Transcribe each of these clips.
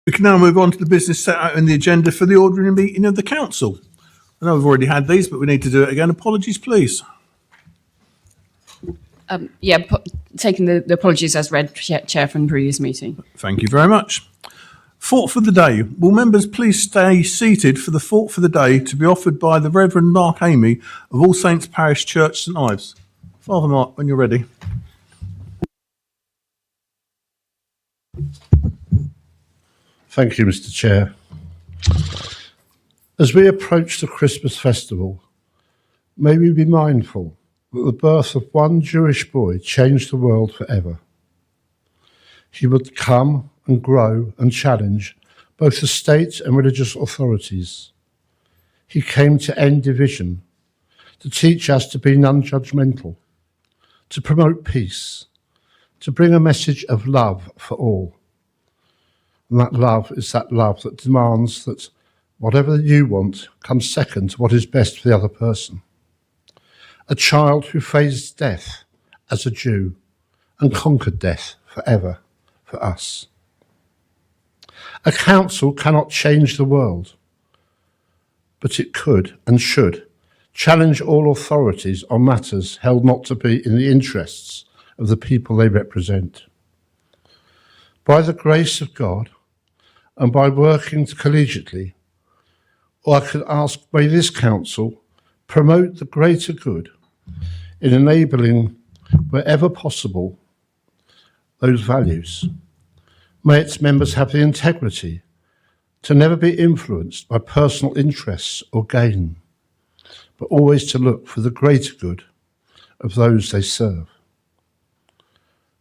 We can now move on to the business set out in the agenda for the ordinary meeting of the council. I know we've already had these, but we need to do it again. Apologies, please. Taking the apologies as read, Chair, from the previous meeting. Thank you very much. Thought for the day. Will members please stay seated for the thought for the day to be offered by the Reverend Mark Amy of All Saints Parish Church, St Ives. Father Mark, when you're ready. Thank you, Mr. Chair. As we approach the Christmas festival, may we be mindful that the birth of one Jewish boy changed the world forever. He would come and grow and challenge both the state and religious authorities. He came to end division, to teach us to be non-judgmental, to promote peace, to bring a message of love for all. And that love is that love that demands that whatever you want comes second to what is best for the other person. A child who faced death as a Jew and conquered death forever for us. A council cannot change the world, but it could and should challenge all authorities on matters held not to be in the interests of the people they represent. By the grace of God, and by working collegiately, or I could ask, may this council promote the greater good in enabling, wherever possible, those values. May its members have the integrity to never be influenced by personal interests or gain, but always to look for the greater good of those they serve.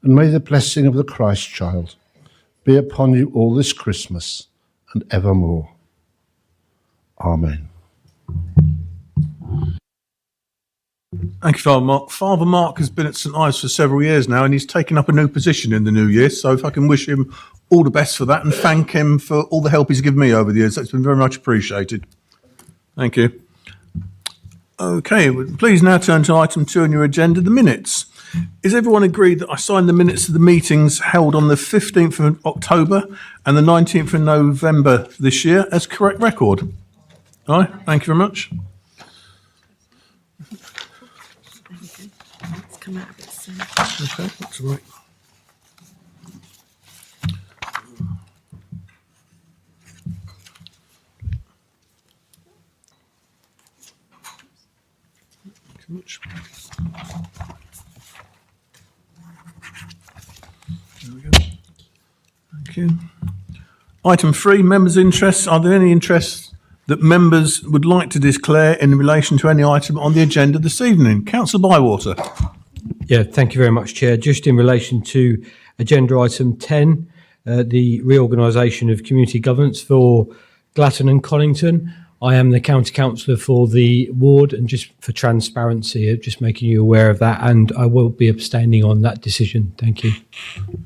And may the blessing of the Christ child be upon you all this Christmas and evermore. Amen. Thank you, Father Mark. Father Mark has been at St Ives for several years now, and he's taken up a new position in the new year. So if I can wish him all the best for that and thank him for all the help he's given me over the years. That's been very much appreciated. Thank you. Okay, please now turn to item 2 on your agenda, the minutes. Is everyone agreed that I sign the minutes of the meetings held on the 15th of October and the 19th of November this year as correct record? All right, thank you very much. Let's come out of it soon. Okay, that's all right. Thank you much. There we go. Thank you. Item 3, members' interests. Are there any interests that members would like to declare in relation to any item on the agenda this evening? Councillor Bywater. Yeah, thank you very much, Chair. Just in relation to agenda item 10, the reorganisation of community governance for Glatton and Conington. I am the county councillor for the ward, and just for transparency, just making you aware of that, and I will be abstaining on that decision. Thank you.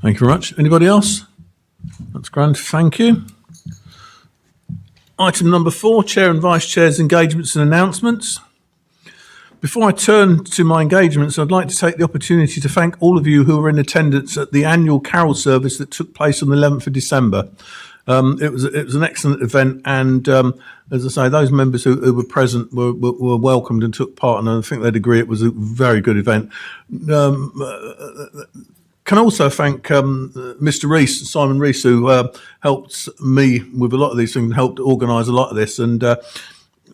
Thank you very much. Anybody else? That's grand. Thank you. Item number 4, Chair and Vice Chair's engagements and announcements. Before I turn to my engagements, I'd like to take the opportunity to thank all of you who were in attendance at the annual carol service that took place on the 11th of December. It was an excellent event, and as I say, those members who were present were welcomed and took part, and I think they'd agree it was a very good event. Can also thank Mr. Rees, Simon Rees, who helped me with a lot of these things, helped organise a lot of this, and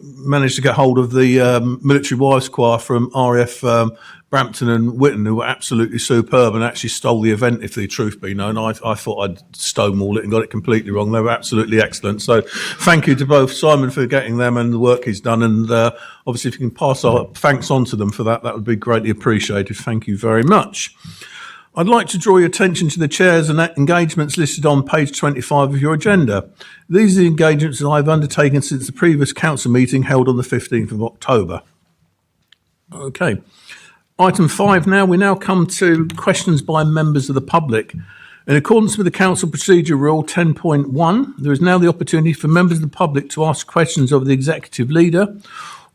managed to get hold of the Military Wives Choir from RAF Brampton and Witton, who were absolutely superb and actually stole the event, if the truth be known. I thought I'd stonewall it and got it completely wrong. They were absolutely excellent. So thank you to both Simon for getting them and the work he's done. And obviously, if you can pass our thanks on to them for that, that would be greatly appreciated. Thank you very much. I'd like to draw your attention to the chairs and engagements listed on page 25 of your agenda. These are the engagements that I've undertaken since the previous council meeting held on the 15th of October. Okay. Item 5 now. We now come to questions by members of the public. In accordance with the Council Procedure Rule 10.1, there is now the opportunity for members of the public to ask questions of the Executive Leader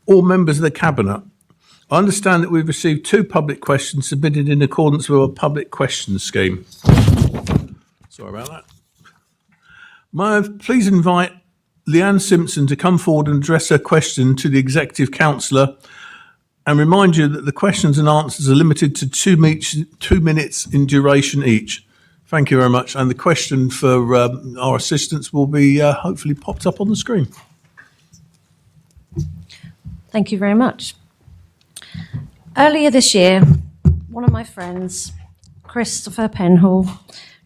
or members of the Cabinet. I understand that we've received 2 public questions submitted in accordance with our public questions scheme. Sorry about that. May I please invite Leanne Simpson to come forward and address her question to the Executive Councillor, and remind you that the questions and answers are limited to 2 minutes in duration each. Thank you very much. And the question for our assistants will be hopefully popped up on the screen. Thank you very much. Earlier this year, one of my friends, Christopher Penhall,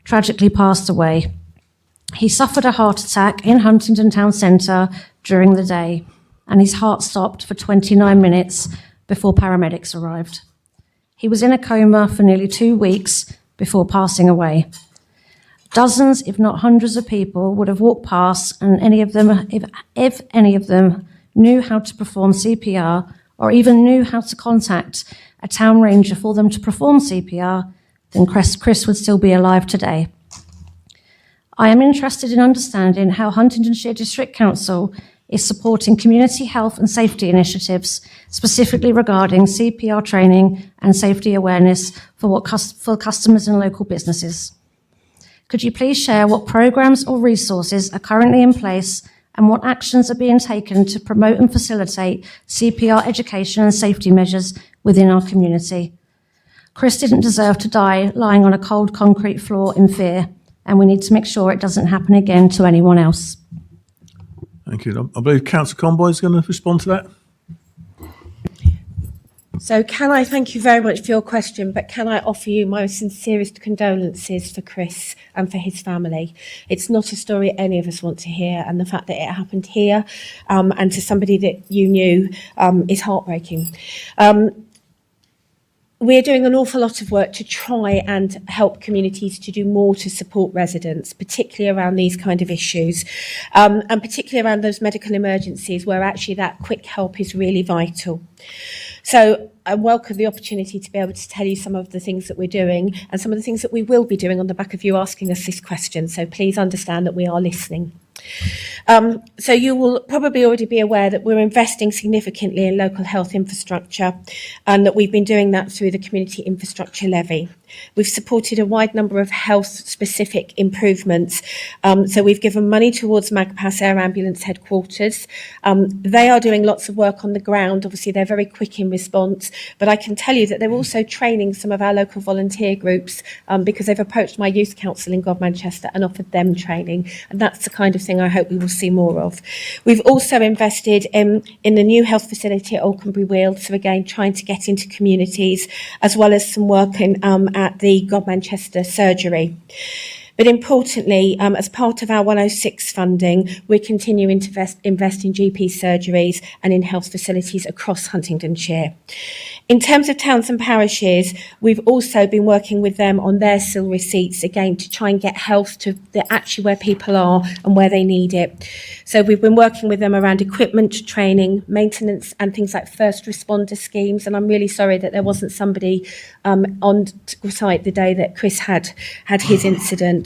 tragically passed away. He suffered a heart attack in Huntingdon Town Centre during the day, and his heart stopped for 29 minutes before paramedics arrived. He was in a coma for nearly 2 weeks before passing away. Dozens, if not hundreds of people would have walked past, and any of them, if any of them knew how to perform CPR or even knew how to contact a town ranger for them to perform CPR, then Chris would still be alive today. I am interested in understanding how Huntingdonshire District Council is supporting community health and safety initiatives, specifically regarding CPR training and safety awareness for customers and local businesses. Could you please share what programs or resources are currently in place and what actions are being taken to promote and facilitate CPR education and safety measures within our community? Chris didn't deserve to die lying on a cold concrete floor in fear, and we need to make sure it doesn't happen again to anyone else. Thank you. I believe Councillor Conboy is going to respond to that. So can I thank you very much for your question, but can I offer you my sincerest condolences for Chris and for his family? It's not a story any of us want to hear, and the fact that it happened here and to somebody that you knew is heartbreaking. We're doing an awful lot of work to try and help communities to do more to support residents, particularly around these kind of issues, and particularly around those medical emergencies where actually that quick help is really vital. So I welcome the opportunity to be able to tell you some of the things that we're doing and some of the things that we will be doing on the back of you asking us this question. So please understand that we are listening. So you will probably already be aware that we're investing significantly in local health infrastructure, and that we've been doing that through the Community Infrastructure Levy. We've supported a wide number of health-specific improvements. So we've given money towards Magpass Air Ambulance headquarters. They are doing lots of work on the ground. Obviously, they're very quick in response, but I can tell you that they're also training some of our local volunteer groups because they've approached my youth council in Godmanchester and offered them training, and that's the kind of thing I hope we will see more of. We've also invested in the new health facility at Alconbury Weald, so again trying to get into communities, as well as some work at the Godmanchester surgery. But importantly, as part of our 106 funding, we're continuing to invest in GP surgeries and in health facilities across Huntingdonshire. In terms of towns and parishes, we've also been working with them on their SIL receipts, again, to try and get health to actually where people are and where they need it. So we've been working with them around equipment, training, maintenance, and things like first responder schemes. And I'm really sorry that there wasn't somebody on site the day that Chris had his incident.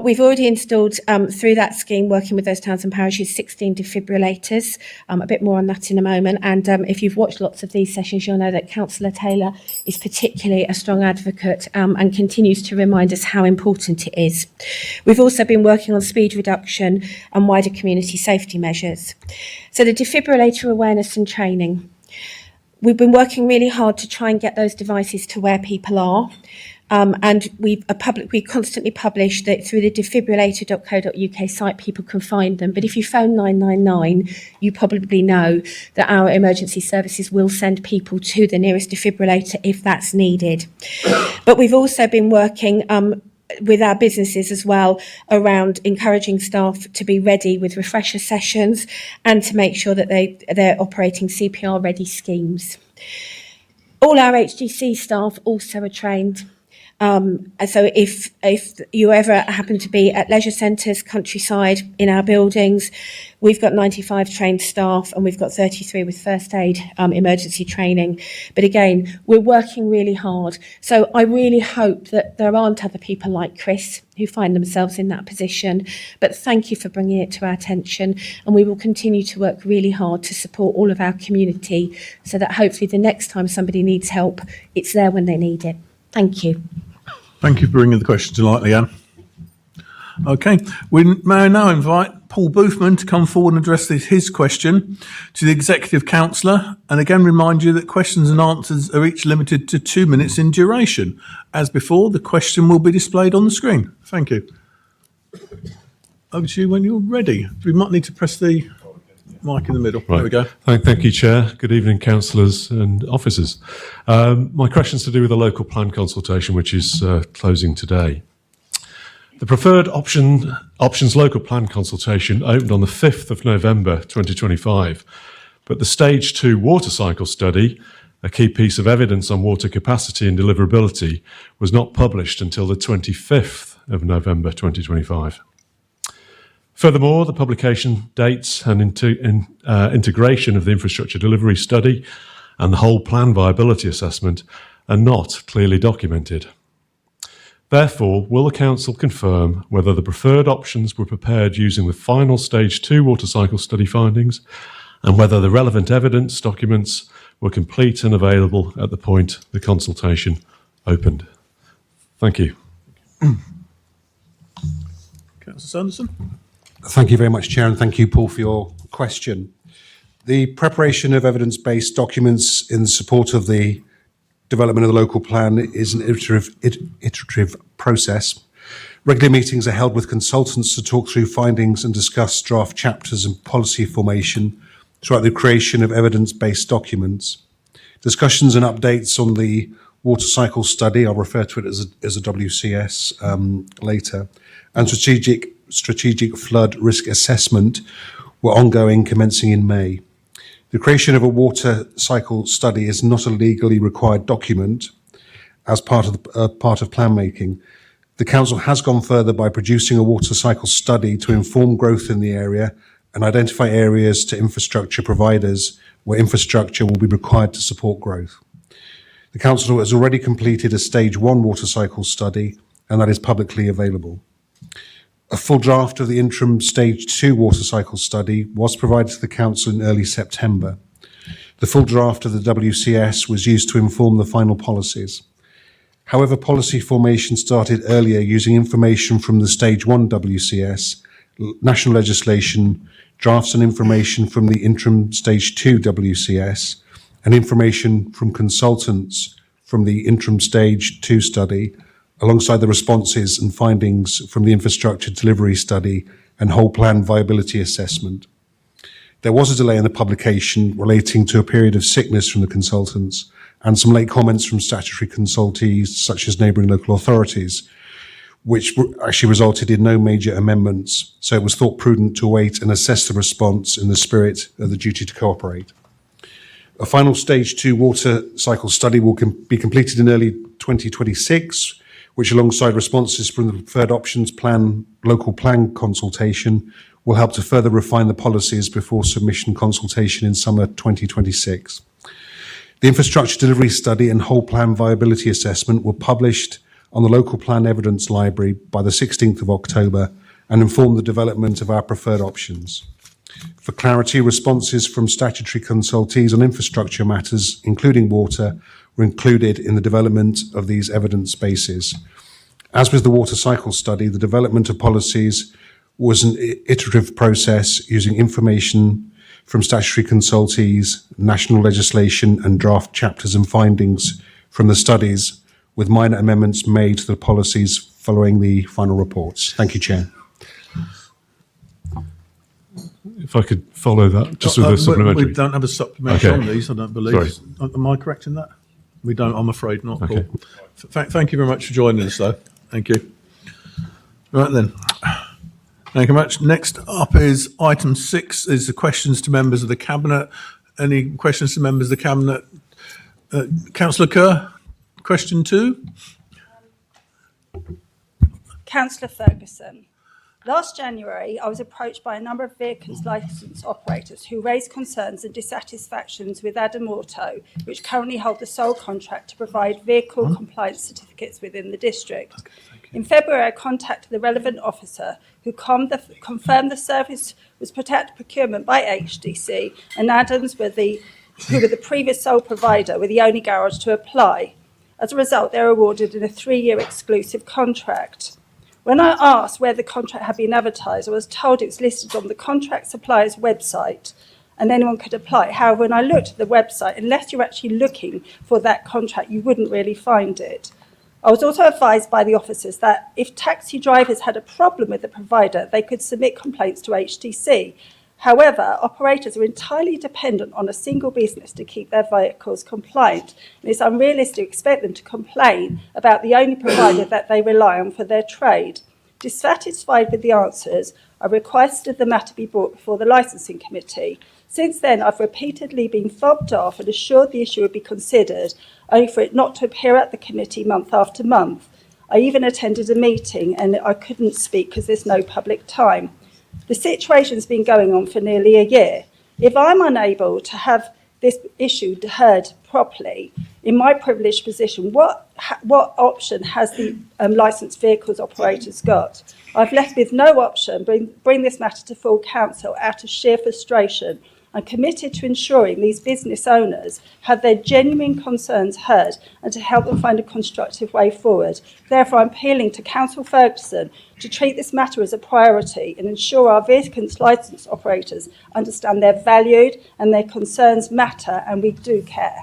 We've already installed, through that scheme, working with those towns and parishes, 16 defibrillators. A bit more on that in a moment. And if you've watched lots of these sessions, you'll know that Councillor Taylor is particularly a strong advocate and continues to remind us how important it is. We've also been working on speed reduction and wider community safety measures. So the defibrillator awareness and training. We've been working really hard to try and get those devices to where people are. And we constantly publish that through the defibrillator.co.uk site, people can find them. But if you phone 999, you probably know that our emergency services will send people to the nearest defibrillator if that's needed. But we've also been working with our businesses as well around encouraging staff to be ready with refresher sessions and to make sure that they're operating CPR ready schemes. All our HGC staff also are trained. So if you ever happen to be at leisure centres, countryside, in our buildings, we've got 95 trained staff and we've got 33 with first aid emergency training. But again, we're working really hard. So I really hope that there aren't other people like Chris who find themselves in that position. But thank you for bringing it to our attention, and we will continue to work really hard to support all of our community so that hopefully the next time somebody needs help, it's there when they need it. Thank you. Thank you for bringing the question to light, Leanne. Okay, we may now invite Paul Boothman to come forward and address his question to the Executive Councillor, and again remind you that questions and answers are each limited to 2 minutes in duration. As before, the question will be displayed on the screen. Thank you. Over to you when you're ready. We might need to press the mic in the middle. There we go. Thank you, Chair. Good evening, councillors and officers. My question's to do with the local plan consultation, which is closing today. The preferred options local plan consultation opened on the 5th of November 2025, but the Stage 2 water cycle study, a key piece of evidence on water capacity and deliverability, was not published until the 25th of November 2025. Furthermore, the publication dates and integration of the infrastructure delivery study and the whole plan viability assessment are not clearly documented. Therefore, will the Council confirm whether the preferred options were prepared using the final Stage 2 water cycle study findings and whether the relevant evidence documents were complete and available at the point the consultation opened? Thank you. Councillor Sanderson. Thank you very much, Chair, and thank you, Paul, for your question. The preparation of evidence-based documents in support of the development of the local plan is an iterative process. Regular meetings are held with consultants to talk through findings and discuss draft chapters and policy formation throughout the creation of evidence-based documents. Discussions and updates on the water cycle study, I'll refer to it as a WCS later, and strategic flood risk assessment were ongoing, commencing in May. The creation of a water cycle study is not a legally required document as part of plan making. The Council has gone further by producing a water cycle study to inform growth in the area and identify areas to infrastructure providers where infrastructure will be required to support growth. The Council has already completed a Stage 1 water cycle study, and that is publicly available. A full draft of the interim Stage 2 water cycle study was provided to the Council in early September. The full draft of the WCS was used to inform the final policies. However, policy formation started earlier using information from the Stage 1 WCS, national legislation, drafts and information from the interim Stage 2 WCS, and information from consultants from the interim Stage 2 study, alongside the responses and findings from the infrastructure delivery study and whole plan viability assessment. There was a delay in the publication relating to a period of sickness from the consultants and some late comments from statutory consultees such as neighbouring local authorities, which actually resulted in no major amendments. So it was thought prudent to wait and assess the response in the spirit of the duty to cooperate. A final Stage 2 water cycle study will be completed in early 2026, which alongside responses from the preferred options plan, local plan consultation, will help to further refine the policies before submission consultation in summer 2026. The infrastructure delivery study and whole plan viability assessment were published on the local plan evidence library by the 16th of October and inform the development of our preferred options. For clarity, responses from statutory consultees on infrastructure matters, including water, were included in the development of these evidence bases. As with the water cycle study, the development of policies was an iterative process using information from statutory consultees, national legislation and draft chapters and findings from the studies, with minor amendments made to the policies following the final reports. Thank you, Chair. If I could follow that, just with a supplementary. We don't have a supplementary Okay. on these, I don't believe. Sorry. Am I correct in that? We don't, I'm afraid not. Okay. Paul. Thank you very much for joining us, though. Thank you. Right then. Thank you very much. Next up is item 6, is the questions to members of the Cabinet. Any questions to members of the Cabinet? Councillor Kerr, question 2. Councillor Ferguson. Last January, I was approached by a number of vehicles licence operators who raised concerns and dissatisfactions with Adam Auto, which currently hold the sole contract to provide vehicle compliance certificates within the district. In February, I contacted the relevant officer who confirmed the service was put out to procurement by HDC, and Adams who were the previous sole provider, were the only garage to apply. As a result, they were awarded in a 3-year exclusive contract. When I asked where the contract had been advertised, I was told it was listed on the contract supplier's website and anyone could apply. However, when I looked at the website, unless you're actually looking for that contract, you wouldn't really find it. I was also advised by the officers that if taxi drivers had a problem with the provider, they could submit complaints to HTC. However, operators are entirely dependent on a single business to keep their vehicles compliant, and it's unrealistic to expect them to complain about the only provider that they rely on for their trade. Dissatisfied with the answers, I requested the matter be brought before the licensing committee. Since then, I've repeatedly been fobbed off and assured the issue would be considered, only for it not to appear at the committee month after month. I even attended a meeting and I couldn't speak because there's no public time. The situation's been going on for nearly a year. If I'm unable to have this issue heard properly, in my privileged position, what option has the licensed vehicles operators got? I've left with no option, bring this matter to full council out of sheer frustration. I'm committed to ensuring these business owners have their genuine concerns heard and to help them find a constructive way forward. Therefore, I'm appealing to Councillor Ferguson to treat this matter as a priority and ensure our vehicles licence operators understand they're valued and their concerns matter and we do care.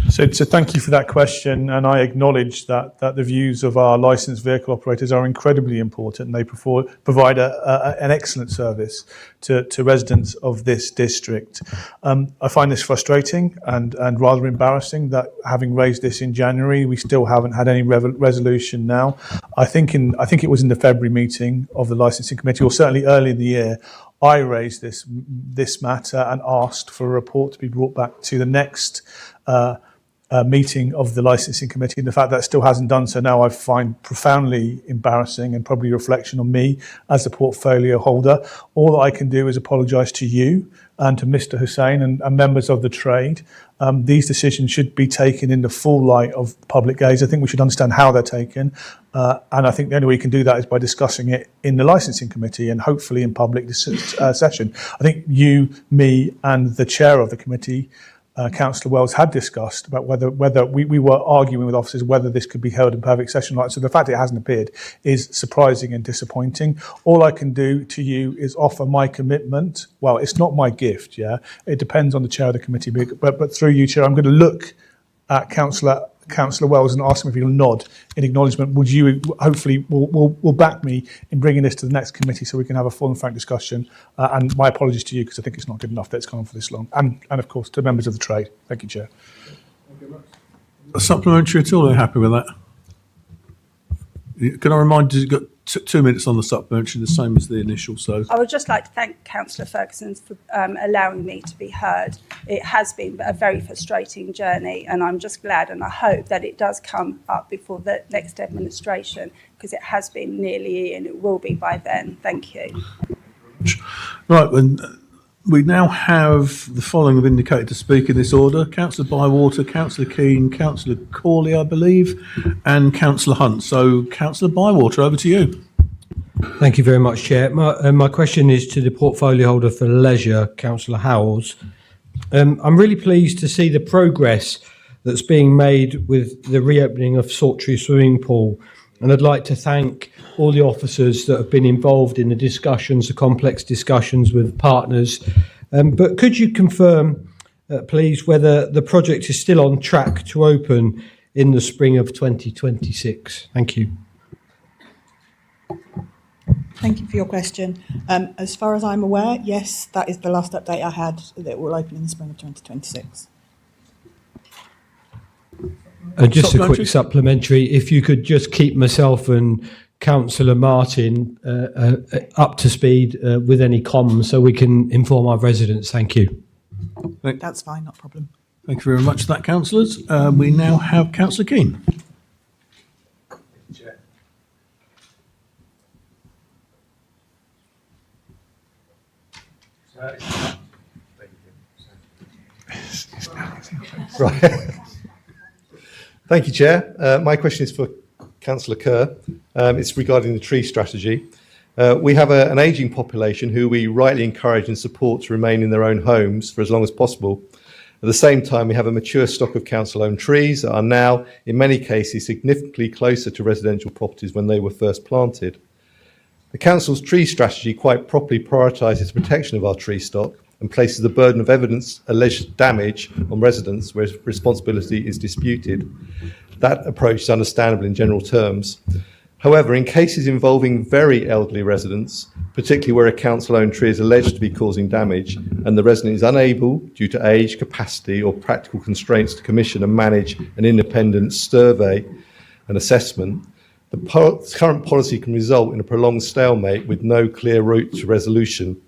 So thank you for that question, and I acknowledge that the views of our licensed vehicle operators are incredibly important, and they provide an excellent service to residents of this district. I find this frustrating and rather embarrassing that, having raised this in January, we still haven't had any resolution now. I think it was in the February meeting of the licensing committee, or certainly early in the year, I raised this matter and asked for a report to be brought back to the next meeting of the licensing committee, and the fact that it still hasn't done so now I find profoundly embarrassing and probably a reflection on me as the portfolio holder. All that I can do is apologise to you and to Mr. Hussain and members of the trade. These decisions should be taken in the full light of public gaze. I think we should understand how they're taken, and I think the only way you can do that is by discussing it in the licensing committee and hopefully in public session. I think you, me and the chair of the committee, Councillor Wells, had discussed about whether we were arguing with officers whether this could be held in perfect session. So the fact it hasn't appeared is surprising and disappointing. All I can do to you is offer my commitment. Well, it's not my gift, yeah. It depends on the chair of the committee, but through you, Chair, I'm going to look at Councillor Wells and ask him if he'll nod in acknowledgement. Would you hopefully will back me in bringing this to the next committee so we can have a full and frank discussion? And my apologies to you because I think it's not good enough that it's gone on for this long. And of course to members of the trade. Thank you, Chair. A supplementary at all? Are you happy with that? Can I remind you, you've got 2 minutes on the supplementary, the same as the initial. So I would just like to thank Councillor Ferguson for allowing me to be heard. It has been a very frustrating journey, and I'm just glad and I hope that it does come up before the next administration, because it has been nearly a year and it will be by then. Thank you. right, we now have the following have indicated to speak in this order: Councillor Bywater, Councillor Keane, Councillor Corley, I believe, and Councillor Hunt. So, Councillor Bywater, over to you. Thank you very much, Chair. My question is to the portfolio holder for leisure, Councillor Howells. I'm really pleased to see the progress that's being made with the reopening of Salttree Swimming Pool, and I'd like to thank all the officers that have been involved in the discussions, the complex discussions with partners. But could you confirm, please, whether the project is still on track to open in the spring of 2026? Thank you. Thank you for your question. As far as I'm aware, yes, that is the last update I had, that it will open in the spring of 2026. Just a quick supplementary, if you could just keep myself and Councillor Martin up to speed with any comms so we can inform our residents. Thank you. That's fine, not a problem. Thank you very much for that, councillors. We now have Councillor Keane. Right. Thank you, Chair. My question is for Councillor Kerr. It's regarding the tree strategy. We have an ageing population who we rightly encourage and support to remain in their own homes for as long as possible. At the same time, we have a mature stock of council-owned trees that are now, in many cases, significantly closer to residential properties when they were first planted. The council's tree strategy quite properly prioritises the protection of our tree stock and places the burden of evidence alleged damage on residents where responsibility is disputed. That approach is understandable in general terms. However, in cases involving very elderly residents, particularly where a council-owned tree is alleged to be causing damage and the resident is unable, due to age, capacity or practical constraints, to commission and manage an independent survey and assessment, the current policy can result in a prolonged stalemate with no clear route to resolution.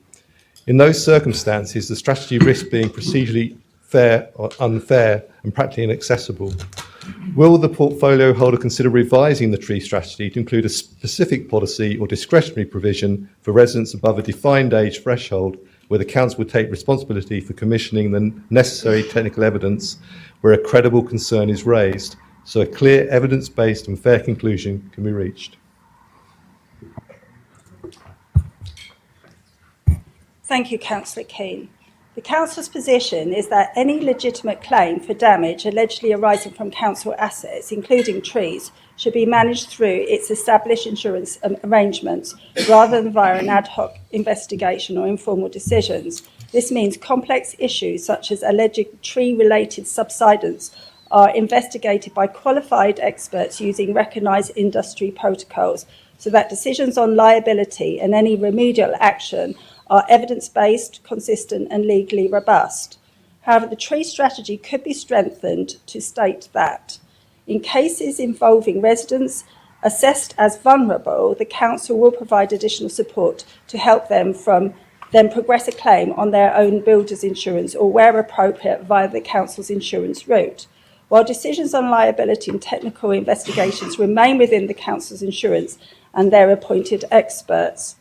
In those circumstances, the strategy risks being procedurally fair or unfair and practically inaccessible. Will the portfolio holder consider revising the tree strategy to include a specific policy or discretionary provision for residents above a defined age threshold, where the council would take responsibility for commissioning the necessary technical evidence where a credible concern is raised, so a clear, evidence-based and fair conclusion can be reached? Thank you, Councillor Keane. The Council's position is that any legitimate claim for damage allegedly arising from council assets, including trees, should be managed through its established insurance arrangements rather than via an ad hoc investigation or informal decisions. This means complex issues such as alleged tree-related subsidence are investigated by qualified experts using recognised industry protocols, so that decisions on liability and any remedial action are evidence-based, consistent and legally robust. However, the tree strategy could be strengthened to state that in cases involving residents assessed as vulnerable, the council will provide additional support to help them then progress a claim on their own builder's insurance or, where appropriate, via the council's insurance route. While decisions on liability and technical investigations remain within the council's insurance and their appointed experts,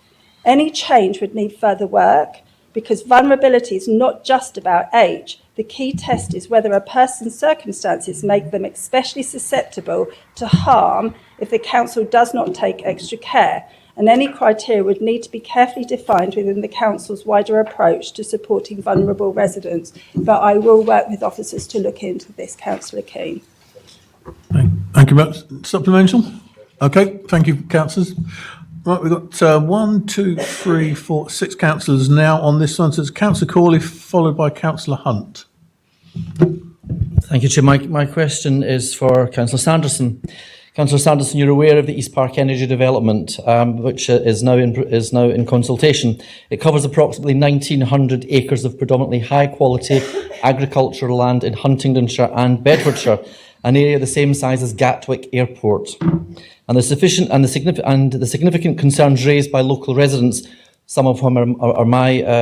any change would need further work, because vulnerability is not just about age. The key test is whether a person's circumstances make them especially susceptible to harm if the council does not take extra care, and any criteria would need to be carefully defined within the council's wider approach to supporting vulnerable residents. But I will work with officers to look into this, Councillor Keane. Thank you, Matt. Supplemental? Okay, thank you, councillors. Right, we've got 1, 2, 3, 4, 6 councillors now on this one. So it's Councillor Corley, followed by Councillor Hunt. Thank you, Chair. My question is for Councillor Sanderson. Councillor Sanderson, you're aware of the East Park Energy Development, which is now in consultation. It covers approximately 1,900 acres of predominantly high-quality agricultural land in Huntingdonshire and Bedfordshire, an area the same size as Gatwick Airport. And the significant concerns raised by local residents, some of whom are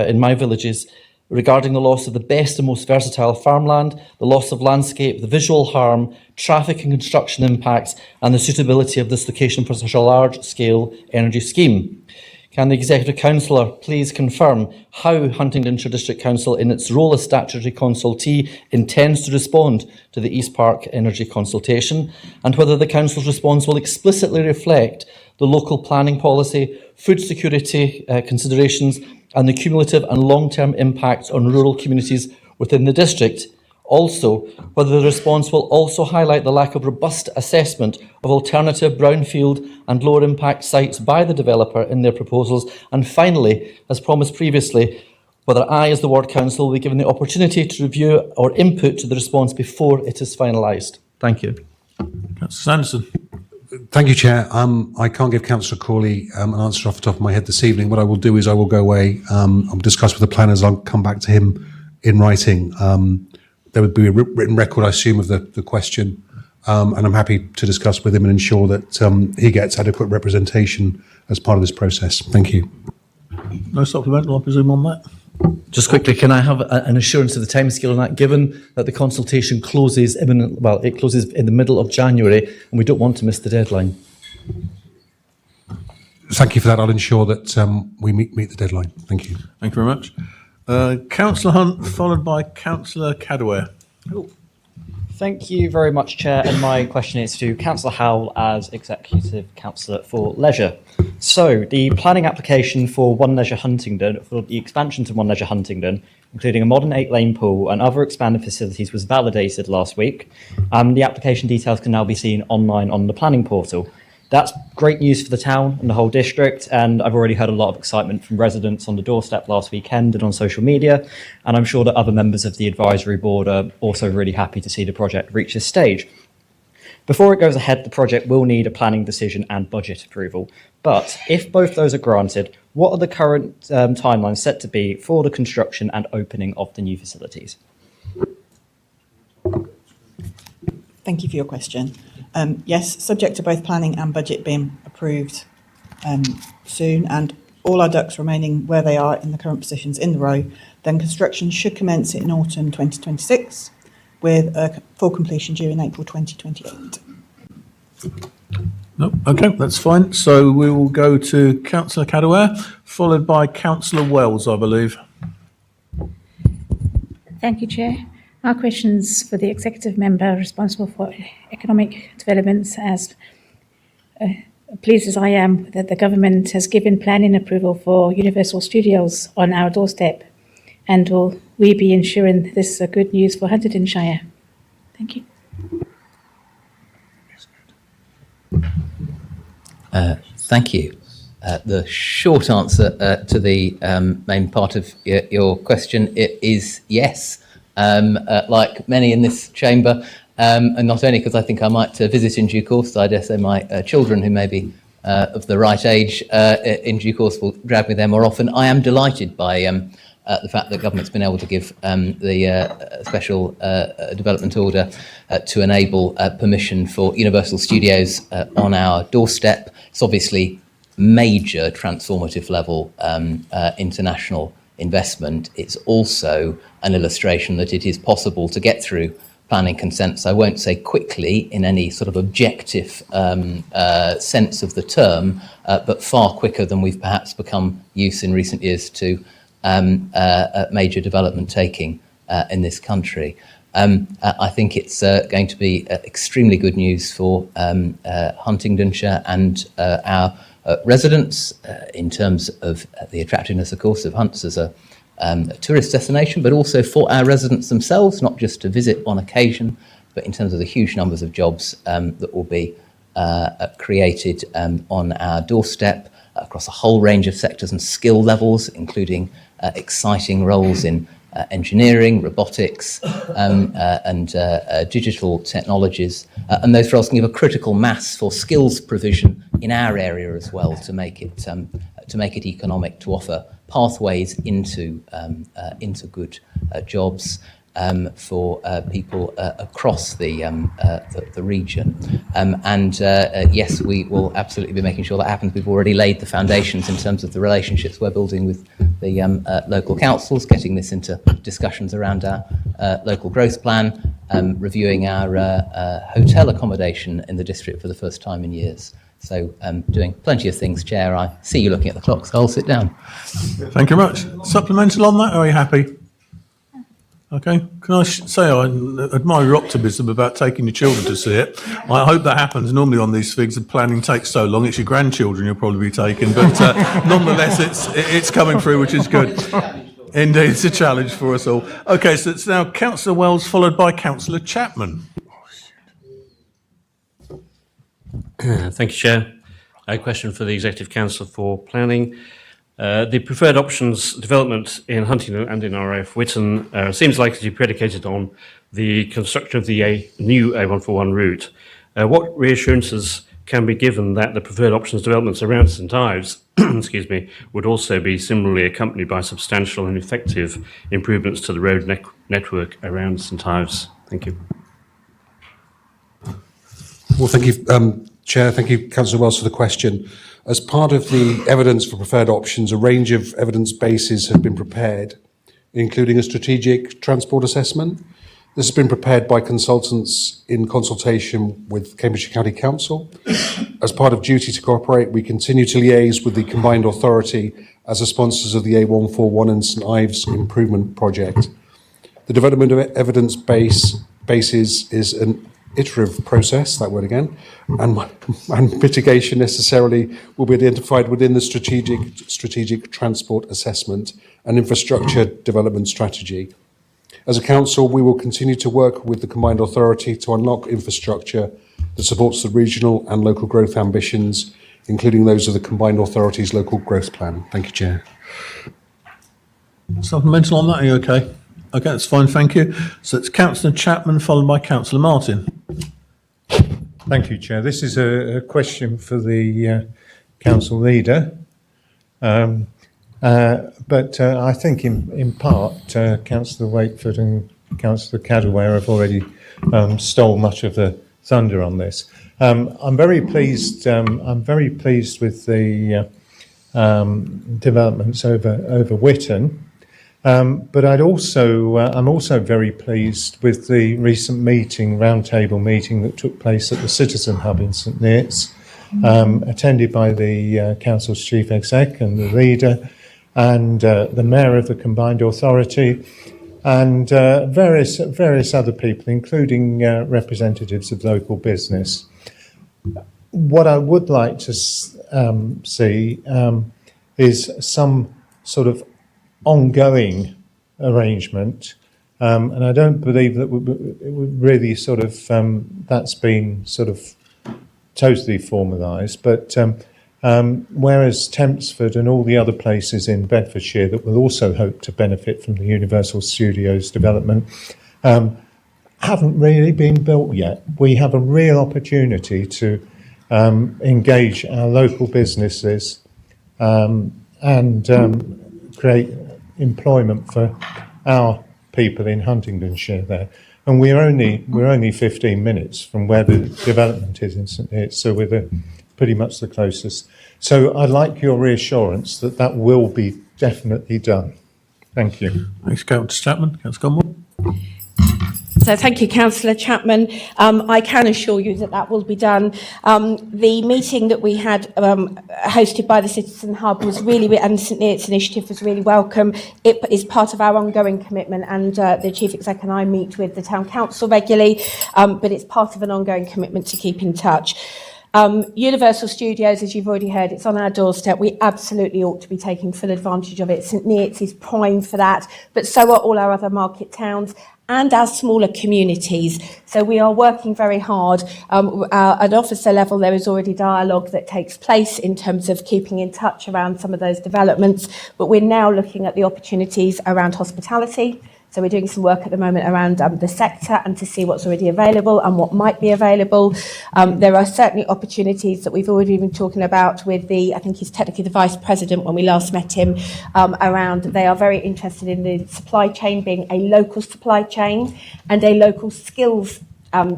in my villages, regarding the loss of the best and most versatile farmland, the loss of landscape, the visual harm, traffic and construction impacts, and the suitability of this location for such a large-scale energy scheme. Can the Executive Councillor please confirm how Huntingdonshire District Council, in its role as statutory consultee, intends to respond to the East Park Energy consultation, and whether the Council's response will explicitly reflect the local planning policy, food security considerations, and the cumulative and long-term impacts on rural communities within the district? Also, whether the response will also highlight the lack of robust assessment of alternative brownfield and lower impact sites by the developer in their proposals. And finally, as promised previously, whether I, as the Ward Council, will be given the opportunity to review or input to the response before it is finalised. Thank you. Councillor Sanderson. Thank you, Chair. I can't give Councillor Corley an answer off the top of my head this evening. What I will do is I will go away, I'll discuss with the planners, I'll come back to him in writing. There would be a written record, I assume, of the question, and I'm happy to discuss with him and ensure that he gets adequate representation as part of this process. Thank you. No supplemental, I presume, on that? Just quickly, can I have an assurance of the timescale on that, given that the consultation closes it closes in the middle of January, and we don't want to miss the deadline? Thank you for that. I'll ensure that we meet the deadline. Thank you. Thank you very much. Councillor Hunt, followed by Councillor Cadwell. Thank you very much, Chair. And my question is to Councillor Howell as Executive Councillor for Leisure. So, the planning application for One Leisure Huntingdon, for the expansion to One Leisure Huntingdon, including a modern 8-lane pool and other expanded facilities, was validated last week. The application details can now be seen online on the planning portal. That's great news for the town and the whole district, and I've already heard a lot of excitement from residents on the doorstep last weekend and on social media, and I'm sure that other members of the advisory board are also really happy to see the project reach this stage. Before it goes ahead, the project will need a planning decision and budget approval, but if both those are granted, what are the current timelines set to be for the construction and opening of the new facilities? Thank you for your question. Yes, subject to both planning and budget being approved soon, and all our ducks remaining where they are in the current positions in the row, then construction should commence in autumn 2026, with a full completion due in April 2028. No, okay, that's fine. So we will go to Councillor Cadwell, followed by Councillor Wells, I believe. Thank you, Chair. Our questions for the executive member responsible for economic developments. As pleased as I am that the government has given planning approval for Universal Studios on our doorstep, and will we be ensuring this is good news for Huntingdonshire? Thank you. Thank you. The short answer to the main part of your question is yes. Like many in this chamber, and not only because I think I might visit in due course, I dare say my children who may be of the right age in due course will drag me there more often. I am delighted by the fact that government's been able to give the special development order to enable permission for Universal Studios on our doorstep. It's obviously major transformative level international investment. It's also an illustration that it is possible to get through planning consents. I won't say quickly in any sort of objective sense of the term, but far quicker than we've perhaps become used in recent years to major development taking in this country. I think it's going to be extremely good news for Huntingdonshire and our residents in terms of the attractiveness, of course, of Hunts as a tourist destination, but also for our residents themselves, not just to visit on occasion, but in terms of the huge numbers of jobs that will be created on our doorstep across a whole range of sectors and skill levels, including exciting roles in engineering, robotics, and digital technologies. And those roles can give a critical mass for skills provision in our area as well, to make it economic, to offer pathways into good jobs for people across the region. Yes, we will absolutely be making sure that happens. We've already laid the foundations in terms of the relationships we're building with the local councils, getting this into discussions around our local growth plan, reviewing our hotel accommodation in the district for the first time in years. So doing plenty of things, Chair. I see you looking at the clock, so I'll sit down. Thank you very much. Supplemental on that, or are you happy? Okay. Can I say I admire your optimism about taking your children to see it. I hope that happens. Normally on these things, the planning takes so long. It's your grandchildren you'll probably be taking, but nonetheless, it's coming through, which is good. Indeed, it's a challenge for us all. Okay, so it's now Councillor Wells, followed by Councillor Chapman. Thank you, Chair. A question for the Executive Council for Planning. The preferred options development in Huntingdon and in RAF Witton seems likely to be predicated on the construction of the new A141 route. What reassurances can be given that the preferred options developments around St Ives excuse me, would also be similarly accompanied by substantial and effective improvements to the road network around St Ives? Thank you. Well, thank you, Chair. Thank you, Councillor Wells, for the question. As part of the evidence for preferred options, a range of evidence bases have been prepared, including a strategic transport assessment. This has been prepared by consultants in consultation with Cambridgeshire County Council. As part of duty to cooperate, we continue to liaise with the combined authority as the sponsors of the A141 and St Ives improvement project. The development of evidence base basis is an iterative process, that word again, and mitigation necessarily will be identified within the strategic transport assessment and infrastructure development strategy. As a council, we will continue to work with the combined authority to unlock infrastructure that supports the regional and local growth ambitions, including those of the combined authority's local growth plan. Thank you, Chair. Supplemental on that, are you okay? Okay, that's fine, thank you. So it's Councillor Chapman followed by Councillor Martin. Thank you, Chair. This is a question for the council leader. But I think in part, Councillor Wakeford and Councillor Cadwell have already stole much of the thunder on this. I'm very pleased. I'm very pleased with the developments over Whitton. But I'm also very pleased with the recent roundtable meeting that took place at the Citizen Hub in St Neots, attended by the council's chief exec and the leader, and the mayor of the combined authority, and various other people, including representatives of local business. What I would like to see is some sort of ongoing arrangement, and I don't believe that it would really sort of that's been sort of totally formalised, but whereas Tempsford and all the other places in Bedfordshire that will also hope to benefit from the Universal Studios development haven't really been built yet. We have a real opportunity to engage our local businesses and create employment for our people in Huntingdonshire there. And we're only 15 minutes from where the development is in St Neots, so we're pretty much the closest. So I'd like your reassurance that that will be definitely done. Thank you. Thanks, Councillor Chapman. Councillor Conwell. So thank you, Councillor Chapman. I can assure you that that will be done. The meeting that we had hosted by the Citizen Hub was really, and St Neots Initiative was really welcome. It is part of our ongoing commitment, and the Chief Exec and I meet with the Town Council regularly, but it's part of an ongoing commitment to keep in touch. Universal Studios, as you've already heard, it's on our doorstep. We absolutely ought to be taking full advantage of it. St Neots is primed for that, but so are all our other market towns and our smaller communities. So we are working very hard. At officer level, there is already dialogue that takes place in terms of keeping in touch around some of those developments, but we're now looking at the opportunities around hospitality. So we're doing some work at the moment around the sector and to see what's already available and what might be available. There are certainly opportunities that we've already been talking about with I think he's technically the Vice President when we last met him, around they are very interested in the supply chain being a local supply chain and a local skills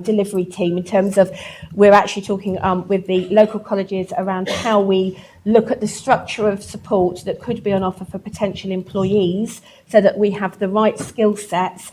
delivery team, in terms of we're actually talking with the local colleges around how we look at the structure of support that could be on offer for potential employees so that we have the right skill sets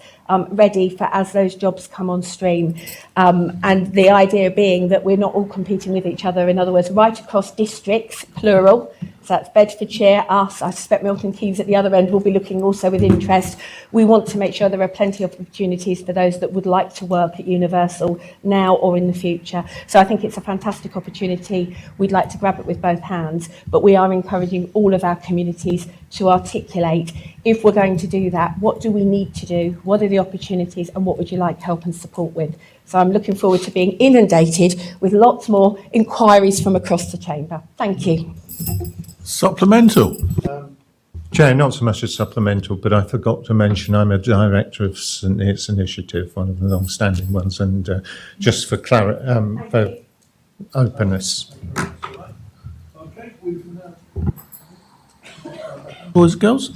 ready for as those jobs come on stream. And the idea being that we're not all competing with each other, in other words, right across districts, plural, so that's Bedfordshire, us, I suspect Milton Keynes at the other end will be looking also with interest. We want to make sure there are plenty of opportunities for those that would like to work at Universal now or in the future. So I think it's a fantastic opportunity. We'd like to grab it with both hands, but we are encouraging all of our communities to articulate, if we're going to do that, what do we need to do? What are the opportunities and what would you like help and support with? So I'm looking forward to being inundated with lots more inquiries from across the chamber. Thank you. Supplemental. Chair, not so much a supplemental, but I forgot to mention I'm a director of St Neots Initiative, one of the long-standing ones, and just for openness. Boys and girls,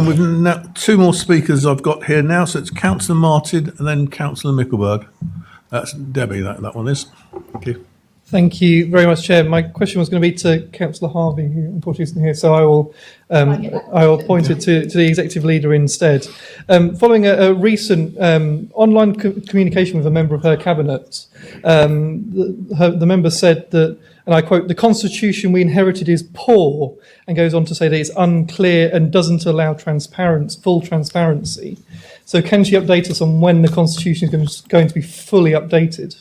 we've now two more speakers I've got here now, so it's Councillor Martin and then Councillor Mickelberg. That's Debbie, that one is. Thank you. Thank you very much, Chair. My question was going to be to Councillor Harvey, who unfortunately isn't here, so I will point it to the Executive Leader instead. Following a recent online communication with a member of her cabinet, the member said that And I quote, "The constitution we inherited is poor," and goes on to say that it's unclear and doesn't allow full transparency. So can she update us on when the constitution is going to be fully updated?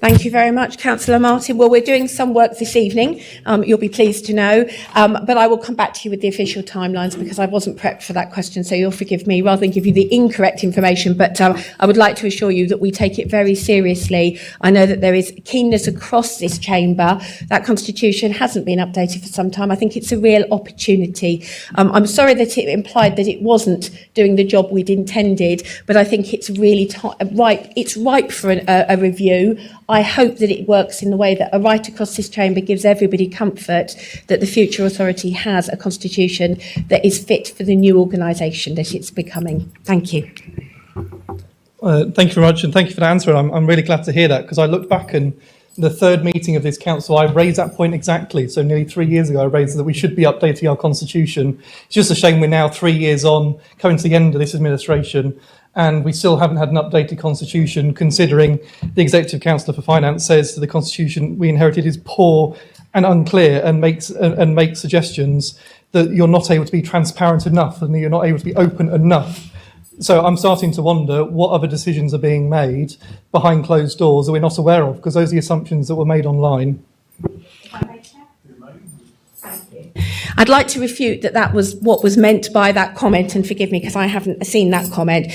Thank you very much, Councillor Martin. Well, we're doing some work this evening, you'll be pleased to know, but I will come back to you with the official timelines because I wasn't prepped for that question, so you'll forgive me rather than give you the incorrect information, but I would like to assure you that we take it very seriously. I know that there is keenness across this chamber. That constitution hasn't been updated for some time. I think it's a real opportunity. I'm sorry that it implied that it wasn't doing the job we'd intended, but I think it's really ripe. It's ripe for a review. I hope that it works in the way that right across this chamber gives everybody comfort that the future authority has a constitution that is fit for the new organisation that it's becoming. Thank you. Thank you very much, and thank you for the answer. I'm really glad to hear that, because I looked back and the third meeting of this council, I raised that point exactly. So nearly 3 years ago, I raised that we should be updating our constitution. It's just a shame we're now 3 years on, coming to the end of this administration, and we still haven't had an updated constitution, considering the Executive Councillor for Finance says that the constitution we inherited is poor and unclear, and makes suggestions that you're not able to be transparent enough and that you're not able to be open enough. So I'm starting to wonder what other decisions are being made behind closed doors that we're not aware of, because those are the assumptions that were made online. I'd like to refute that was what was meant by that comment, and forgive me because I haven't seen that comment.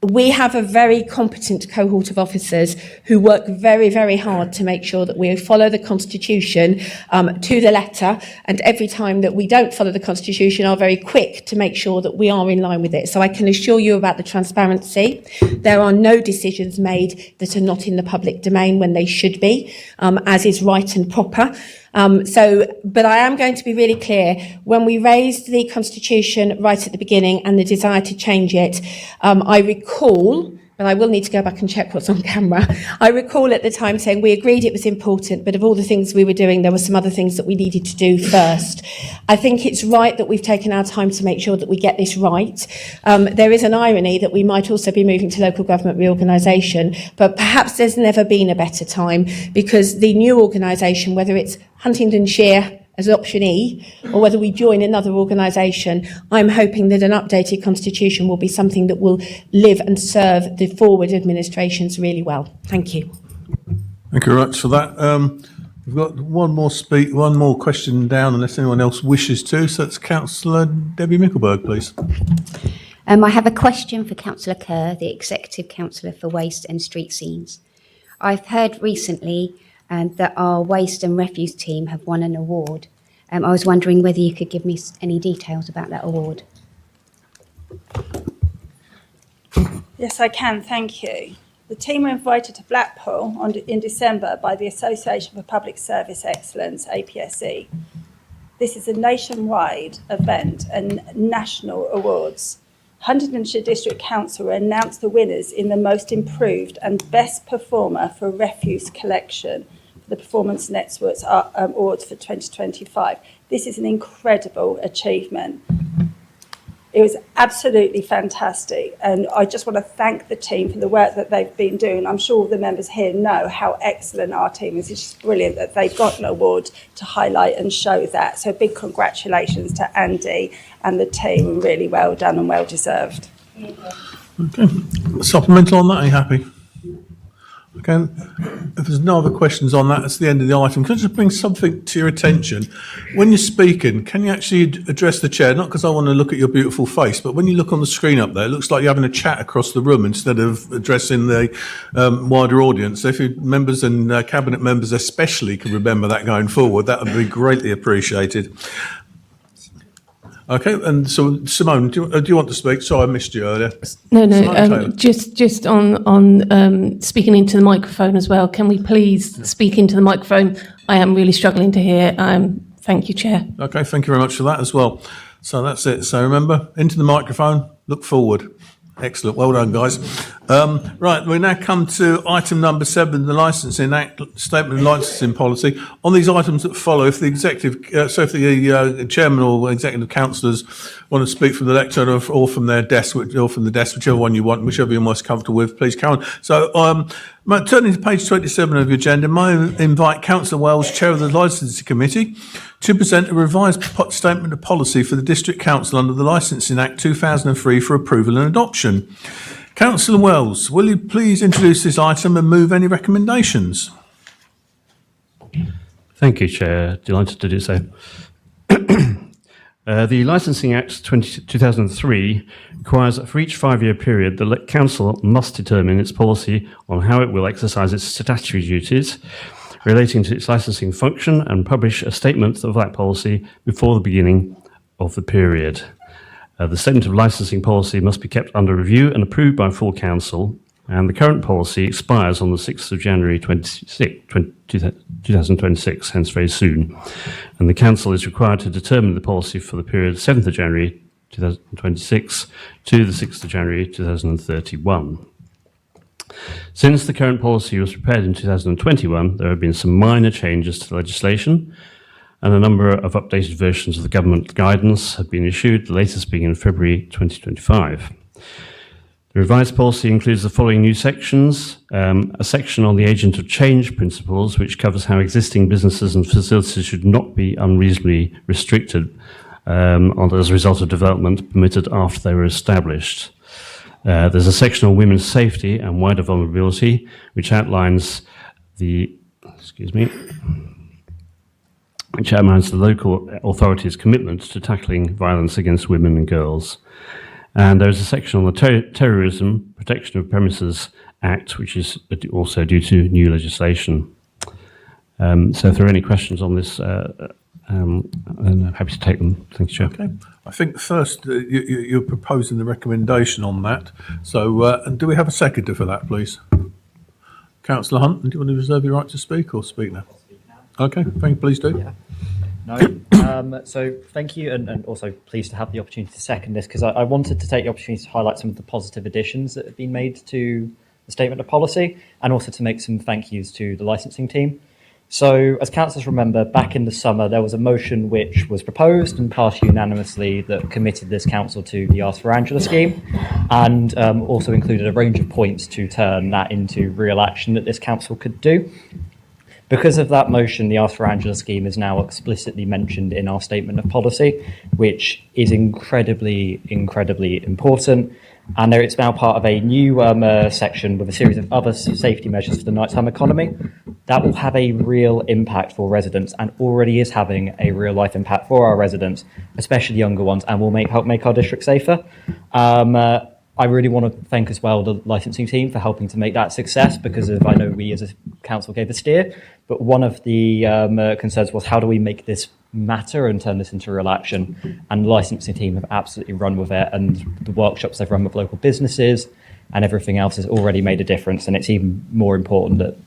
We have a very competent cohort of officers who work very, very hard to make sure that we follow the Constitution to the letter, and every time that we don't follow the Constitution are very quick to make sure that we are in line with it. So I can assure you about the transparency. There are no decisions made that are not in the public domain when they should be, as is right and proper. But I am going to be really clear. When we raised the Constitution right at the beginning and the desire to change it, I recall, but I will need to go back and check what's on camera. I recall at the time saying we agreed it was important, but of all the things we were doing, there were some other things that we needed to do first. I think it's right that we've taken our time to make sure that we get this right. There is an irony that we might also be moving to local government reorganisation, but perhaps there's never been a better time, because the new organisation, whether it's Huntingdonshire as option E, or whether we join another organisation, I'm hoping that an updated constitution will be something that will live and serve the forward administrations really well. Thank you. Thank you very much for that. We've got one more question down, unless anyone else wishes to. So it's Councillor Debbie Mickelberg, please. I have a question for Councillor Kerr, the Executive Councillor for Waste and Street Scenes. I've heard recently that our waste and refuse team have won an award. I was wondering whether you could give me any details about that award. Yes, I can, thank you. The team were invited to Blackpool in December by the Association for Public Service Excellence, APSE. This is a nationwide event and national awards. Huntingdonshire District Council will announce the winners in the most improved and best performer for refuse collection, the Performance Networks Awards for 2025. This is an incredible achievement. It was absolutely fantastic, and I just want to thank the team for the work that they've been doing. I'm sure all the members here know how excellent our team is. It's just brilliant that they've got an award to highlight and show that. So big congratulations to Andy and the team. Really well done and well deserved. Okay. Supplemental on that, are you happy? Okay. If there's no other questions on that, that's the end of the item. Can I just bring something to your attention? When you're speaking, can you actually address the chair? Not because I want to look at your beautiful face, but when you look on the screen up there, it looks like you're having a chat across the room instead of addressing the wider audience. So if you members and cabinet members especially can remember that going forward, that would be greatly appreciated. Okay, and so Simone, do you want to speak? Sorry, I missed you earlier. No, just on speaking into the microphone as well. Can we please speak into the microphone? I am really struggling to hear. Thank you, Chair. Okay, thank you very much for that as well. So that's it. So remember, into the microphone, look forward. Excellent. Well done, guys. Right, we now come to item number 7, the Licensing Act, Statement of Licensing Policy. On these items that follow, if the chairman or executive councillors want to speak from the lectern or from their desk, or from the desk, whichever one you want, whichever you're most comfortable with, please carry on. So Turning to page 27 of your agenda, I invite Councillor Wells, Chair of the Licensing Committee, to present a revised statement of policy for the District Council under the Licensing Act 2003 for approval and adoption. Councillor Wells, will you please introduce this item and move any recommendations? Thank you, Chair. Delighted to do so. The Licensing Act 2003 requires that for each 5-year period, the Council must determine its policy on how it will exercise its statutory duties relating to its licensing function and publish a statement of that policy before the beginning of the period. The statement of licensing policy must be kept under review and approved by full Council, and the current policy expires on the 6th of January 2026, hence very soon. And the Council is required to determine the policy for the period 7th of January 2026 to the 6th of January 2031. Since the current policy was prepared in 2021, there have been some minor changes to the legislation, and a number of updated versions of the government guidance have been issued, the latest being in February 2025. The revised policy includes the following new sections: a section on the agent of change principles, which covers how existing businesses and facilities should not be unreasonably restricted as a result of development permitted after they were established. There's a section on women's safety and wider vulnerability, which outlines the local authorities' commitment to tackling violence against women and girls. And there's a section on the Terrorism Protection of Premises Act, which is also due to new legislation. So if there are any questions on this, I'm happy to take them. Thank you, Chair. Okay. I think first you're proposing the recommendation on that. So and do we have a seconder for that, please? Councillor Hunt, do you want to reserve your right to speak or speak now? Okay, thank you. Please do. Yeah. No. So thank you, and also pleased to have the opportunity to second this, because I wanted to take the opportunity to highlight some of the positive additions that have been made to the statement of policy, and also to make some thank yous to the licensing team. So, as councillors remember, back in the summer, there was a motion which was proposed and passed unanimously that committed this council to the Ask for Angela scheme, and also included a range of points to turn that into real action that this council could do. Because of that motion, the Ask for Angela scheme is now explicitly mentioned in our statement of policy, which is incredibly important. And it's now part of a new section with a series of other safety measures for the nighttime economy. That will have a real impact for residents, and already is having a real life impact for our residents, especially younger ones, and will help make our district safer. I really want to thank as well the licensing team for helping to make that a success, because I know we as a council gave a steer, but one of the concerns was, how do we make this matter and turn this into real action? And the licensing team have absolutely run with it, and the workshops they've run with local businesses and everything else has already made a difference. And it's even more important that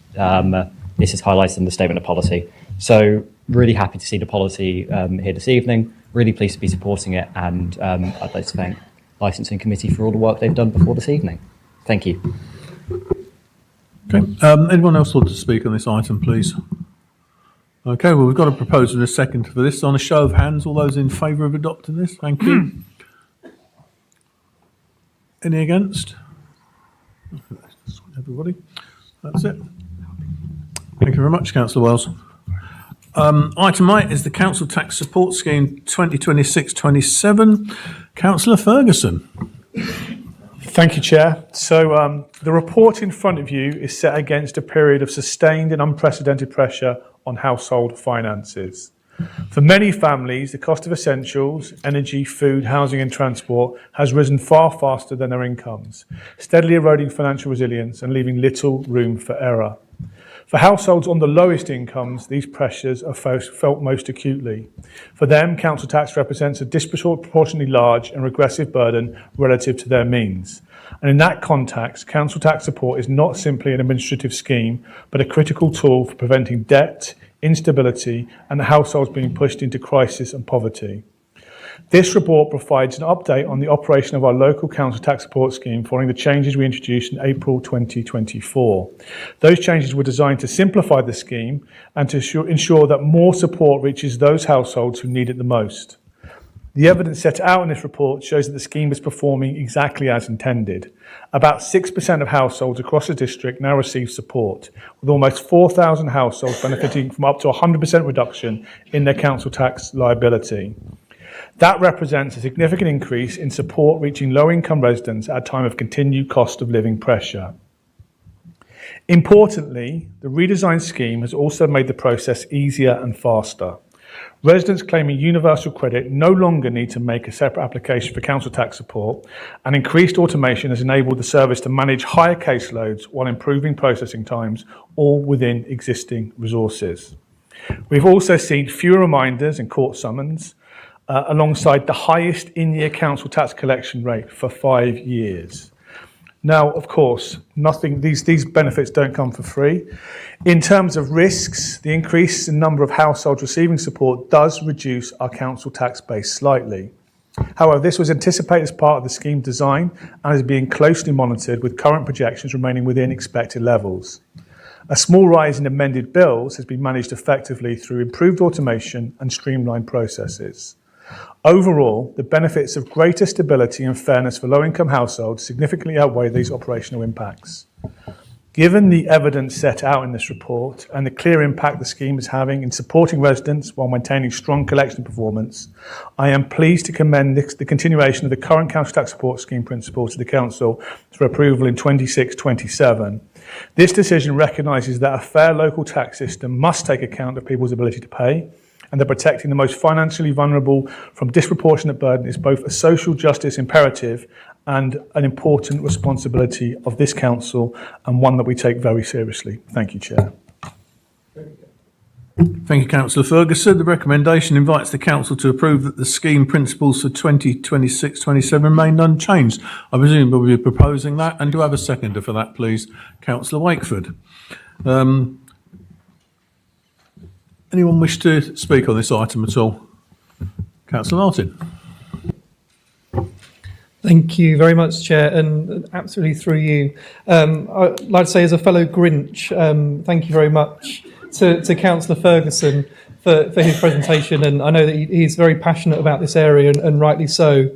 this is highlighted in the statement of policy. So really happy to see the policy here this evening, really pleased to be supporting it, and I'd like to thank Licensing Committee for all the work they've done before this evening. Thank you. Okay. Anyone else want to speak on this item, please? Okay, well, we've got a proposal and a second for this. On a show of hands, all those in favour of adopting this? Thank you. Any against? Everybody? That's it. Thank you very much, Councillor Wells. Item 8 is the Council Tax Support Scheme 2026-27. Councillor Ferguson. Thank you, Chair. So the report in front of you is set against a period of sustained and unprecedented pressure on household finances. For many families, the cost of essentials, energy, food, housing and transport has risen far faster than their incomes, steadily eroding financial resilience and leaving little room for error. For households on the lowest incomes, these pressures are felt most acutely. For them, council tax represents a disproportionately large and regressive burden relative to their means. And in that context, council tax support is not simply an administrative scheme, but a critical tool for preventing debt, instability, and households being pushed into crisis and poverty. This report provides an update on the operation of our local council tax support scheme following the changes we introduced in April 2024. Those changes were designed to simplify the scheme and to ensure that more support reaches those households who need it the most. The evidence set out in this report shows that the scheme is performing exactly as intended. About 6% of households across the district now receive support, with almost 4,000 households benefiting from up to 100% reduction in their council tax liability. That represents a significant increase in support reaching low-income residents at a time of continued cost of living pressure. Importantly, the redesigned scheme has also made the process easier and faster. Residents claiming universal credit no longer need to make a separate application for council tax support, and increased automation has enabled the service to manage higher caseloads while improving processing times, all within existing resources. We've also seen fewer reminders and court summons, alongside the highest in-year council tax collection rate for 5 years. Now, of course, these benefits don't come for free. In terms of risks, the increase in number of households receiving support does reduce our council tax base slightly. However, this was anticipated as part of the scheme design and is being closely monitored, with current projections remaining within expected levels. A small rise in amended bills has been managed effectively through improved automation and streamlined processes. Overall, the benefits of greater stability and fairness for low-income households significantly outweigh these operational impacts. Given the evidence set out in this report and the clear impact the scheme is having in supporting residents while maintaining strong collection performance, I am pleased to commend the continuation of the current council tax support scheme principle to the council for approval in 26-27. This decision recognises that a fair local tax system must take account of people's ability to pay, and that protecting the most financially vulnerable from disproportionate burden is both a social justice imperative and an important responsibility of this council, and one that we take very seriously. Thank you, Chair. Thank you, Councillor Ferguson. The recommendation invites the council to approve that the scheme principles for 2026-27 remain unchanged. I presume we'll be proposing that, and do I have a seconder for that, please? Councillor Wakeford. Anyone wish to speak on this item at all? Councillor Martin. Thank you very much, Chair, and absolutely through you. I'd like to say, as a fellow Grinch, thank you very much to Councillor Ferguson for his presentation, and I know that he's very passionate about this area, and rightly so.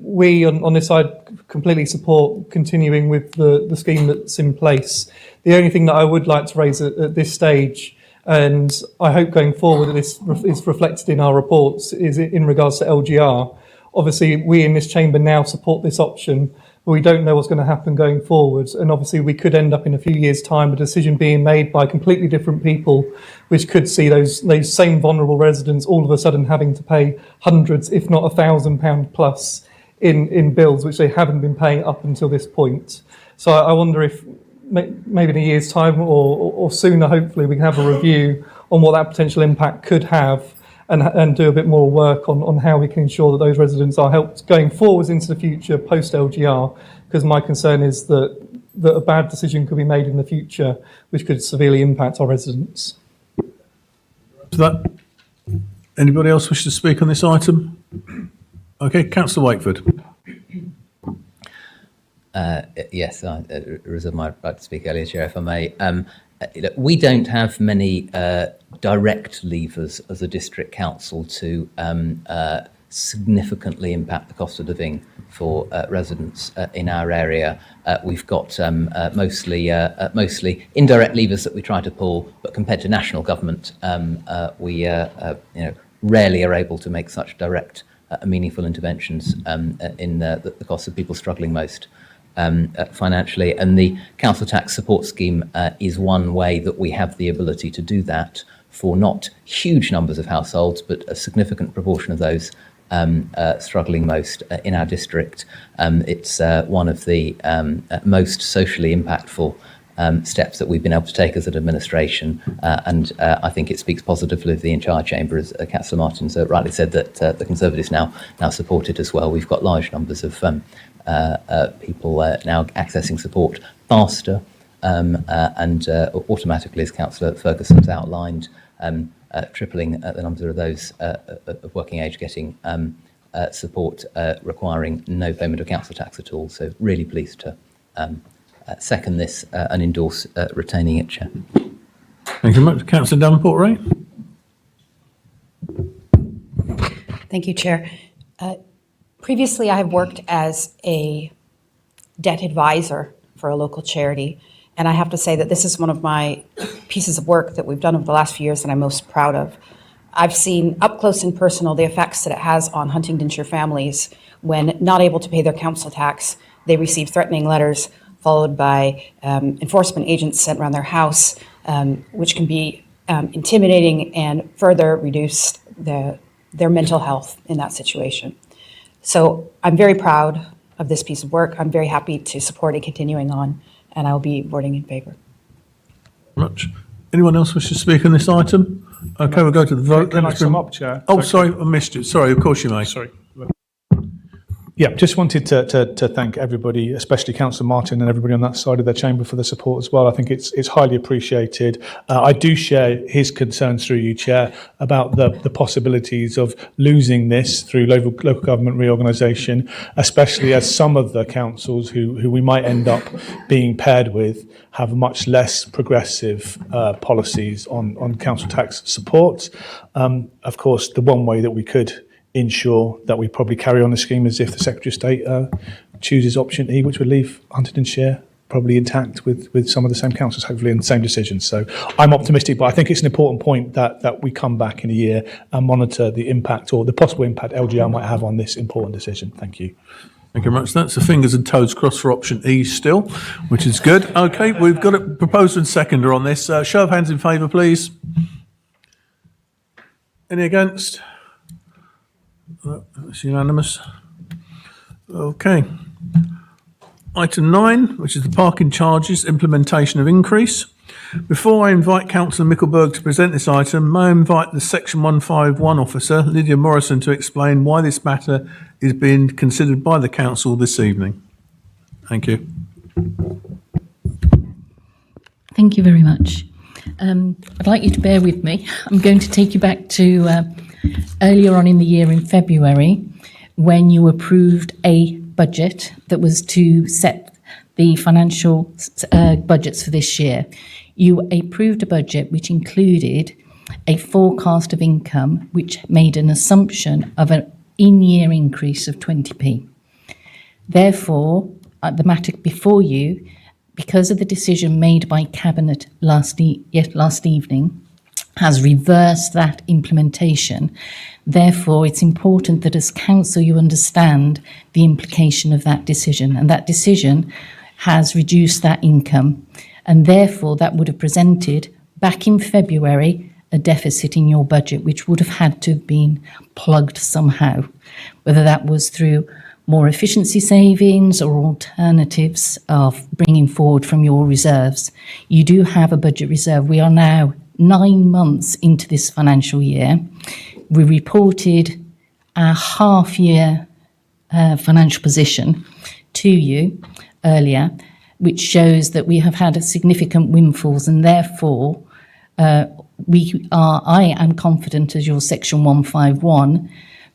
We on this side completely support continuing with the scheme that's in place. The only thing that I would like to raise at this stage, and I hope going forward that this is reflected in our reports, is in regards to LGR. Obviously, we in this chamber now support this option, but we don't know what's going to happen going forward. And obviously, we could end up in a few years' time, a decision being made by completely different people, which could see those same vulnerable residents all of a sudden having to pay hundreds, if not £1,000 plus in bills, which they haven't been paying up until this point. So I wonder if maybe in a year's time or sooner, hopefully, we can have a review on what that potential impact could have, and do a bit more work on how we can ensure that those residents are helped going forwards into the future post LGR, because my concern is that a bad decision could be made in the future which could severely impact our residents. Anybody else wish to speak on this item? Okay, Councillor Wakeford. Yes, I reserve my right to speak earlier, Chair, if I may. We don't have many direct levers as a district council to significantly impact the cost of living for residents in our area. We've got mostly indirect levers that we try to pull, but compared to national government, we rarely are able to make such direct meaningful interventions in the cost of people struggling most financially. And the council tax support scheme is one way that we have the ability to do that for not huge numbers of households, but a significant proportion of those struggling most in our district. It's one of the most socially impactful steps that we've been able to take as an administration, and I think it speaks positively of the entire chamber, as Councillor Martin so rightly said, that the Conservatives now support it as well. We've got large numbers of people now accessing support faster and automatically, as Councillor Ferguson has outlined, tripling the number of those of working age getting support requiring no payment of council tax at all. So really pleased to second this and endorse retaining it, Chair. Thank you very much. Councillor Davenport-Ray. Thank you, Chair. Previously, I have worked as a debt advisor for a local charity, and I have to say that this is one of my pieces of work that we've done over the last few years that I'm most proud of. I've seen up close and personal the effects that it has on Huntingdonshire families when not able to pay their council tax. They receive threatening letters followed by enforcement agents sent around their house, which can be intimidating and further reduce their mental health in that situation. So I'm very proud of this piece of work. I'm very happy to support it continuing on, and I will be voting in favour. Much. Anyone else wish to speak on this item? Okay, we'll go to the vote. Can I sum up, Chair? Oh, sorry, I missed it. Sorry, of course you may. Sorry. Yeah, just wanted to thank everybody, especially Councillor Martin and everybody on that side of the chamber for the support as well. I think it's highly appreciated. I do share his concerns through you, Chair, about the possibilities of losing this through local government reorganisation, especially as some of the councils who we might end up being paired with have much less progressive policies on council tax support. Of course, the one way that we could ensure that we probably carry on the scheme as if the Secretary of State chooses option E, which would leave Huntingdonshire probably intact with some of the same councils, hopefully in the same decisions. So I'm optimistic, but I think it's an important point that we come back in a year and monitor the impact or the possible impact LGR might have on this important decision. Thank you. Thank you very much. That's the fingers and toes crossed for option E still, which is good. Okay, we've got a proposer and seconder on this. Show of hands in favour, please. Any against? It's unanimous. Okay. Item 9, which is the parking charges implementation of increase. Before I invite Councillor Mickelberg to present this item, may I invite the Section 151 officer, Lydia Morrison, to explain why this matter is being considered by the Council this evening. Thank you. Thank you very much. I'd like you to bear with me. I'm going to take you back to earlier on in the year in February when you approved a budget that was to set the financial budgets for this year. You approved a budget which included a forecast of income which made an assumption of an in-year increase of 20p. Therefore, the matter before you, because of the decision made by Cabinet last evening, has reversed that implementation. Therefore, it's important that as Council you understand the implication of that decision. And that decision has reduced that income. And therefore, that would have presented back in February a deficit in your budget, which would have had to have been plugged somehow, whether that was through more efficiency savings or alternatives of bringing forward from your reserves. You do have a budget reserve. We are now 9 months into this financial year. We reported our half-year financial position to you earlier, which shows that we have had a significant windfalls, and therefore I am confident, as your Section 151,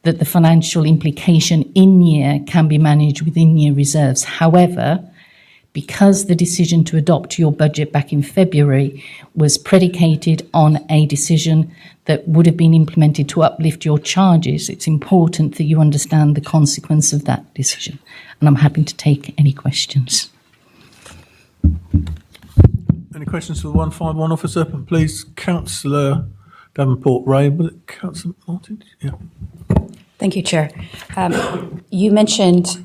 that the financial implication in year can be managed within year reserves. However, because the decision to adopt your budget back in February was predicated on a decision that would have been implemented to uplift your charges, it's important that you understand the consequence of that decision. And I'm happy to take any questions. Any questions for the 151 officer? Please, Councillor Davenport-Ray. Was it Councillor Martin? Yeah. Thank you, Chair. You mentioned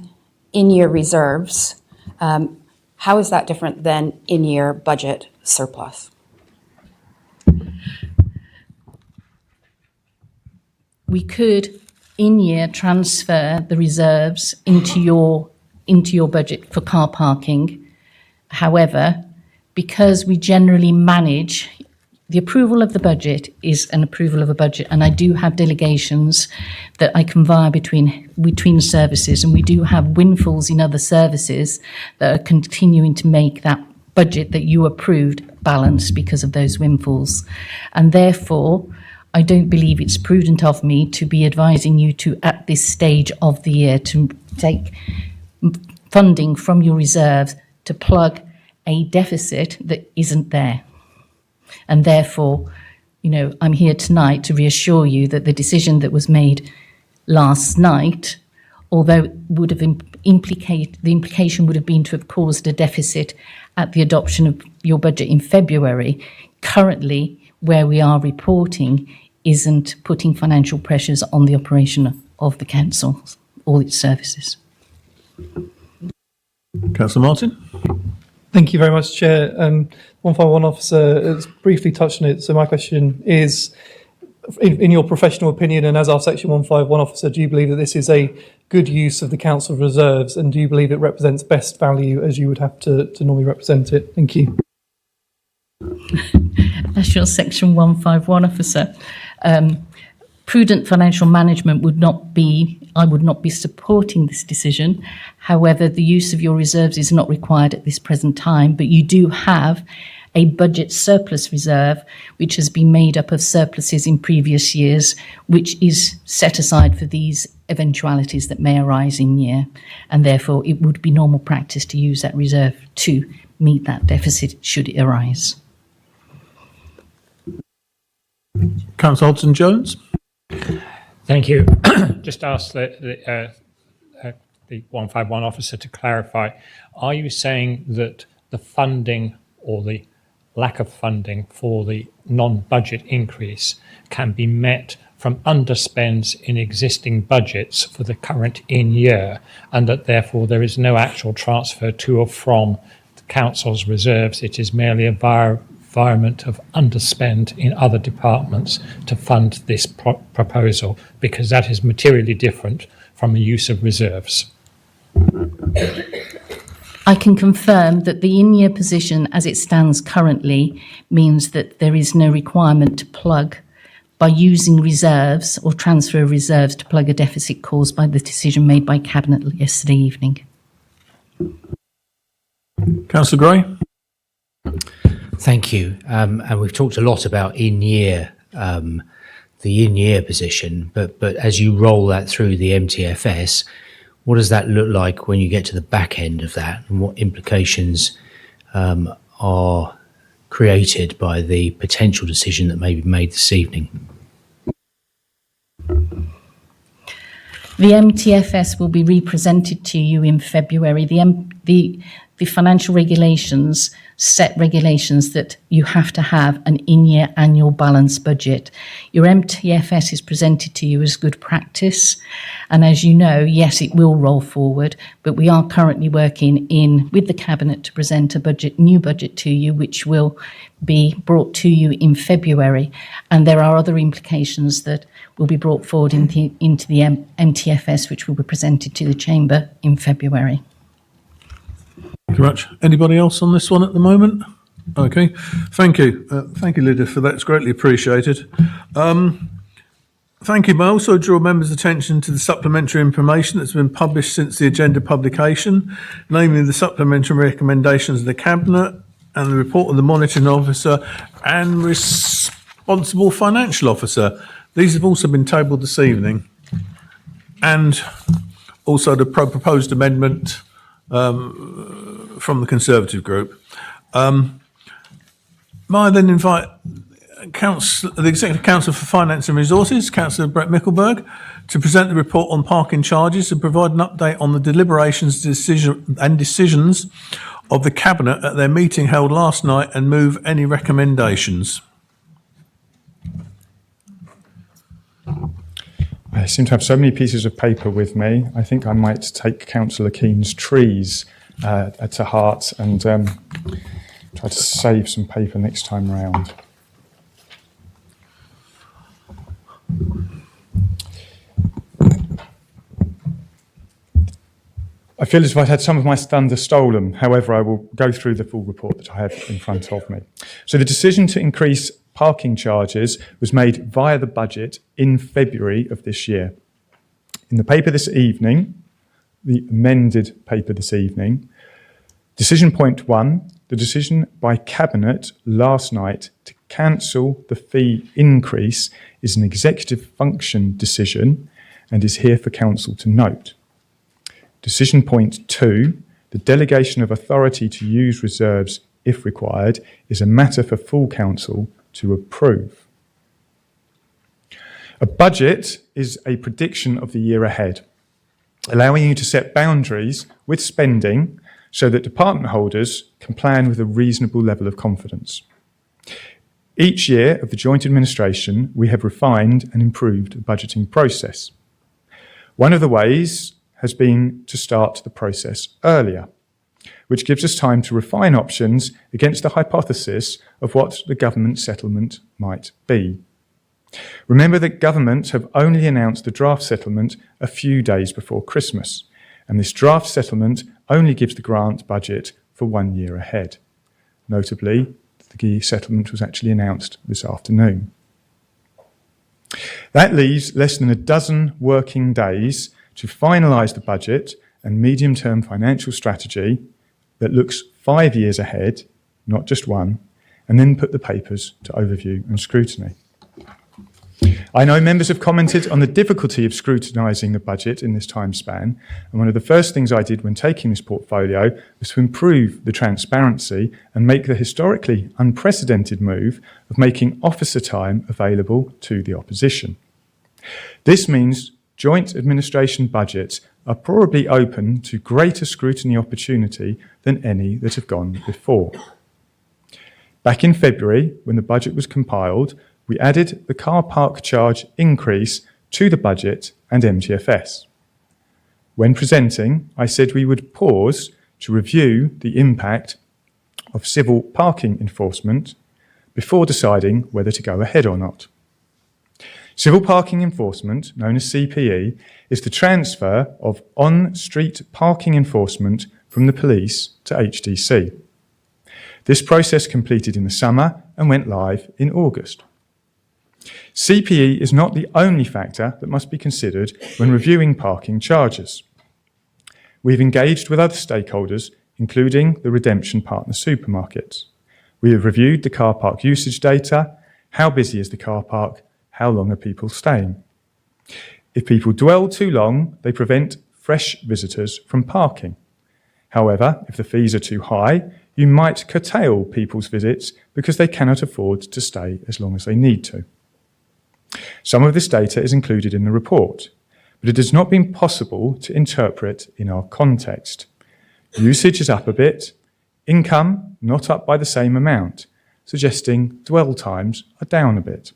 in-year reserves. How is that different than in-year budget surplus? We could in-year transfer the reserves into your budget for car parking. However, because we generally manage, the approval of the budget is an approval of a budget, and I do have delegations that I convey between services, and we do have windfalls in other services that are continuing to make that budget that you approved balanced because of those windfalls. And therefore, I don't believe it's prudent of me to be advising you to, at this stage of the year, to take funding from your reserves to plug a deficit that isn't there. And therefore, I'm here tonight to reassure you that the decision that was made last night, although it would have the implication would have been to have caused a deficit at the adoption of your budget in February. Currently, where we are reporting isn't putting financial pressures on the operation of the council or its services. Councillor Martin. Thank you very much, Chair. 151 officer has briefly touched on it. So my question is, in your professional opinion and as our Section 151 officer, do you believe that this is a good use of the council reserves, and do you believe it represents best value as you would have to normally represent it? Thank you. As your Section 151 officer, prudent financial management I would not be supporting this decision. However, the use of your reserves is not required at this present time, but you do have a budget surplus reserve, which has been made up of surpluses in previous years, which is set aside for these eventualities that may arise in year. And therefore, it would be normal practice to use that reserve to meet that deficit should it arise. Councillor Hodson-Jones. Thank you. Just ask the 151 officer to clarify. Are you saying that the funding or the lack of funding for the non-budget increase can be met from underspends in existing budgets for the current in-year, and that therefore there is no actual transfer to or from the council's reserves? It is merely a environment of underspend in other departments to fund this proposal, because that is materially different from the use of reserves. I can confirm that the in-year position as it stands currently means that there is no requirement to plug by using reserves or transfer reserves to plug a deficit caused by the decision made by Cabinet yesterday evening. Councillor Gray. Thank you. And we've talked a lot about the in-year position, but as you roll that through the MTFS, what does that look like when you get to the back end of that, and what implications are created by the potential decision that may be made this evening? The MTFS will be represented to you in February. The financial regulations set regulations that you have to have an in-year annual balanced budget. Your MTFS is presented to you as good practice. And as you know, yes, it will roll forward, but we are currently working with the Cabinet to present a new budget to you, which will be brought to you in February. And there are other implications that will be brought forward into the MTFS, which will be presented to the Chamber in February. Thank you very much. Anybody else on this one at the moment? Okay, thank you. Thank you, Lydia, for that. It's greatly appreciated. Thank you. I also draw members' attention to the supplementary information that's been published since the agenda publication, namely the supplementary recommendations of the Cabinet and the report of the Monitoring Officer and Responsible Financial Officer. These have also been tabled this evening. And also the proposed amendment from the Conservative group. May I then invite the Executive Council for Finance and Resources, Councillor Brett Mickelberg, to present the report on parking charges and provide an update on the deliberations and decisions of the Cabinet at their meeting held last night and move any recommendations. I seem to have so many pieces of paper with me. I think I might take Councillor Keane's trees to heart and try to save some paper next time round. I feel as if I'd had some of my thunder stolen. However, I will go through the full report that I have in front of me. So the decision to increase parking charges was made via the budget in February of this year. In the paper this evening, the amended paper this evening, decision point 1, the decision by Cabinet last night to cancel the fee increase is an executive function decision and is here for Council to note. Decision point 2, the delegation of authority to use reserves if required is a matter for full Council to approve. A budget is a prediction of the year ahead, allowing you to set boundaries with spending so that department holders can plan with a reasonable level of confidence. Each year of the joint administration, we have refined and improved the budgeting process. One of the ways has been to start the process earlier, which gives us time to refine options against the hypothesis of what the government settlement might be. Remember that government have only announced the draft settlement a few days before Christmas, and this draft settlement only gives the grant budget for 1 year ahead. Notably, the settlement was actually announced this afternoon. That leaves less than a dozen working days to finalise the budget and medium-term financial strategy that looks 5 years ahead, not just one, and then put the papers to overview and scrutiny. I know members have commented on the difficulty of scrutinising the budget in this time span, and one of the first things I did when taking this portfolio was to improve the transparency and make the historically unprecedented move of making officer time available to the opposition. This means joint administration budgets are probably open to greater scrutiny opportunity than any that have gone before. Back in February, when the budget was compiled, we added the car park charge increase to the budget and MTFS. When presenting, I said we would pause to review the impact of civil parking enforcement before deciding whether to go ahead or not. Civil parking enforcement, known as CPE, is the transfer of on-street parking enforcement from the police to HDC. This process completed in the summer and went live in August. CPE is not the only factor that must be considered when reviewing parking charges. We've engaged with other stakeholders, including the redemption partner supermarkets. We have reviewed the car park usage data. How busy is the car park? How long are people staying? If people dwell too long, they prevent fresh visitors from parking. However, if the fees are too high, you might curtail people's visits because they cannot afford to stay as long as they need to. Some of this data is included in the report, but it has not been possible to interpret in our context. Usage is up a bit, income not up by the same amount, suggesting dwell times are down a bit.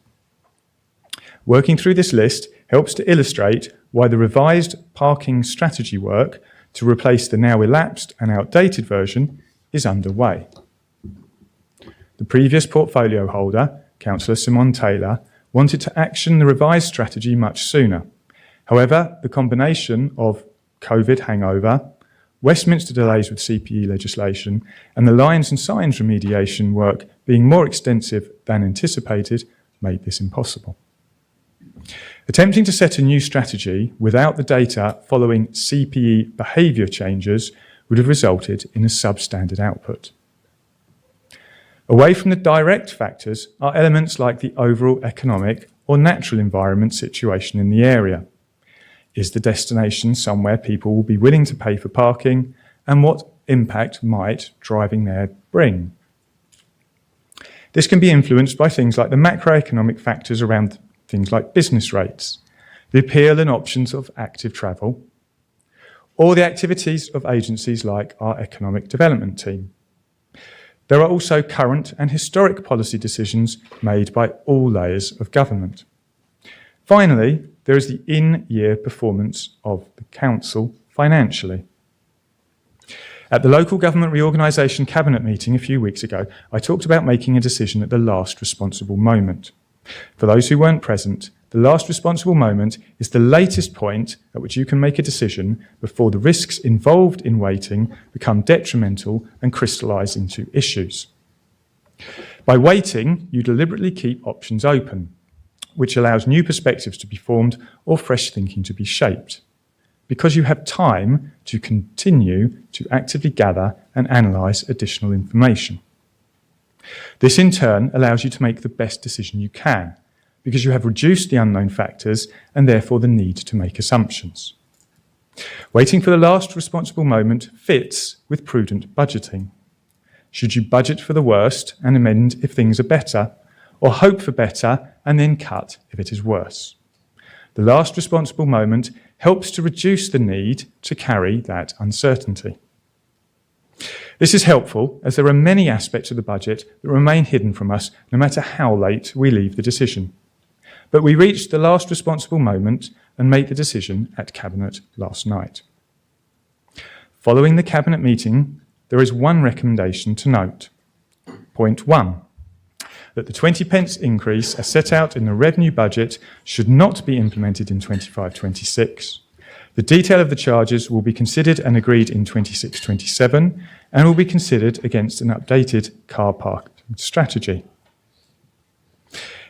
Working through this list helps to illustrate why the revised parking strategy work to replace the now elapsed and outdated version is underway. The previous portfolio holder, Councillor Simon Taylor, wanted to action the revised strategy much sooner. However, the combination of COVID hangover, Westminster delays with CPE legislation, and the lines and signs remediation work being more extensive than anticipated made this impossible. Attempting to set a new strategy without the data following CPE behaviour changes would have resulted in a substandard output. Away from the direct factors are elements like the overall economic or natural environment situation in the area. Is the destination somewhere people will be willing to pay for parking, and what impact might driving there bring? This can be influenced by things like the macroeconomic factors around things like business rates, the appeal and options of active travel, or the activities of agencies like our economic development team. There are also current and historic policy decisions made by all layers of government. Finally, there is the in-year performance of the council financially. At the Local Government Reorganisation Cabinet meeting a few weeks ago, I talked about making a decision at the last responsible moment. For those who weren't present, the last responsible moment is the latest point at which you can make a decision before the risks involved in waiting become detrimental and crystallise into issues. By waiting, you deliberately keep options open, which allows new perspectives to be formed or fresh thinking to be shaped, because you have time to continue to actively gather and analyse additional information. This in turn allows you to make the best decision you can, because you have reduced the unknown factors and therefore the need to make assumptions. Waiting for the last responsible moment fits with prudent budgeting. Should you budget for the worst and amend if things are better, or hope for better and then cut if it is worse? The last responsible moment helps to reduce the need to carry that uncertainty. This is helpful as there are many aspects of the budget that remain hidden from us no matter how late we leave the decision. But we reached the last responsible moment and made the decision at Cabinet last night. Following the Cabinet meeting, there is one recommendation to note. Point 1. That the 20p increase as set out in the revenue budget should not be implemented in 25-26. The detail of the charges will be considered and agreed in 26-27 and will be considered against an updated car park strategy.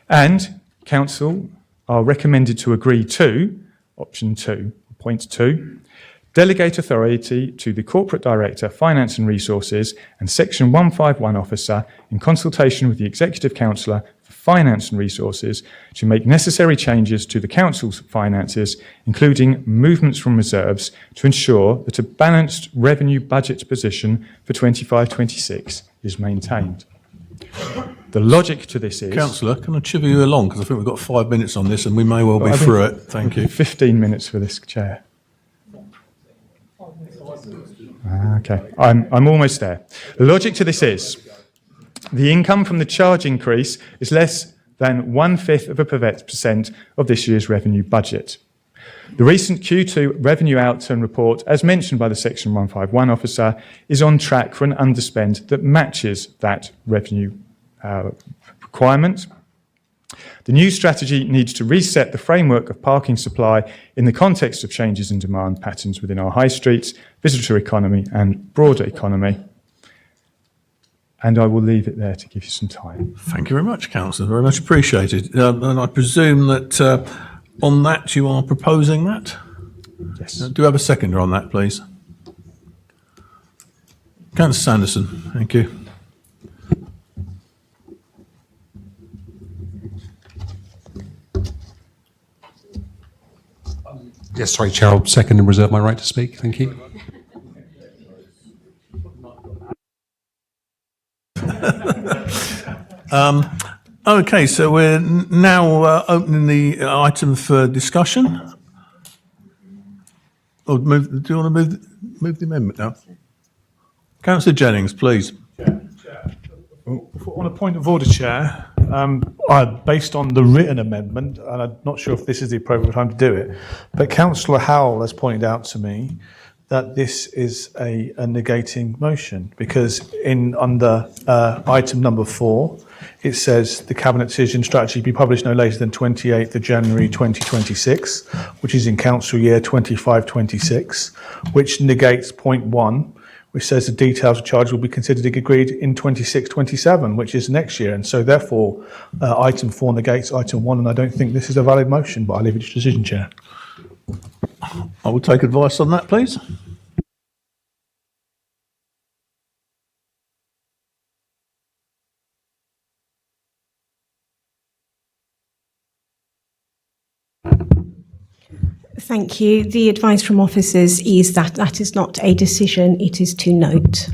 And Council are recommended to agree to, option 2, point 2, delegate authority to the Corporate Director, Finance and Resources and Section 151 Officer in consultation with the Executive Councillor for Finance and Resources to make necessary changes to the Council's finances, including movements from reserves, to ensure that a balanced revenue budget position for 25-26 is maintained. The logic to this is... Councillor, can I chivvy you along? Because I think we've got 5 minutes on this and we may well be through it. Thank you. 15 minutes for this, Chair. Okay, I'm almost there. The logic to this is the income from the charge increase is less than 1/5% of this year's revenue budget. The recent Q2 revenue outturn report, as mentioned by the Section 151 officer, is on track for an underspend that matches that revenue requirement. The new strategy needs to reset the framework of parking supply in the context of changes in demand patterns within our high streets, visitor economy and broader economy. And I will leave it there to give you some time. Thank you very much, Councillor. Very much appreciated. And I presume that on that you are proposing that? Yes. Do we have a seconder on that, please? Councillor Sanderson, thank you. Yes, sorry, Chair, I'll second and reserve my right to speak. Thank you. Okay, so we're now opening the item for discussion. Or do you want to move the amendment now? Councillor Jennings, please. On a point of order, Chair, based on the written amendment, and I'm not sure if this is the appropriate time to do it, but Councillor Howell has pointed out to me that this is a negating motion because under item number 4, it says the Cabinet decision strategy be published no later than 28th of January 2026, which is in Council Year 25-26, which negates point 1, which says the details of charge will be considered and agreed in 26-27, which is next year. And so therefore, item 4 negates item 1, and I don't think this is a valid motion, but I leave it to decision, Chair. I will take advice on that, please. Thank you. The advice from officers is that that is not a decision, it is to note.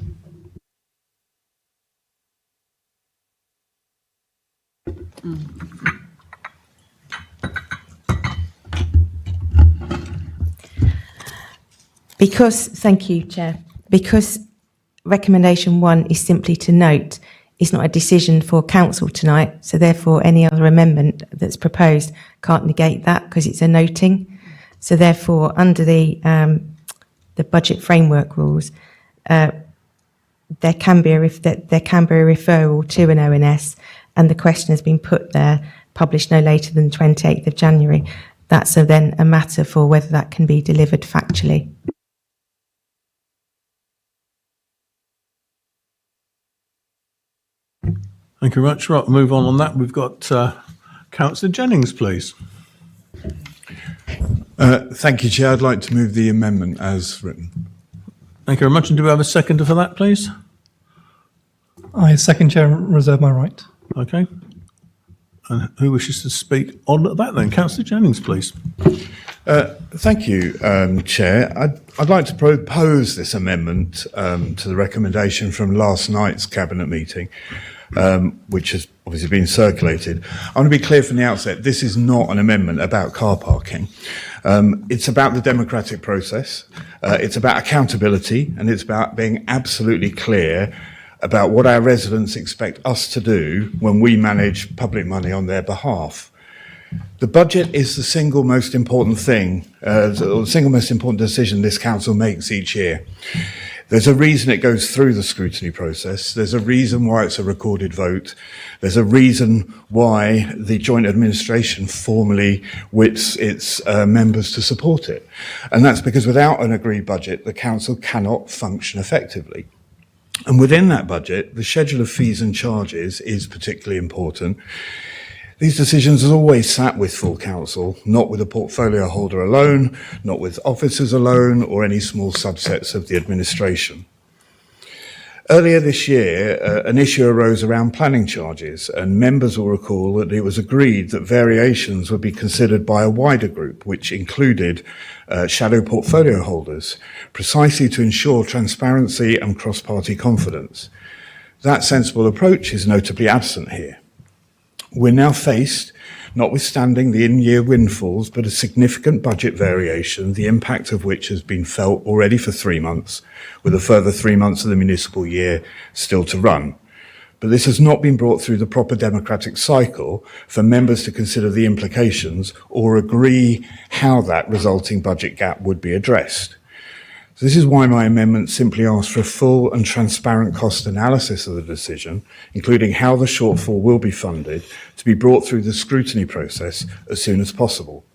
Thank you, Chair. Because recommendation 1 is simply to note, it's not a decision for council tonight, so therefore any other amendment that's proposed can't negate that because it's a noting. So therefore, under the budget framework rules, there can be a referral to an ONS, and the question has been put there, published no later than the 28th of January. That's then a matter for whether that can be delivered factually. Thank you very much. Right, move on that. We've got Councillor Jennings, please. Thank you, Chair. I'd like to move the amendment as written. Thank you very much. And do we have a seconder for that, please? I second, Chair, and reserve my right. Okay. And who wishes to speak on that then? Councillor Jennings, please. Thank you, Chair. I'd like to propose this amendment to the recommendation from last night's Cabinet meeting. which has obviously been circulated. I want to be clear from the outset, this is not an amendment about car parking. It's about the democratic process, it's about accountability, and it's about being absolutely clear about what our residents expect us to do when we manage public money on their behalf. The budget is the single most important thing, the single most important decision this council makes each year. There's a reason it goes through the scrutiny process. There's a reason why it's a recorded vote. There's a reason why the joint administration formally whips its members to support it. And that's because without an agreed budget, the council cannot function effectively. And within that budget, the schedule of fees and charges is particularly important. These decisions are always sat with full council, not with a portfolio holder alone, not with officers alone, or any small subsets of the administration. Earlier this year, an issue arose around planning charges, and members will recall that it was agreed that variations would be considered by a wider group, which included shadow portfolio holders, precisely to ensure transparency and cross-party confidence. That sensible approach is notably absent here. We're now faced, notwithstanding the in-year windfalls, but a significant budget variation, the impact of which has been felt already for 3 months, with a further 3 months of the municipal year still to run. But this has not been brought through the proper democratic cycle for members to consider the implications or agree how that resulting budget gap would be addressed. So this is why my amendment simply asks for a full and transparent cost analysis of the decision, including how the shortfall will be funded, to be brought through the scrutiny process as soon as possible.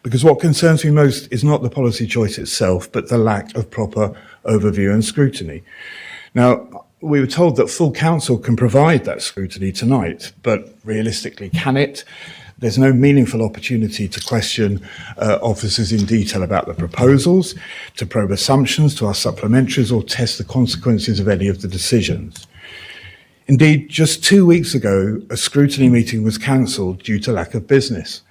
Because what concerns me most is not the policy choice itself, but the lack of proper overview and scrutiny. Now, we were told that full council can provide that scrutiny tonight, but realistically, can it? There's no meaningful opportunity to question officers in detail about the proposals, to probe assumptions, to ask supplementaries, or test the consequences of any of the decisions. Indeed, just 2 weeks ago, a scrutiny meeting was cancelled due to lack of business.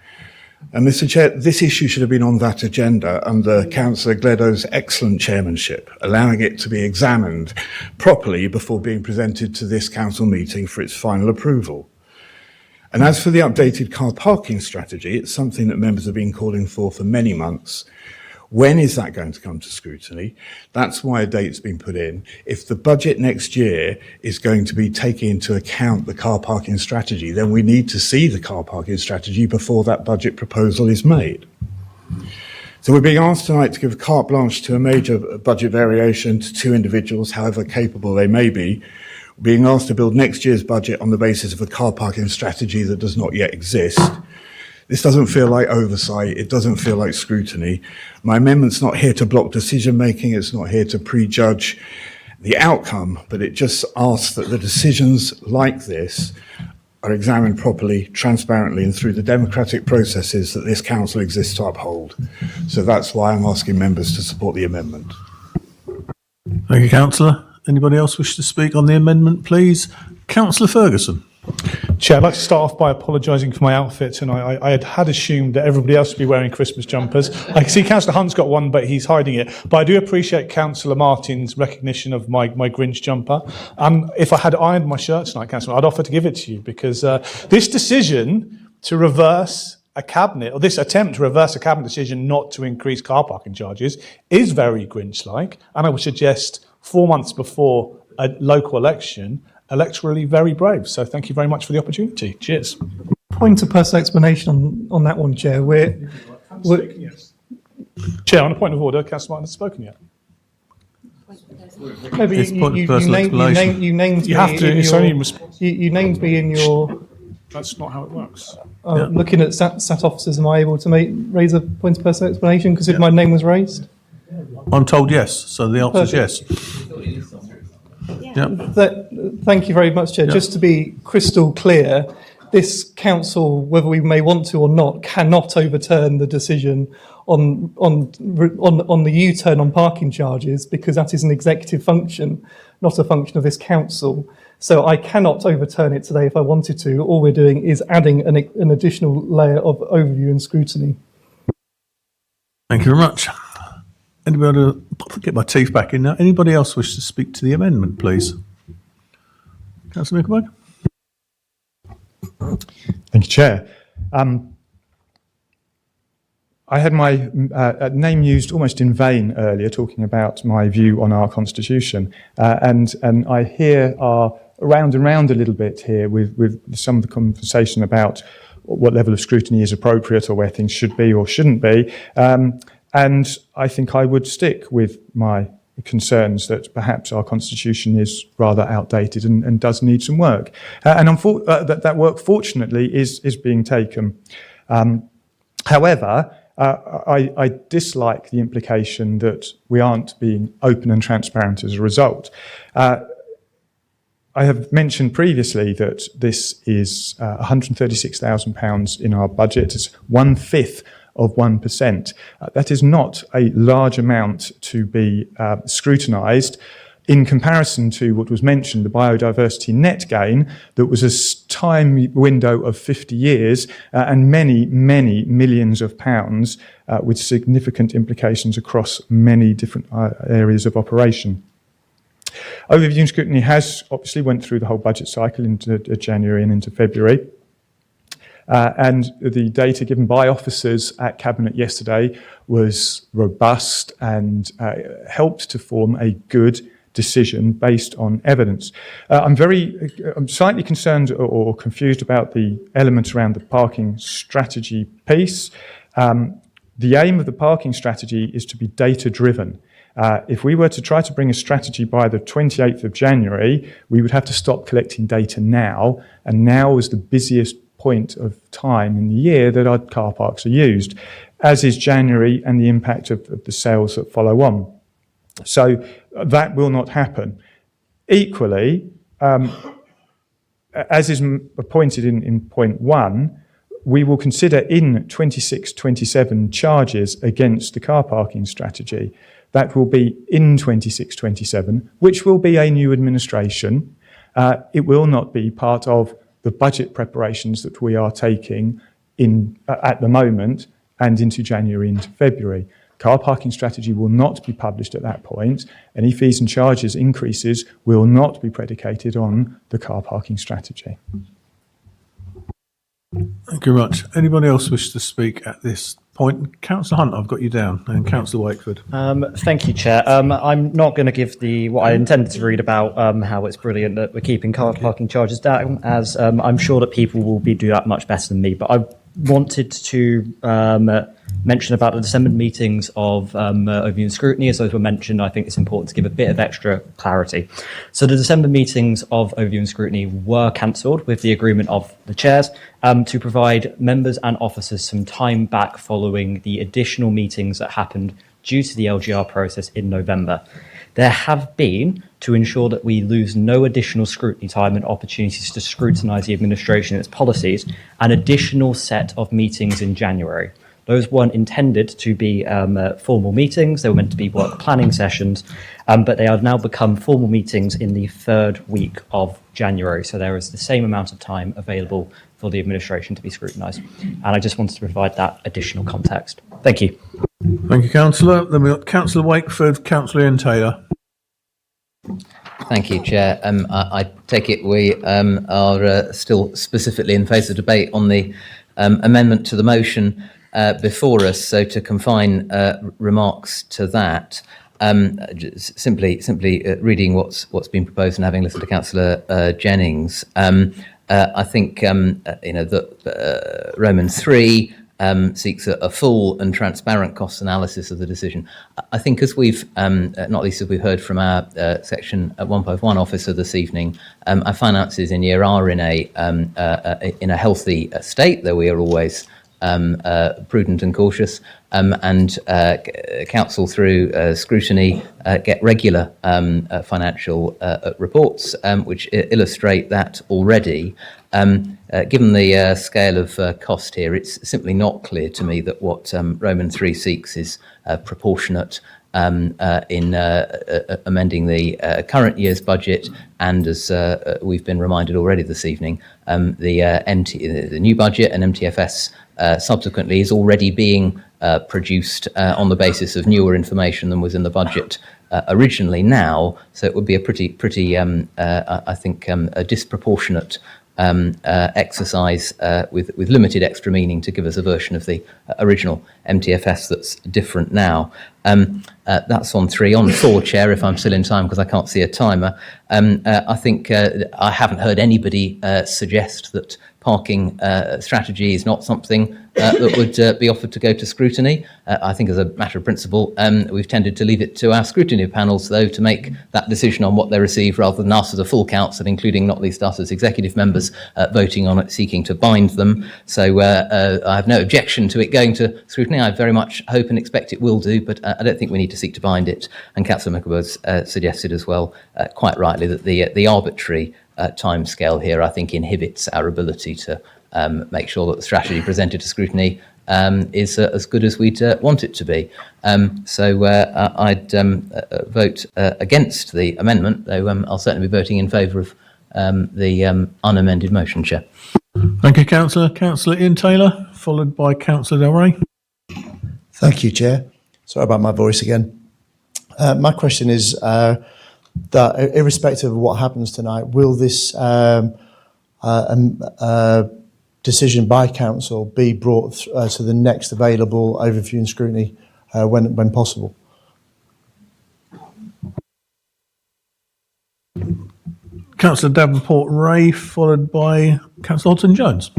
And Mr. Chair, this issue should have been on that agenda under Councillor Gledo's excellent chairmanship, allowing it to be examined properly before being presented to this council meeting for its final approval. And as for the updated car parking strategy, it's something that members have been calling for many months. When is that going to come to scrutiny? That's why a date's been put in. If the budget next year is going to be taking into account the car parking strategy, then we need to see the car parking strategy before that budget proposal is made. So we're being asked tonight to give carte blanche to a major budget variation to 2 individuals, however capable they may be, being asked to build next year's budget on the basis of a car parking strategy that does not yet exist. This doesn't feel like oversight, it doesn't feel like scrutiny. My amendment's not here to block decision making, it's not here to prejudge the outcome, but it just asks that the decisions like this are examined properly, transparently, and through the democratic processes that this council exists to uphold. So that's why I'm asking members to support the amendment. Thank you, Councillor. Anybody else wish to speak on the amendment, please? Councillor Ferguson. Chair, I'd like to start off by apologising for my outfit tonight. I had assumed that everybody else would be wearing Christmas jumpers. I can see Councillor Hunt's got one, but he's hiding it. But I do appreciate Councillor Martin's recognition of my Grinch jumper. If I had ironed my shirt tonight, Councillor, I'd offer to give it to you, because this decision to reverse a cabinet, or this attempt to reverse a cabinet decision not to increase car parking charges, is very Grinch-like, and I would suggest 4 months before a local election, electorally very brave. So thank you very much for the opportunity. Cheers. Point of personal explanation on that one, Chair. Chair, on a point of order, Councillor Martin has spoken yet. No, but you named You have to. It's only in response. You named me in your. That's not how it works. Looking at sat officers, am I able to raise a point of personal explanation because if my name was raised? I'm told yes, so the answer is yes. Thank you very much, Chair. Yeah. Just to be crystal clear, this council, whether we may want to or not, cannot overturn the decision on the U-turn on parking charges, because that is an executive function, not a function of this council. So I cannot overturn it today if I wanted to. All we're doing is adding an additional layer of overview and scrutiny. Thank you very much. Anybody, get my teeth back in now. Anybody else wish to speak to the amendment, please? Councillor Mickelberg. Thank you, Chair. I had my name used almost in vain earlier, talking about my view on our constitution, and I here are around and round a little bit here with some of the conversation about what level of scrutiny is appropriate or where things should be or shouldn't be, and I think I would stick with my concerns that perhaps our constitution is rather outdated and does need some work, and that work fortunately is being taken. However, I dislike the implication that we aren't being open and transparent as a result. I have mentioned previously that this is £136,000 in our budget. It's 1/5 of 1%. That is not a large amount to be scrutinised in comparison to what was mentioned, the biodiversity net gain, that was a time window of 50 years and many, many millions of pounds with significant implications across many different areas of operation. Overview and scrutiny has obviously went through the whole budget cycle into January and into February. And the data given by officers at Cabinet yesterday was robust and helped to form a good decision based on evidence. I'm slightly concerned or confused about the elements around the parking strategy piece. The aim of the parking strategy is to be data-driven. If we were to try to bring a strategy by the 28th of January, we would have to stop collecting data now, and now is the busiest point of time in the year that our car parks are used, as is January and the impact of the sales that follow on. So that will not happen. Equally, as is appointed in point 1, we will consider in 26-27 charges against the car parking strategy. That will be in 26-27, which will be a new administration. It will not be part of the budget preparations that we are taking in at the moment and into January into February. Car parking strategy will not be published at that point. Any fees and charges increases will not be predicated on the car parking strategy. Thank you very much. Anybody else wish to speak at this point? Councillor Hunt, I've got you down, and Councillor Wakeford. Thank you, Chair. I'm not going to give what I intended to read about how it's brilliant that we're keeping car parking charges down, as I'm sure that people will do that much better than me. But I wanted to mention about the December meetings of Overview and Scrutiny. As those were mentioned, I think it's important to give a bit of extra clarity. So the December meetings of Overview and Scrutiny were cancelled with the agreement of the chairs to provide members and officers some time back following the additional meetings that happened due to the LGR process in November. There have been, to ensure that we lose no additional scrutiny time and opportunities to scrutinise the administration and its policies, an additional set of meetings in January. Those weren't intended to be formal meetings. They were meant to be work planning sessions, but they have now become formal meetings in the 3rd week of January. So there is the same amount of time available for the administration to be scrutinised. And I just wanted to provide that additional context. Thank you. Thank you, Councillor. Then we've got Councillor Wakeford, Councillor Ian Taylor. Thank you, Chair. I take it we are still specifically in favour of debate on the amendment to the motion before us. So to confine remarks to that, simply reading what's been proposed and having listened to Councillor Jennings, I think that Roman 3 seeks a full and transparent cost analysis of the decision. I think, as we've not least as we've heard from our section 151 officer this evening, our finances in year are in a healthy state, though we are always prudent and cautious, and council through scrutiny get regular financial reports which illustrate that already. Given the scale of cost here, it's simply not clear to me that what Roman 3 seeks is proportionate in amending the current year's budget, and as we've been reminded already this evening, the new budget and MTFS subsequently is already being produced on the basis of newer information than was in the budget originally now. So it would be a pretty I think, a disproportionate exercise with limited extra meaning to give us a version of the original MTFS that's different now. That's on 3. On 4, Chair, if I'm still in time, because I can't see a timer, I think I haven't heard anybody suggest that parking strategy is not something that would be offered to go to scrutiny. I think as a matter of principle, we've tended to leave it to our scrutiny panels, though, to make that decision on what they receive rather than us as a full council, including not least us as executive members voting on it, seeking to bind them. So I have no objection to it going to scrutiny. I very much hope and expect it will do, but I don't think we need to seek to bind it. And Councillor Mickleburgh's suggested as well, quite rightly, that the arbitrary timescale here, I think, inhibits our ability to make sure that the strategy presented to scrutiny is as good as we'd want it to be. So I'd vote against the amendment, though I'll certainly be voting in favour of the unamended motion, Chair. Thank you, Councillor. Councillor Ian Taylor, followed by Councillor Del Rey. Thank you, Chair. Sorry about my voice again. My question is that irrespective of what happens tonight, will this decision by council be brought to the next available overview and scrutiny when possible? Councillor Davenport Ray, followed by Councillor Hodson Jones.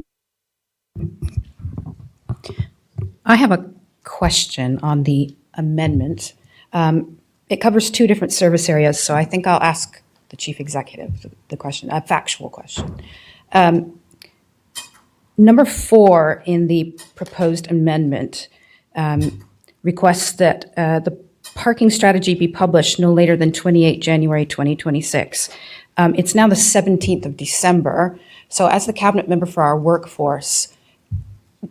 I have a question on the amendment. It covers 2 different service areas, so I think I'll ask the Chief Executive the question, a factual question. Number 4 in the proposed amendment requests that the parking strategy be published no later than 28 January 2026. It's now the 17th of December. So as the cabinet member for our workforce,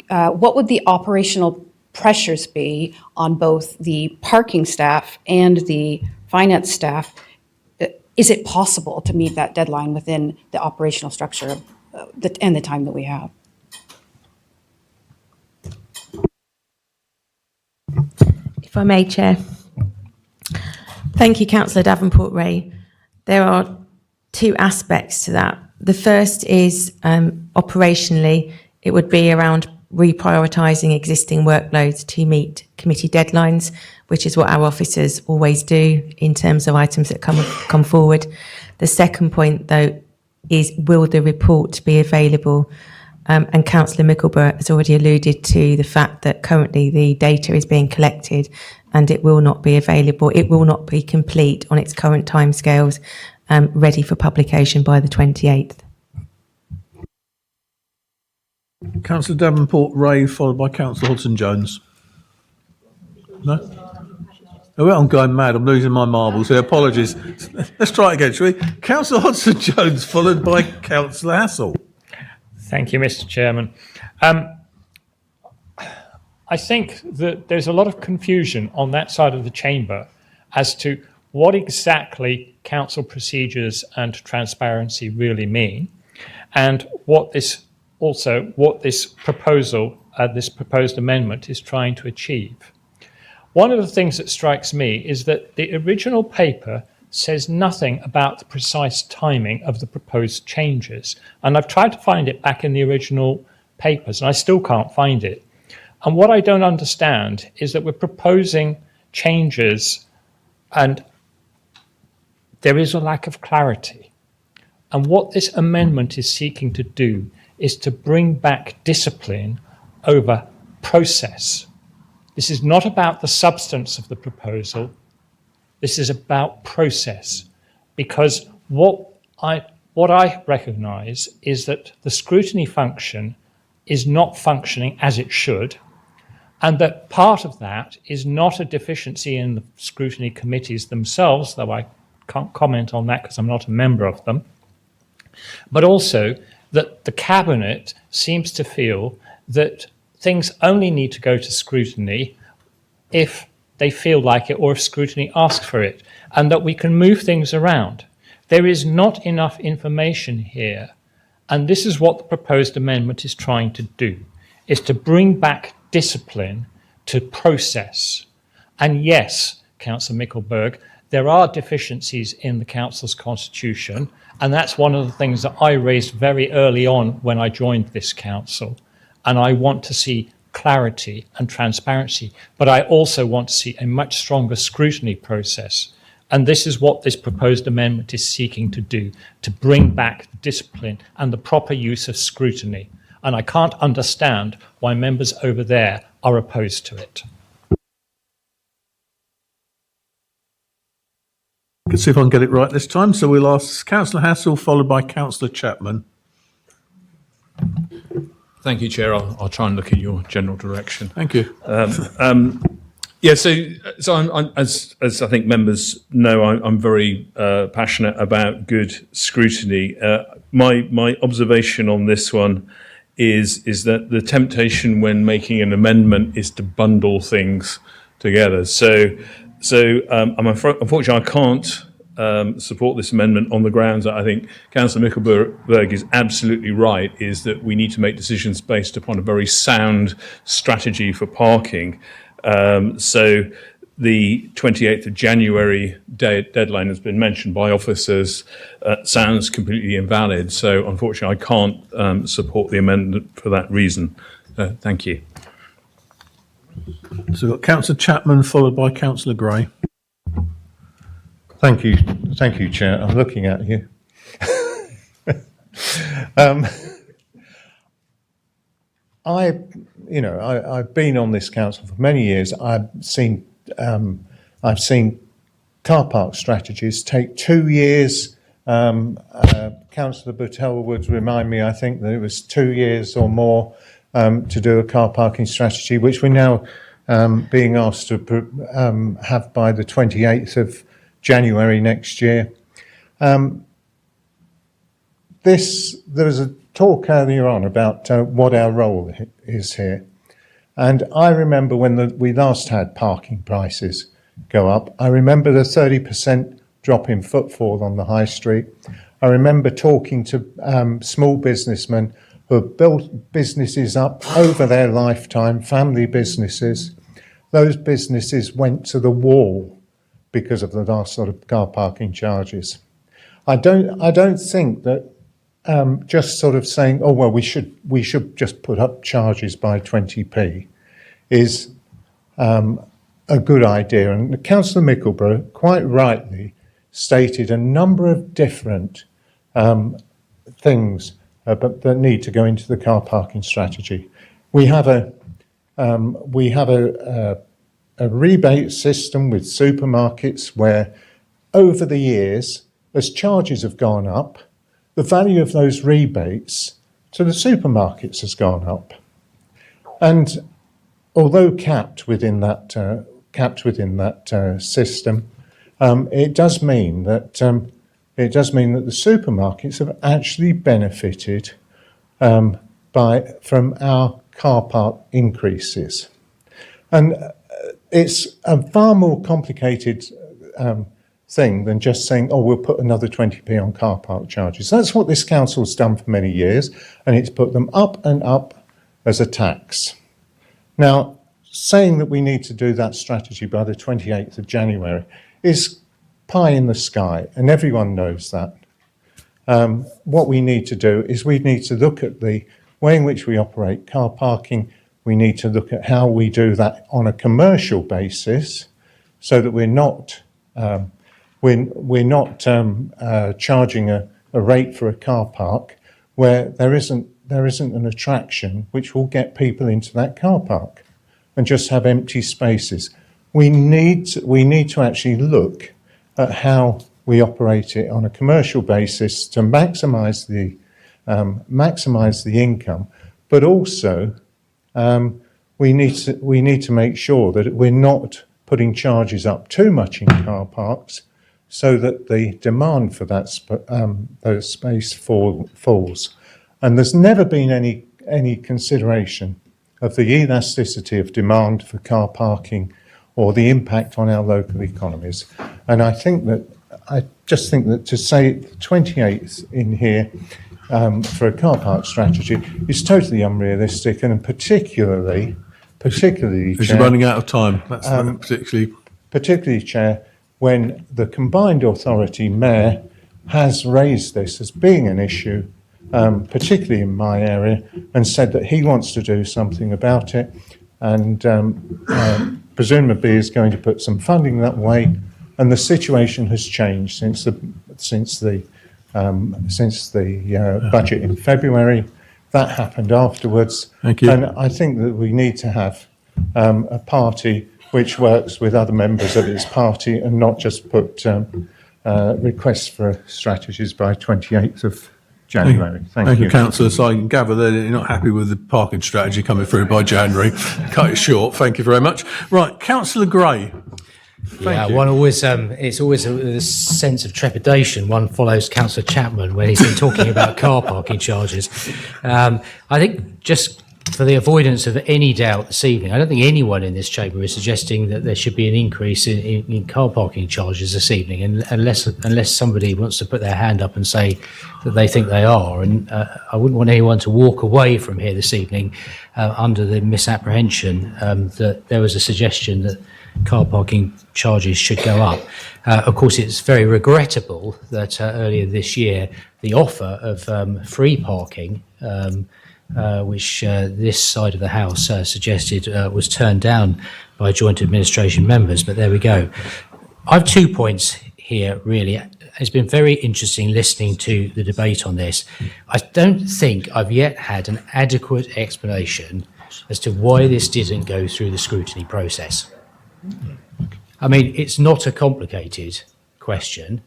what would the operational pressures be on both the parking staff and the finance staff? Is it possible to meet that deadline within the operational structure and the time that we have? If I may, Chair. Thank you, Councillor Davenport Ray. There are 2 aspects to that. The first is operationally, it would be around reprioritising existing workloads to meet committee deadlines, which is what our officers always do in terms of items that come forward. The second point, though, is will the report be available? And Councillor Mickleborough has already alluded to the fact that currently the data is being collected and it will not be available. It will not be complete on its current timescales, ready for publication by the 28th. Councillor Davenport Ray, followed by Councillor Hodson Jones. No? Oh, well, I'm going mad. I'm losing my marbles here. Apologies. Let's try it again, shall we? Councillor Hodson Jones, followed by Councillor Hassell. Thank you, Mr. Chairman. I think that there's a lot of confusion on that side of the chamber as to what exactly council procedures and transparency really mean, and what this proposal, this proposed amendment is trying to achieve. One of the things that strikes me is that the original paper says nothing about the precise timing of the proposed changes. And I've tried to find it back in the original papers, and I still can't find it. And what I don't understand is that we're proposing changes and there is a lack of clarity. And what this amendment is seeking to do is to bring back discipline over process. This is not about the substance of the proposal. This is about process, because what I recognise is that the scrutiny function is not functioning as it should, and that part of that is not a deficiency in the scrutiny committees themselves, though I can't comment on that because I'm not a member of them, but also that the Cabinet seems to feel that things only need to go to scrutiny if they feel like it or if scrutiny asks for it, and that we can move things around. There is not enough information here, and this is what the proposed amendment is trying to do. is to bring back discipline to process. And yes, Councillor Mickelberg, there are deficiencies in the council's constitution, and that's one of the things that I raised very early on when I joined this council. And I want to see clarity and transparency, but I also want to see a much stronger scrutiny process. And this is what this proposed amendment is seeking to do, to bring back discipline and the proper use of scrutiny. And I can't understand why members over there are opposed to it. Let's see if I can get it right this time. So we'll ask Councillor Hassel, followed by Councillor Chapman. Thank you, Chair. I'll try and look at your general direction. Thank you. Yeah, so I'm, as I think members know, I'm very passionate about good scrutiny. My observation on this one is that the temptation when making an amendment is to bundle things together. So unfortunately, I can't support this amendment on the grounds that I think Councillor Mickelberg is absolutely right, is that we need to make decisions based upon a very sound strategy for parking. So the 28th of January deadline has been mentioned by officers, sounds completely invalid. So unfortunately, I can't support the amendment for that reason. Thank you. So we've got Councillor Chapman, followed by Councillor Gray. Thank you, Chair. I'm looking at you. I've been on this council for many years. I've seen car park strategies take 2 years. Councillor Buttell would remind me, I think, that it was 2 years or more to do a car parking strategy, which we're now being asked to have by the 28th of January next year. There was a talk earlier on about what our role is here. And I remember when we last had parking prices go up, I remember the 30% drop in footfall on the high street. I remember talking to small businessmen who have built businesses up over their lifetime, family businesses. Those businesses went to the wall because of the last sort of car parking charges. I don't think that just sort of saying, oh well, we should just put up charges by 20p is a good idea. And Councillor Mickelberg quite rightly stated a number of different things that need to go into the car parking strategy. We have a rebate system with supermarkets where over the years, as charges have gone up, the value of those rebates to the supermarkets has gone up. And although capped within that system, it does mean that the supermarkets have actually benefited from our car park increases. And it's a far more complicated thing than just saying, oh, we'll put another 20p on car park charges. That's what this council's done for many years, and it's put them up and up as a tax. Now, saying that we need to do that strategy by the 28th of January is pie in the sky, and everyone knows that. What we need to do is we need to look at the way in which we operate car parking. We need to look at how we do that on a commercial basis so that we're not charging a rate for a car park where there isn't an attraction which will get people into that car park and just have empty spaces. We need to actually look at how we operate it on a commercial basis to maximise the income, but also we need to make sure that we're not putting charges up too much in car parks so that the demand for that space falls. And there's never been any consideration of the elasticity of demand for car parking or the impact on our local economies. And I just think that to say 28th in here for a car park strategy is totally unrealistic, and particularly, Because Chair, you're running out of time. That's particularly, Chair, when the combined authority mayor has raised this as being an issue, particularly in my area, and said that he wants to do something about it, and presumably is going to put some funding that way. And the situation has changed since the budget in February. That happened afterwards. Thank you. And I think that we need to have a party which works with other members of its party and not just put requests for strategies by 28th of January. Thank you. Councillor. So I can gather that you're not happy with the parking strategy coming through by January. Cut it short. Thank you very much. Right, Councillor Gray. Yeah, one always, it's always a sense of trepidation. One follows Councillor Chapman when he's been talking about car parking charges. I think just for the avoidance of any doubt this evening, I don't think anyone in this chamber is suggesting that there should be an increase in car parking charges this evening, unless somebody wants to put their hand up and say that they think they are. And I wouldn't want anyone to walk away from here this evening under the misapprehension that there was a suggestion that car parking charges should go up. Of course, it's very regrettable that earlier this year the offer of free parking, which this side of the House suggested, was turned down by joint administration members, but there we go. I have 2 points here, really. It's been very interesting listening to the debate on this. I don't think I've yet had an adequate explanation as to why this didn't go through the scrutiny process. I mean, it's not a complicated question,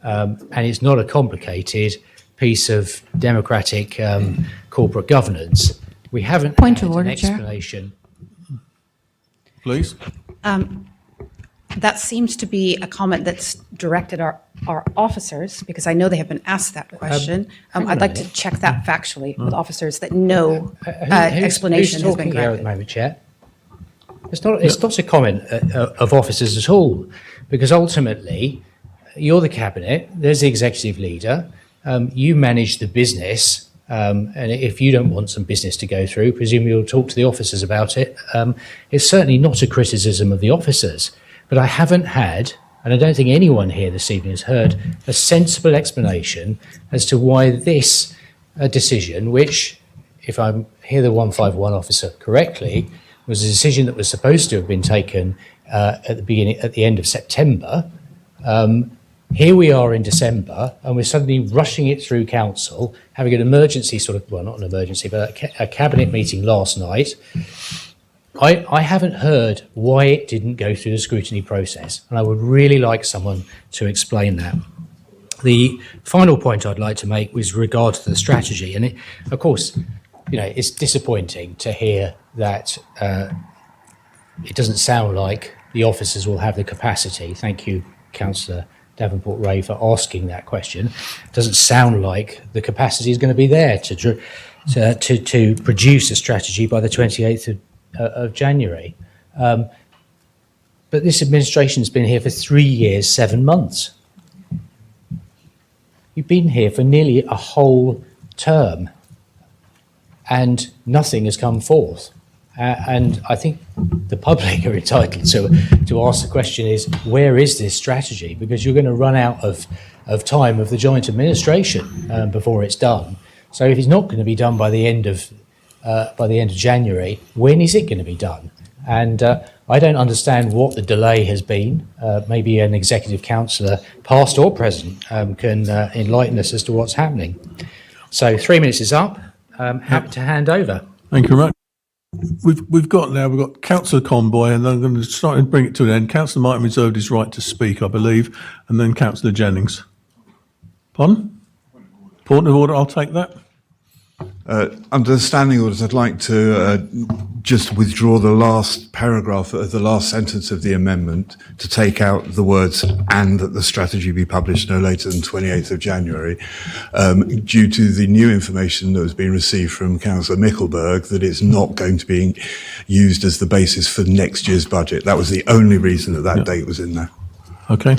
and it's not a complicated piece of democratic corporate governance. We haven't Point had of order, an Chair. explanation. Please. That seems to be a comment that's directed our officers, because I know they have been asked that question. hang on I'd a like to minute. check that factually with officers that know explanation who's has been talking here at the granted. moment, Chair? It's not a comment of officers at all, because ultimately you're the cabinet, there's the executive leader, you manage the business, and if you don't want some business to go through, presumably you'll talk to the officers about it. It's certainly not a criticism of the officers, but I haven't had, and I don't think anyone here this evening has heard, a sensible explanation as to why this decision, which, if I hear the 151 officer correctly, was a decision that was supposed to have been taken at the end of September. Here we are in December, and we're suddenly rushing it through council, having an emergency not an emergency, but a cabinet meeting last night. I haven't heard why it didn't go through the scrutiny process, and I would really like someone to explain that. The final point I'd like to make was regard to the strategy, and of course, it's disappointing to hear that it doesn't sound like the officers will have the capacity. Thank you, Councillor Davenport-Ray, for asking that question. It doesn't sound like the capacity is going to be there to produce a strategy by the 28th of January. But this administration's been here for 3 years, 7 months. You've been here for nearly a whole term, and nothing has come forth. And I think the public are entitled to ask the question is, where is this strategy? Because you're going to run out of time of the joint administration before it's done. So if it's not going to be done by the end of January, when is it going to be done? And I don't understand what the delay has been. Maybe an executive councillor, past or present, can enlighten us as to what's happening. So 3 minutes is up. Happy to hand over. Thank you very much. We've got Councillor Conboy, and then I'm going to start and bring it to an end. Councillor Martin reserved his right to speak, I believe, and then Councillor Jennings. Pardon? Point of order, I'll take that. Under the standing orders, I'd like to just withdraw the last paragraph of the last sentence of the amendment to take out the words "and that the strategy be published no later than 28th of January, due to the new information that was being received from Councillor Mickelberg that it's not going to be used as the basis for next year's budget. That was the only reason that date was in there. Okay.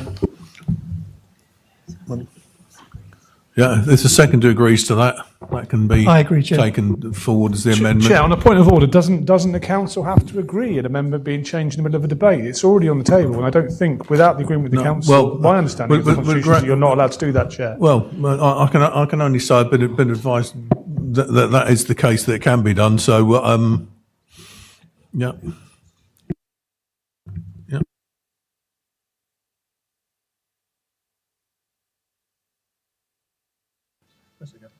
Yeah, if the seconder agrees to that, that can be I agree, Chair. taken forward as the amendment. Chair, on a point of order, doesn't the council have to agree an amendment being changed in the middle of a debate? It's already on the table, and I don't think, without the agreement with the council, my understanding of the constitution is that you're not allowed to do that, Chair. Well, I can only say I've been advised that is the case, that it can be done. So, yeah. Yeah.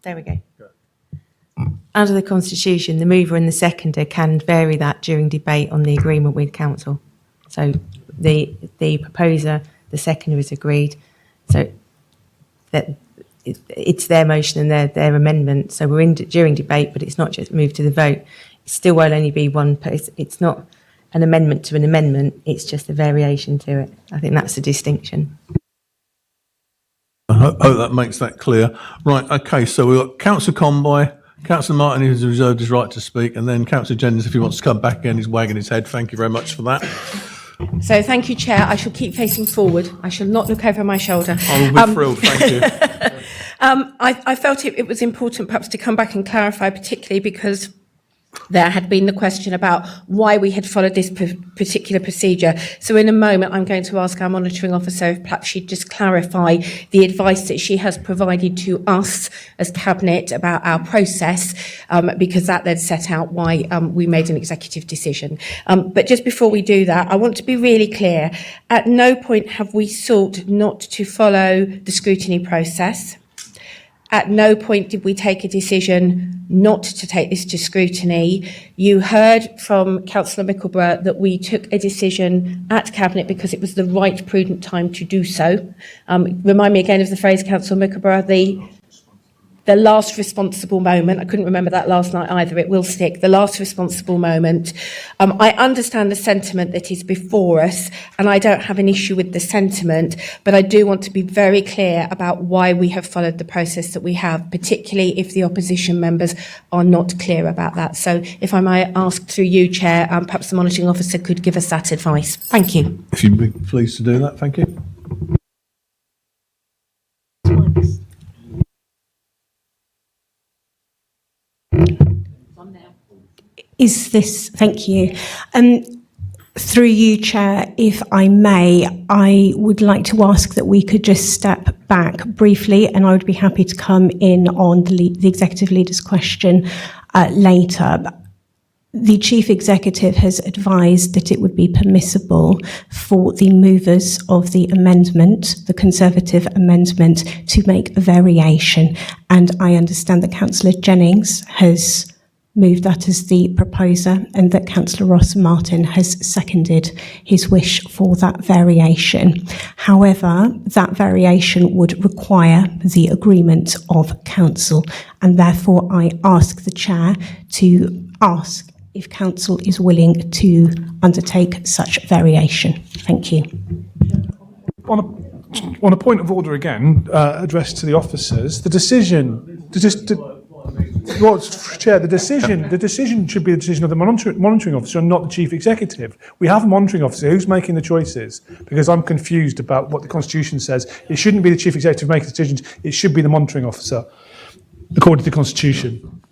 There we go. Under the Constitution, the mover and the seconder can vary that during debate on the agreement with council. So the proposer, the seconder has agreed. So that it's their motion and their amendment. So we're in during debate, but it's not just moved to the vote. It still will only be one. It's not an amendment to an amendment. It's just a variation to it. I think that's the distinction. I hope that makes that clear. Right, okay, so we've got Councillor Conboy, Councillor Martin, who's reserved his right to speak, and then Councillor Jennings, if he wants to come back again, he's wagging his head. Thank you very much for that. So thank you, Chair. I shall keep facing forward. I shall not look over my shoulder. I will be thrilled, thank you. I felt it was important perhaps to come back and clarify, particularly because there had been the question about why we had followed this particular procedure. So in a moment, I'm going to ask our monitoring officer if perhaps she'd just clarify the advice that she has provided to us as Cabinet about our process, because that then set out why we made an executive decision. But just before we do that, I want to be really clear. At no point have we sought not to follow the scrutiny process. At no point did we take a decision not to take this to scrutiny. You heard from Councillor Mickleborough that we took a decision at Cabinet because it was the right, prudent time to do so. Remind me again of the phrase, Councillor Mickleborough, the last responsible moment. I couldn't remember that last night either. It will stick. The last responsible moment. I understand the sentiment that is before us, and I don't have an issue with the sentiment, but I do want to be very clear about why we have followed the process that we have, particularly if the opposition members are not clear about that. So if I might ask through you, Chair, perhaps the monitoring officer could give us that advice. Thank you. If you'd be pleased to do that, thank you. Is this, thank you. Through you, Chair, if I may, I would like to ask that we could just step back briefly, and I would be happy to come in on the executive leader's question later. The Chief Executive has advised that it would be permissible for the movers of the amendment, the Conservative amendment, to make a variation. And I understand that Councillor Jennings has moved that as the proposer, and that Councillor Ross Martin has seconded his wish for that variation. However, that variation would require the agreement of Council, and therefore I ask the Chair to ask if Council is willing to undertake such variation. Thank you. On a point of order again, addressed to the officers, the decision, Chair, the decision should be the decision of the monitoring officer and not the Chief Executive. We have a monitoring officer who's making the choices, because I'm confused about what the Constitution says. It shouldn't be the Chief Executive making decisions, it should be the monitoring officer, according to the Constitution.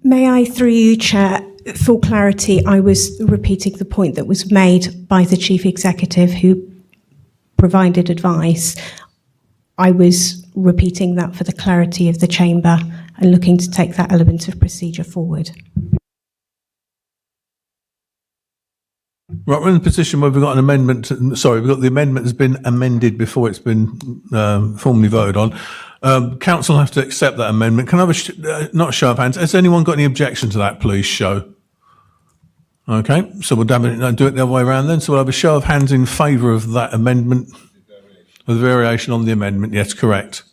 May I, through you, Chair, for clarity, I was repeating the point that was made by the Chief Executive who provided advice. I was repeating that for the clarity of the Chamber and looking to take that element of procedure forward. Right, we're in a position where we've got an amendment. We've got the amendment has been amended before it's been formally voted on. Council have to accept that amendment. Can I have not a show of hands? Has anyone got any objection to that? Please show. Okay, so we'll do it the other way around then. So we'll have a show of hands in favour of that amendment, with the variation on the amendment. Yes, correct.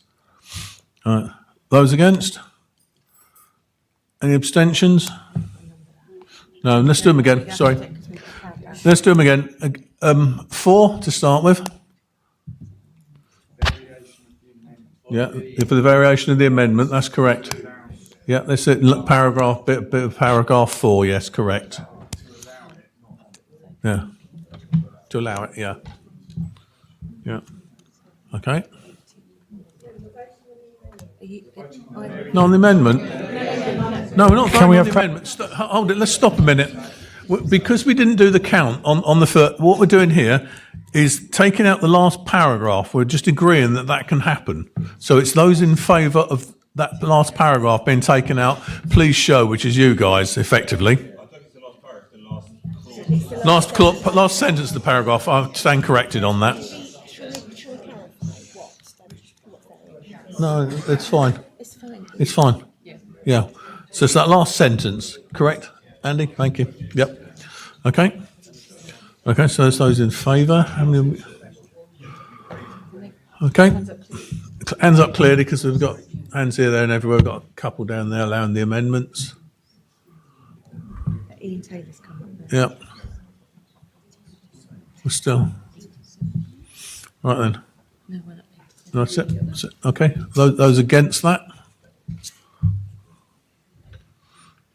Those against? Any abstentions? No, let's do them again. Sorry. Let's do them again. 4 to start with. Yeah, for the variation of the amendment, that's correct. Yeah, that's it. Paragraph, bit of paragraph 4. Yes, correct. Yeah. To allow it. Yeah. Yeah. Okay. No, on the amendment. No, we're not voting on the amendment. Hold it. Let's stop a minute. Because we didn't do the count on the first, what we're doing here is taking out the last paragraph. We're just agreeing that that can happen. So it's those in favour of that last paragraph being taken out, please show, which is you guys, effectively. Last sentence of the paragraph. I stand corrected on that. No, it's fine. It's fine. Yeah. So it's that last sentence, correct, Andy? Thank you. Yep. Okay. Okay, so it's those in favour. Okay. Hands up clearly because we've got hands here, there and everywhere. We've got a couple down there allowing the amendments. Ian Taylor's come up. Yep. We're still. Right then. No, we're not. That's it. That's it. Okay. Those against that?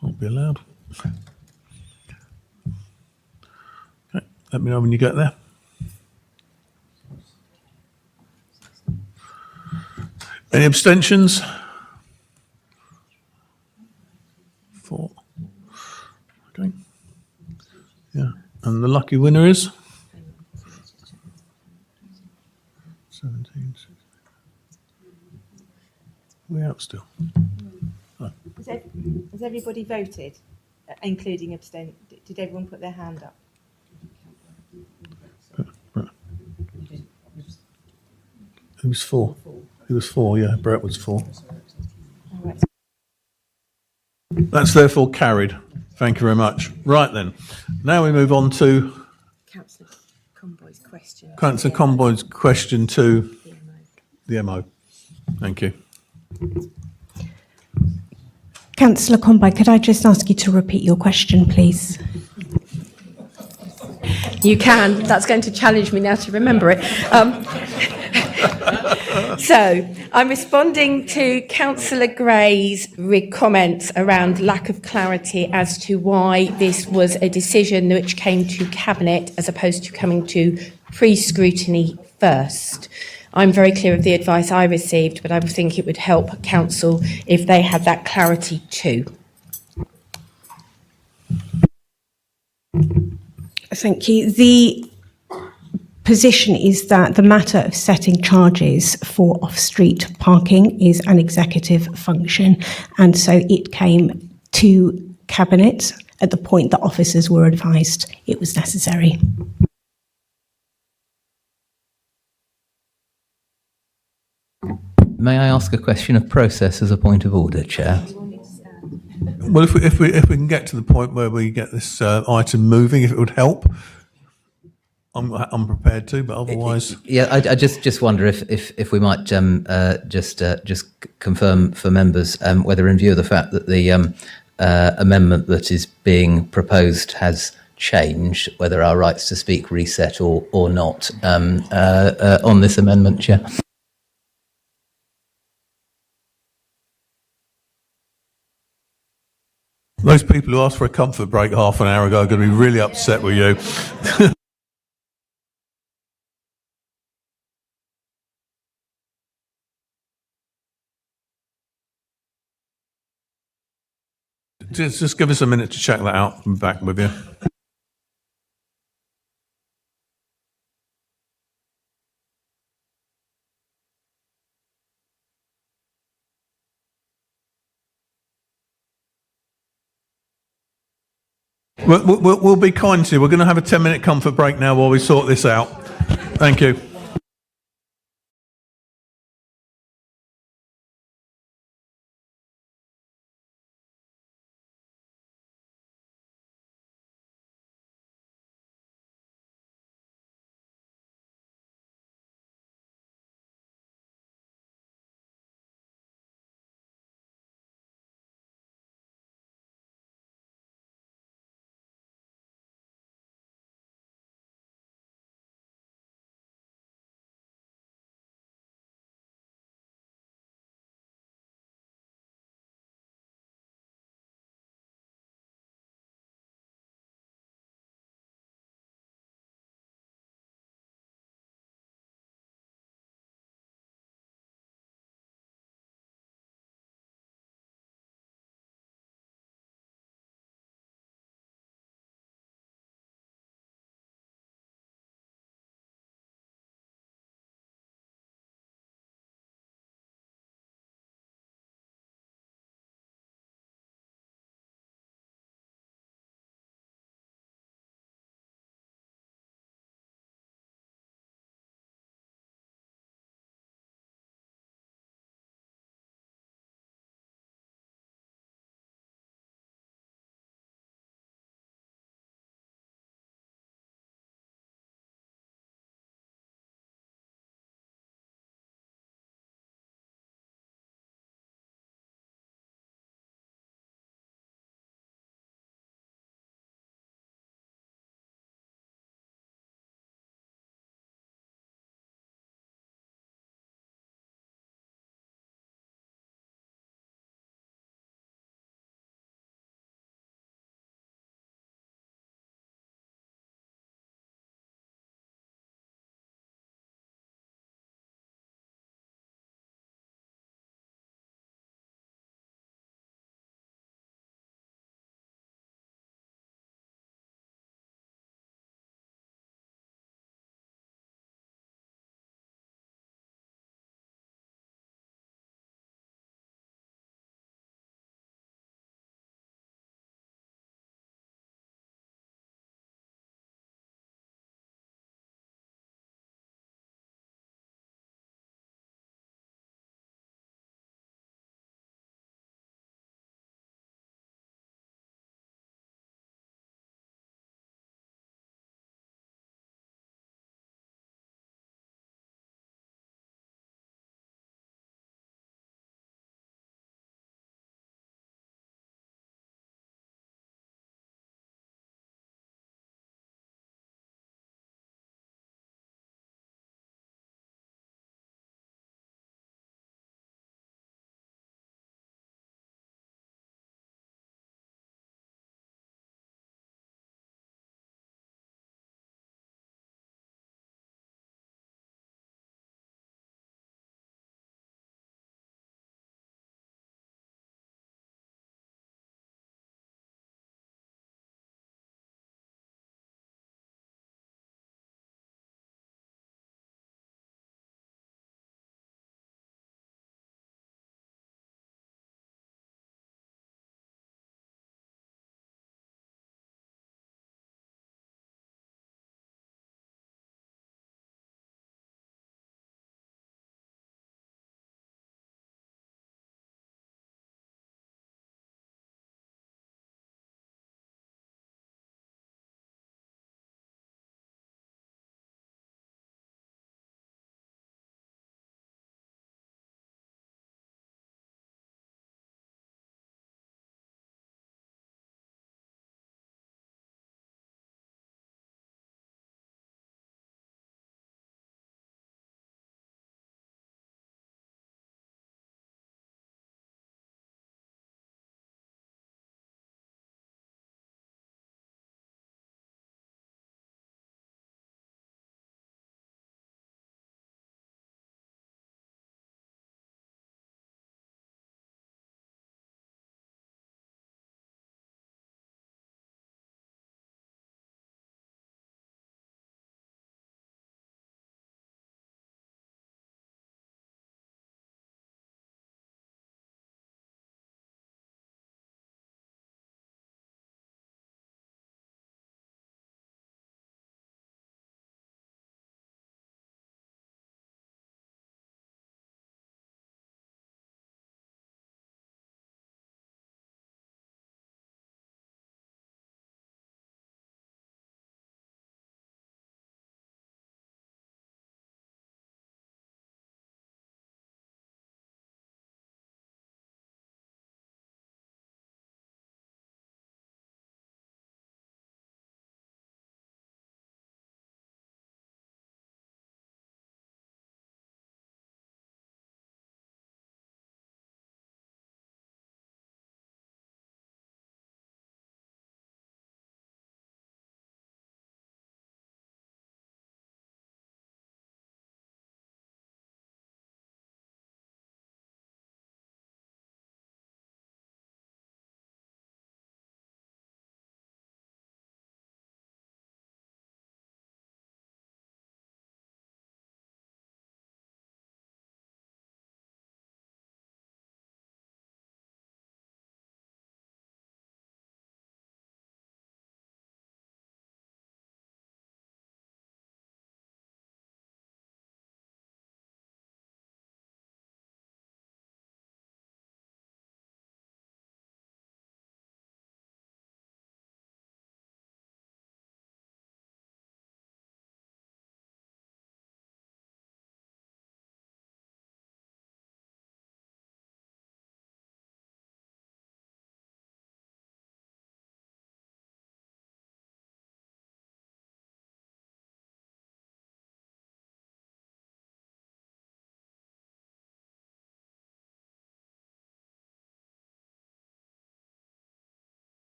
Won't be allowed. Okay. Let me know when you get there. Any abstentions? 4. Okay. Yeah. And the lucky winner is? 17. We're out still. Oh. Has everybody voted, including abstain? Did everyone put their hand up? Who was 4? Who was 4? Yeah, Brett was 4. That's therefore carried. Thank you very much. Right then. Now we move on to Councillor Comboy's question. Councillor Comboy's question to the MO. Thank you. Councillor Comboy, could I just ask you to repeat your question, please? You can. That's going to challenge me now to remember it. So, I'm responding to Councillor Gray's comments around lack of clarity as to why this was a decision which came to Cabinet as opposed to coming to pre-scrutiny first. I'm very clear of the advice I received, but I would think it would help Council if they had that clarity too. Thank you. The position is that the matter of setting charges for off-street parking is an executive function, and so it came to Cabinet at the point that officers were advised it was necessary. May I ask a question of process as a point of order, Chair? Well, if we can get to the point where we get this item moving, if it would help, I'm prepared to. But otherwise, yeah, I just wonder if we might just confirm for members whether, in view of the fact that the amendment that is being proposed has changed, whether our rights to speak reset or not on this amendment, Chair. those people who asked for a comfort break half an hour ago are going to be really upset with you. Just give us a minute to check that out. I'm back with you. We'll be kind to you. We're going to have a 10-minute comfort break now while we sort this out. Thank you.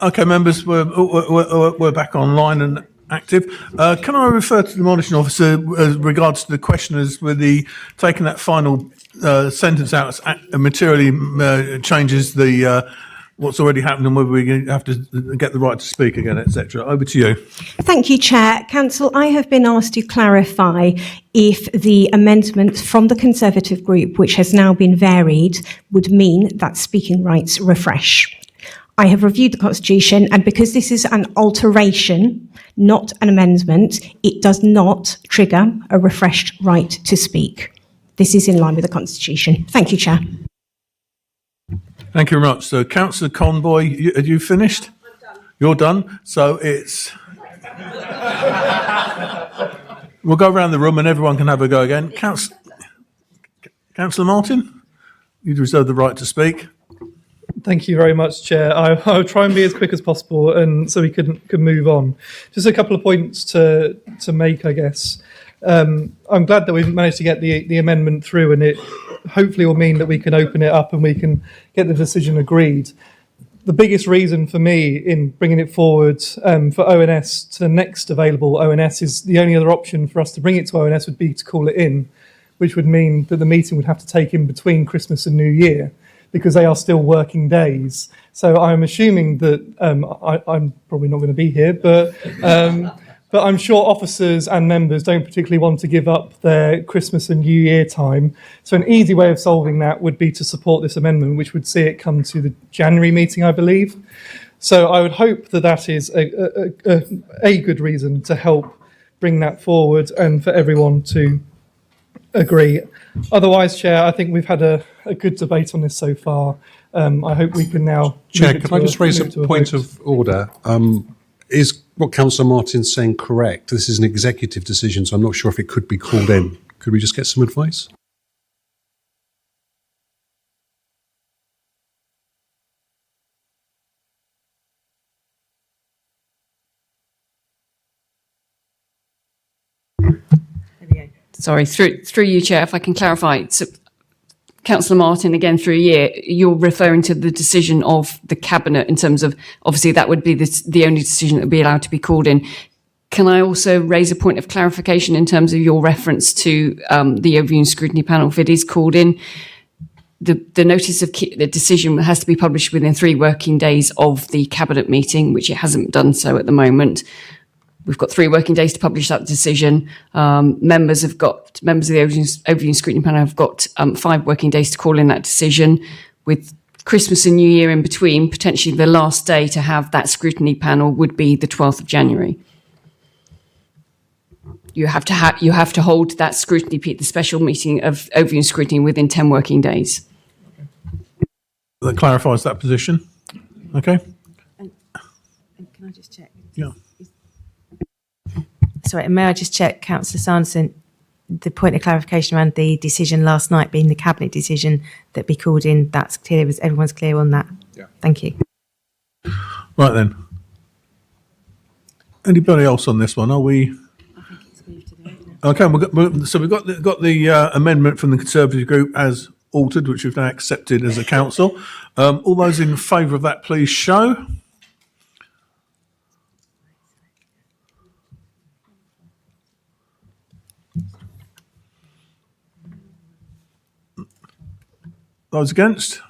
Okay, members, we're back online and active. Can I refer to the monitoring officer as regards to the questioners with the taking that final sentence out materially changes the what's already happened and whether we have to get the right to speak again, etc. Over to you. Thank you, Chair. Council, I have been asked to clarify if the amendment from the Conservative group, which has now been varied, would mean that speaking rights refresh. I have reviewed the Constitution, and because this is an alteration, not an amendment, it does not trigger a refreshed right to speak. This is in line with the Constitution. Thank you, Chair. Thank you very much. So, Councillor Conboy, are you finished? You're done. So it's. We'll go around the room and everyone can have a go again. Councillor Martin, you reserve the right to speak. Thank you very much, Chair. I'll try and be as quick as possible, and so we can move on. Just a couple of points to make, I guess. I'm glad that we've managed to get the amendment through, and it hopefully will mean that we can open it up and we can get the decision agreed. The biggest reason for me in bringing it forward for ONS to the next available ONS is the only other option for us to bring it to ONS would be to call it in, which would mean that the meeting would have to take in between Christmas and New Year, because they are still working days. So I'm assuming that I'm probably not going to be here, but I'm sure officers and members don't particularly want to give up their Christmas and New Year time. So an easy way of solving that would be to support this amendment, which would see it come to the January meeting, I believe. So I would hope that that is a good reason to help bring that forward and for everyone to agree. Otherwise, Chair, I think we've had a good debate on this so far. I hope we can now... Chair, can I just raise a point of order? Is what Councillor Martin's saying correct? This is an executive decision, so I'm not sure if it could be called in. Could we just get some advice? Sorry, through you, Chair, if I can clarify. So, Councillor Martin, again through you, you're referring to the decision of the Cabinet in terms of, obviously that would be the only decision that would be allowed to be called in. Can I also raise a point of clarification in terms of your reference to the Overview Scrutiny Panel? If it is called in, the notice of the decision has to be published within 3 working days of the Cabinet meeting, which it hasn't done so at the moment. We've got 3 working days to publish that decision. Members of the Overview Scrutiny Panel have got 5 working days to call in that decision, with Christmas and New Year in between. Potentially the last day to have that scrutiny panel would be the 12th of January. You have to hold that scrutiny, the special meeting of Overview Scrutiny within 10 working days. That clarifies that position. Okay. And can I just check? Yeah. Sorry, may I just check, Councillor Sanderson, the point of clarification around the decision last night being the Cabinet decision that be called in, that's clear, everyone's clear on that? Yeah. Thank you. Right then. Anybody else on this one? Are we? Okay, so we've got the amendment from the Conservative group as altered, which we've now accepted as a council. All those in favour of that, please show. Those against?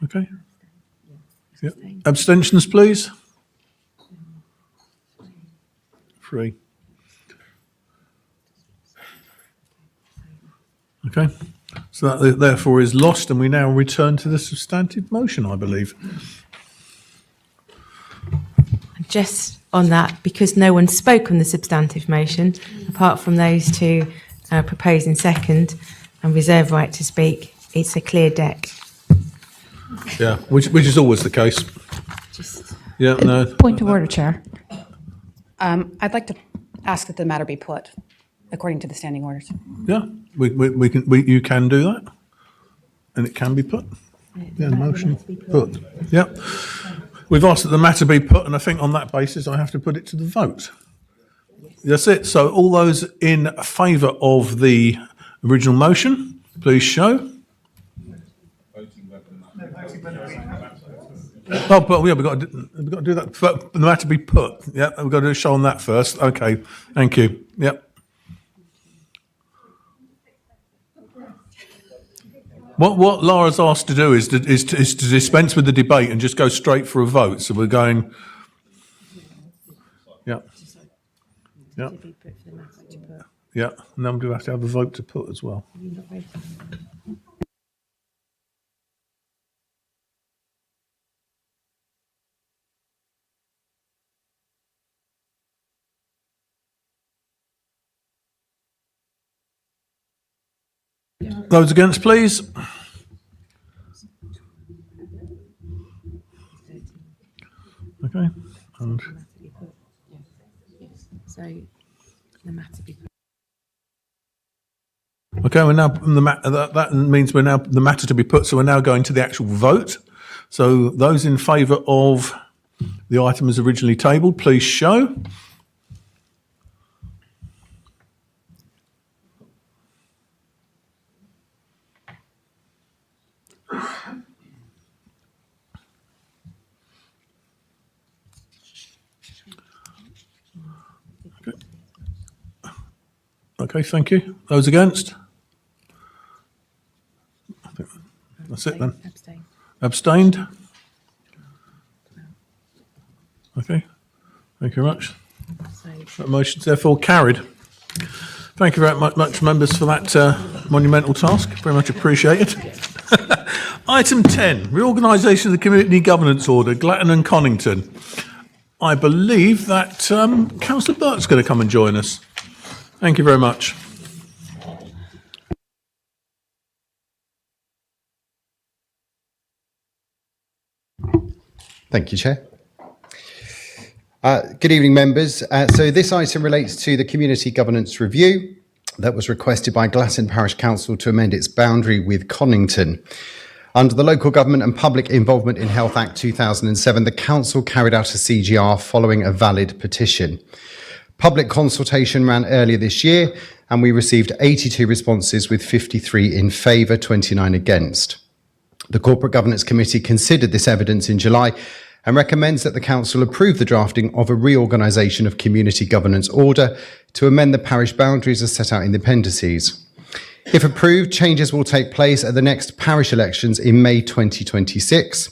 Okay. Yep. Abstentions, please. 3. Okay, so that therefore is lost, and we now return to the substantive motion, I believe. Just on that, because no one spoke on the substantive motion, apart from those two proposing second and reserve right to speak, it's a clear deck. Yeah, which is always the case. Yeah, no. Point of order, Chair. I'd like to ask that the matter be put according to the standing orders. Yeah, you can do that. And it can be put? Yeah, motion put. Yep. We've asked that the matter be put, and I think on that basis I have to put it to the vote. That's it. So all those in favour of the original motion, please show. Oh, but yeah, we've got to do that. The matter be put. Yeah, we've got to do a show on that first. Okay, thank you. Yep. What Laura's asked to do is to dispense with the debate and just go straight for a vote. So we're going. Yeah. Yeah. Yeah, and then we have to have a vote to put as well. Those against, please. Okay. And So the matter be put. okay, we're now that means we're now the matter to be put. So we're now going to the actual vote. So those in favour of the item as originally tabled, please show. Okay, thank you. Those against? I think that's it then. Abstained? Okay, thank you very much. That motion's therefore carried. Thank you very much, members, for that monumental task. Very much appreciated. Item 10, reorganisation of the Community Governance Order, Glatton and Conington. I believe that Councillor Burke's going to come and join us. Thank you very much. Thank you, Chair. Good evening, members. So this item relates to the Community Governance Review that was requested by Glatton Parish Council to amend its boundary with Conington. Under the Local Government and Public Involvement in Health Act 2007, the Council carried out a CGR following a valid petition. Public consultation ran earlier this year, and we received 82 responses with 53 in favour, 29 against. The Corporate Governance Committee considered this evidence in July and recommends that the Council approve the drafting of a reorganisation of Community Governance Order to amend the parish boundaries as set out in the appendices. If approved, changes will take place at the next parish elections in May 2026.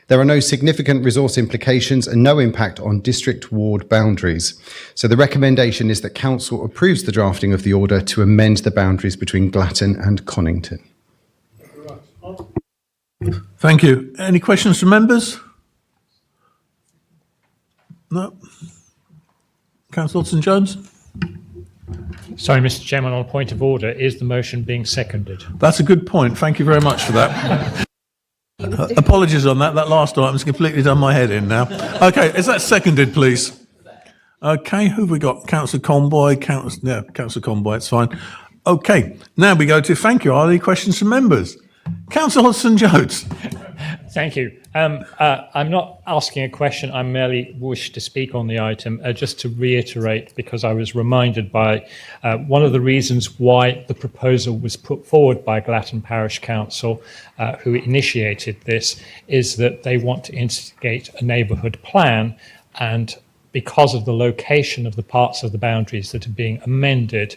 There are no significant resource implications and no impact on district ward boundaries. So the recommendation is that Council approves the drafting of the order to amend the boundaries between Glatton and Conington. Thank you. Any questions from members? No. Councillor Hodgson-Jones? Sorry, Mr. Chairman, on a point of order, is the motion being seconded? That's a good point. Thank you very much for that. Apologies on that. That last item's completely done my head in now. Okay, is that seconded, please? Okay, who have we got? Councillor Conboy. Councillor Conboy, it's fine. Okay, now we go to thank you. Are there any questions from members? Councillor Hodgson-Jones. Thank you. I'm not asking a question. I merely wish to speak on the item, just to reiterate, because I was reminded by one of the reasons why the proposal was put forward by Glatton Parish Council, who initiated this, is that they want to instigate a neighbourhood plan, and because of the location of the parts of the boundaries that are being amended,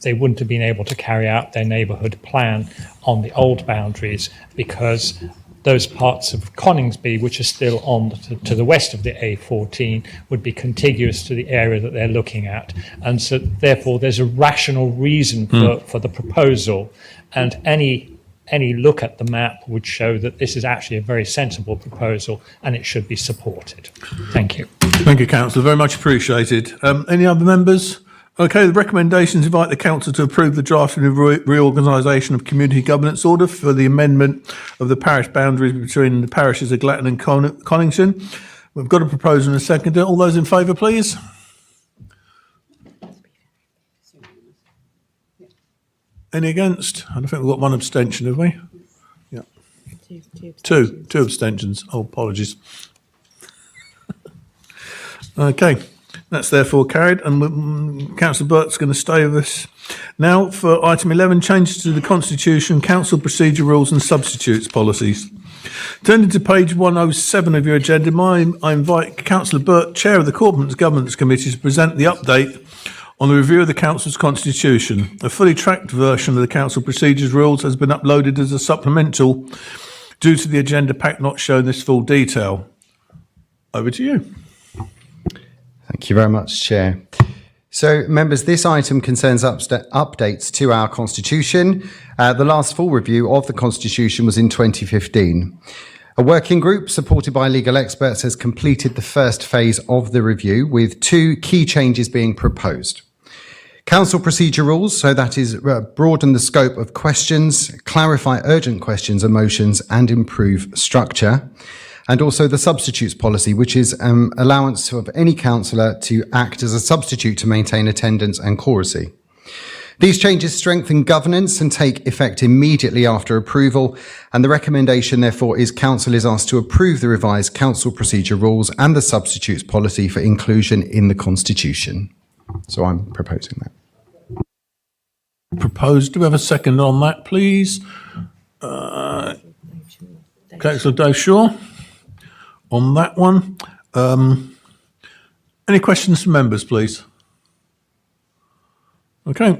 they wouldn't have been able to carry out their neighbourhood plan on the old boundaries, because those parts of Coningsby, which are still on to the west of the A14, would be contiguous to the area that they're looking at. And so therefore there's a rational reason for the proposal, and any look at the map would show that this is actually a very sensible proposal and it should be supported. Thank you. Thank you, Councillor. Very much appreciated. Any other members? Okay, the recommendations invite the Council to approve the drafting of reorganisation of Community Governance Order for the amendment of the parish boundaries between the parishes of Glatton and Conington. We've got a proposal and a seconder. All those in favour, please. Any against? I think we've got one abstention, have we? Two abstentions. Oh, apologies. Okay, that's therefore carried, and Councillor Burke's going to stay with us. Now for item 11, changes to the Constitution, Council Procedure Rules and Substitutes Policies. Turning to page 107 of your agenda, I invite Councillor Burke, Chair of the Corporate Governance Committee, to present the update on the review of the Council's Constitution. A fully tracked version of the Council Procedures Rules has been uploaded as a supplemental due to the agenda pack not showing this full detail. Over to you. Thank you very much, Chair. So, members, this item concerns updates to our Constitution. The last full review of the Constitution was in 2015. A working group supported by legal experts has completed the first phase of the review, with two key changes being proposed. Council procedure rules, so that is broaden the scope of questions, clarify urgent questions and motions, and improve structure. And also the substitutes policy, which is allowance of any councillor to act as a substitute to maintain attendance and quoracy. These changes strengthen governance and take effect immediately after approval, and the recommendation therefore is Council is asked to approve the revised council procedure rules and the substitutes policy for inclusion in the Constitution. So I'm proposing that. Proposed. Do we have a second on that, please? Councillor Dave Shaw. On that one, any questions from members, please? Okay.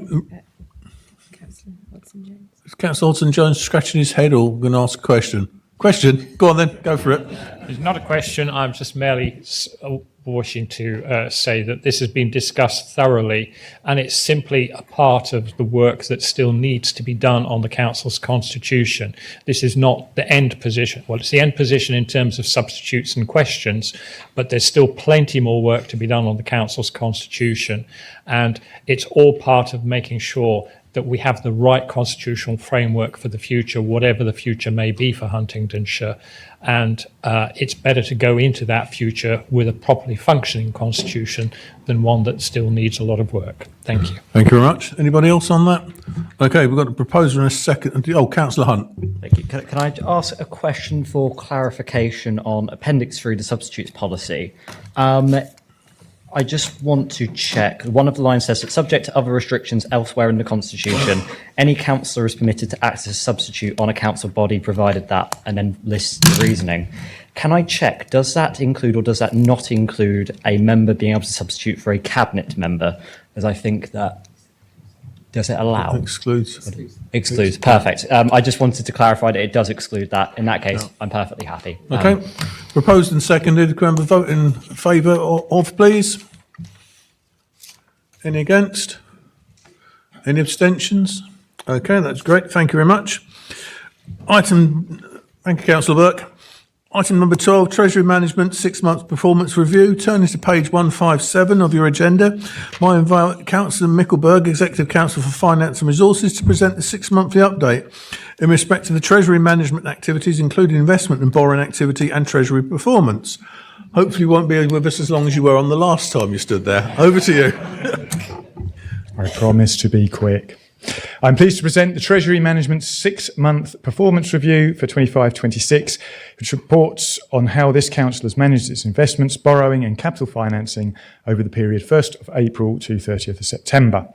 Is Councillor Hodson-Jones scratching his head or going to ask a question? Question? Go on then, go for it. It's not a question. I'm just merely wishing to say that this has been discussed thoroughly, and it's simply a part of the work that still needs to be done on the council's constitution. This is not the end position. Well, it's the end position in terms of substitutes and questions, but there's still plenty more work to be done on the council's constitution, and it's all part of making sure that we have the right constitutional framework for the future, whatever the future may be for Huntingdonshire. And it's better to go into that future with a properly functioning constitution than one that still needs a lot of work. Thank you. Thank you very much. Anybody else on that? Okay, we've got a proposer in a second. Oh, Councillor Hunt. Thank you. Can I ask a question for clarification on Appendix 3, the substitutes policy? I just want to check. One of the lines says that subject to other restrictions elsewhere in the Constitution, any councillor is permitted to act as a substitute on a council body provided that, and then lists the reasoning. Can I check, does that include or does that not include a member being able to substitute for a cabinet member? As I think that, does it allow? Excludes. Excludes, perfect. I just wanted to clarify that it does exclude that. In that case, I'm perfectly happy. Okay, proposed and seconded. Can I have a vote in favour of, please? Any against? Any abstentions? Okay, that's great. Thank you very much. Thank you, Councillor Burke. Item number 12, Treasury Management 6 month performance review. Turning to page 157 of your agenda, I invite Councillor Mickelberg, Executive Council for Finance and Resources, to present the 6 monthly update in respect to the Treasury Management activities, including investment and borrowing activity and Treasury performance. Hopefully you won't be with us as long as you were on the last time you stood there. Over to you. I promise to be quick. I'm pleased to present the Treasury Management 6 month performance review for 25-26, which reports on how this council has managed its investments, borrowing and capital financing over the period 1st of April to 30th of September.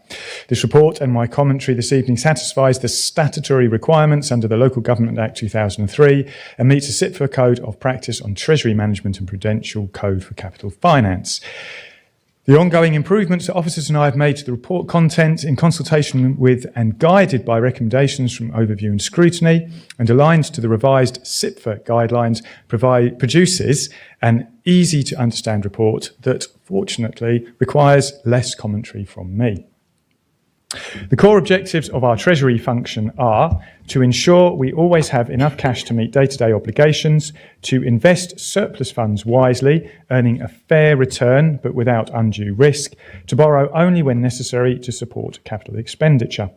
This report and my commentary this evening satisfies the statutory requirements under the Local Government Act 2003 and meets the CIPFA Code of Practice on Treasury Management and Prudential Code for Capital Finance. The ongoing improvements that officers and I have made to the report content in consultation with and guided by recommendations from overview and scrutiny and aligned to the revised CIPFA guidelines produces an easy to understand report that fortunately requires less commentary from me. The core objectives of our Treasury function are to ensure we always have enough cash to meet day-to-day obligations, to invest surplus funds wisely, earning a fair return but without undue risk, to borrow only when necessary to support capital expenditure.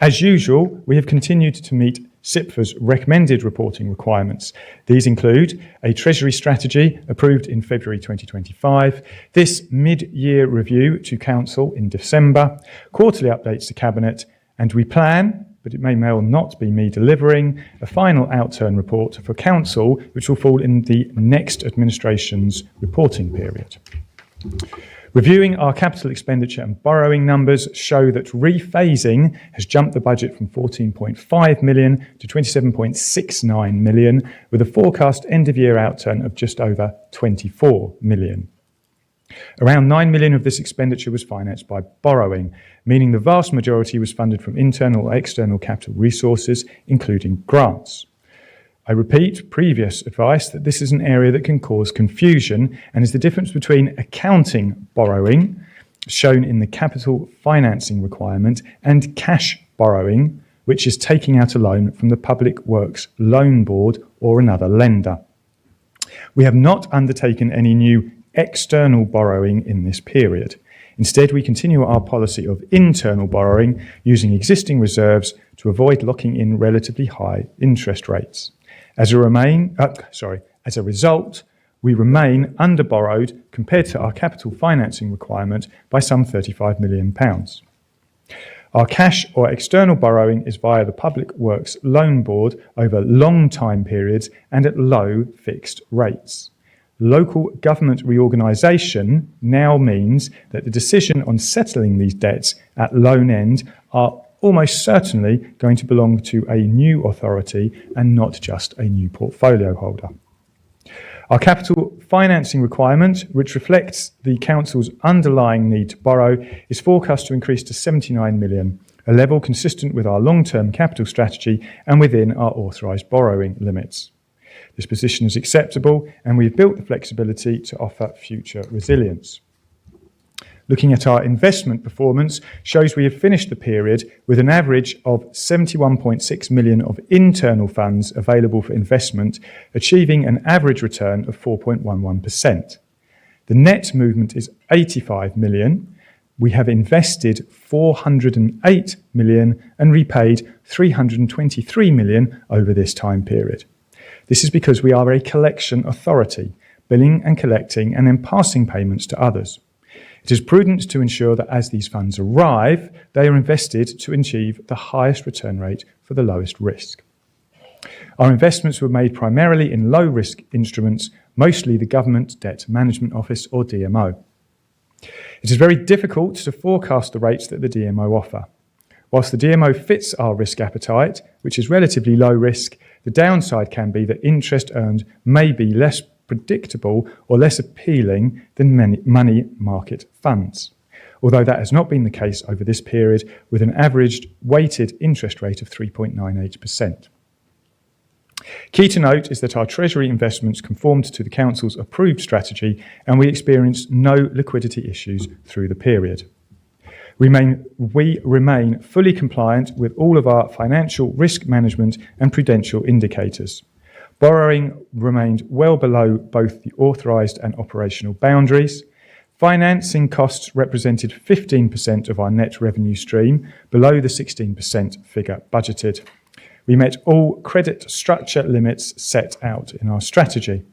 As usual, we have continued to meet CIPFA's recommended reporting requirements. These include a Treasury strategy approved in February 2025, this mid-year review to Council in December, quarterly updates to Cabinet, and we plan but it may well not be me delivering a final outturn report for council, which will fall in the next administration's reporting period. Reviewing our capital expenditure and borrowing numbers show that rephasing has jumped the budget from 14.5 million to 27.69 million, with a forecast end-of-year outturn of just over 24 million. Around 9 million of this expenditure was financed by borrowing, meaning the vast majority was funded from internal or external capital resources, including grants. I repeat previous advice that this is an area that can cause confusion and is the difference between accounting borrowing, shown in the capital financing requirement, and cash borrowing, which is taking out a loan from the Public Works Loan Board or another lender. We have not undertaken any new external borrowing in this period. Instead, we continue our policy of internal borrowing using existing reserves to avoid locking in relatively high interest rates. As a result, we remain under-borrowed compared to our capital financing requirement by some £35 million. Our cash or external borrowing is via the Public Works Loan Board over long time periods and at low fixed rates. Local government reorganisation now means that the decision on settling these debts at loan end are almost certainly going to belong to a new authority and not just a new portfolio holder. Our capital financing requirement, which reflects the Council's underlying need to borrow, is forecast to increase to 79 million, a level consistent with our long-term capital strategy and within our authorised borrowing limits. This position is acceptable, and we've built the flexibility to offer future resilience. Looking at our investment performance shows we have finished the period with an average of 71.6 million of internal funds available for investment, achieving an average return of 4.11%. The net movement is 85 million. We have invested 408 million and repaid 323 million over this time period. This is because we are a collection authority, billing and collecting and then passing payments to others. It is prudent to ensure that as these funds arrive, they are invested to achieve the highest return rate for the lowest risk. Our investments were made primarily in low-risk instruments, mostly the Government Debt Management Office or DMO. It is very difficult to forecast the rates that the DMO offer. Whilst the DMO fits our risk appetite, which is relatively low risk, the downside can be that interest earned may be less predictable or less appealing than many money market funds, although that has not been the case over this period, with an averaged weighted interest rate of 3.98%. Key to note is that our Treasury investments conformed to the Council's approved strategy, and we experienced no liquidity issues through the period. We remain fully compliant with all of our financial risk management and prudential indicators. Borrowing remained well below both the authorised and operational boundaries. Financing costs represented 15% of our net revenue stream, below the 16% figure budgeted. We met all credit structure limits set out in our strategy.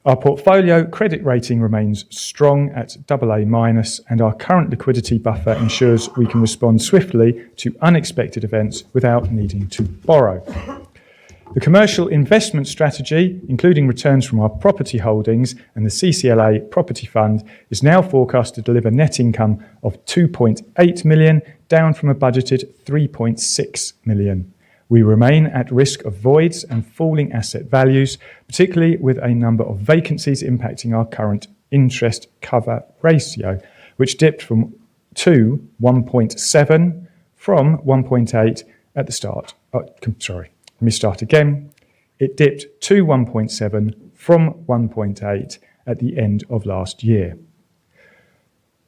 Our portfolio credit rating remains strong at AA-, and our current liquidity buffer ensures we can respond swiftly to unexpected events without needing to borrow. The commercial investment strategy, including returns from our property holdings and the CCLA Property Fund, is now forecast to deliver net income of 2.8 million, down from a budgeted 3.6 million. We remain at risk of voids and falling asset values, particularly with a number of vacancies impacting our current interest cover ratio, which dipped to 1.7 from 1.8 at the start. Let me start again. It dipped to 1.7 from 1.8 at the end of last year.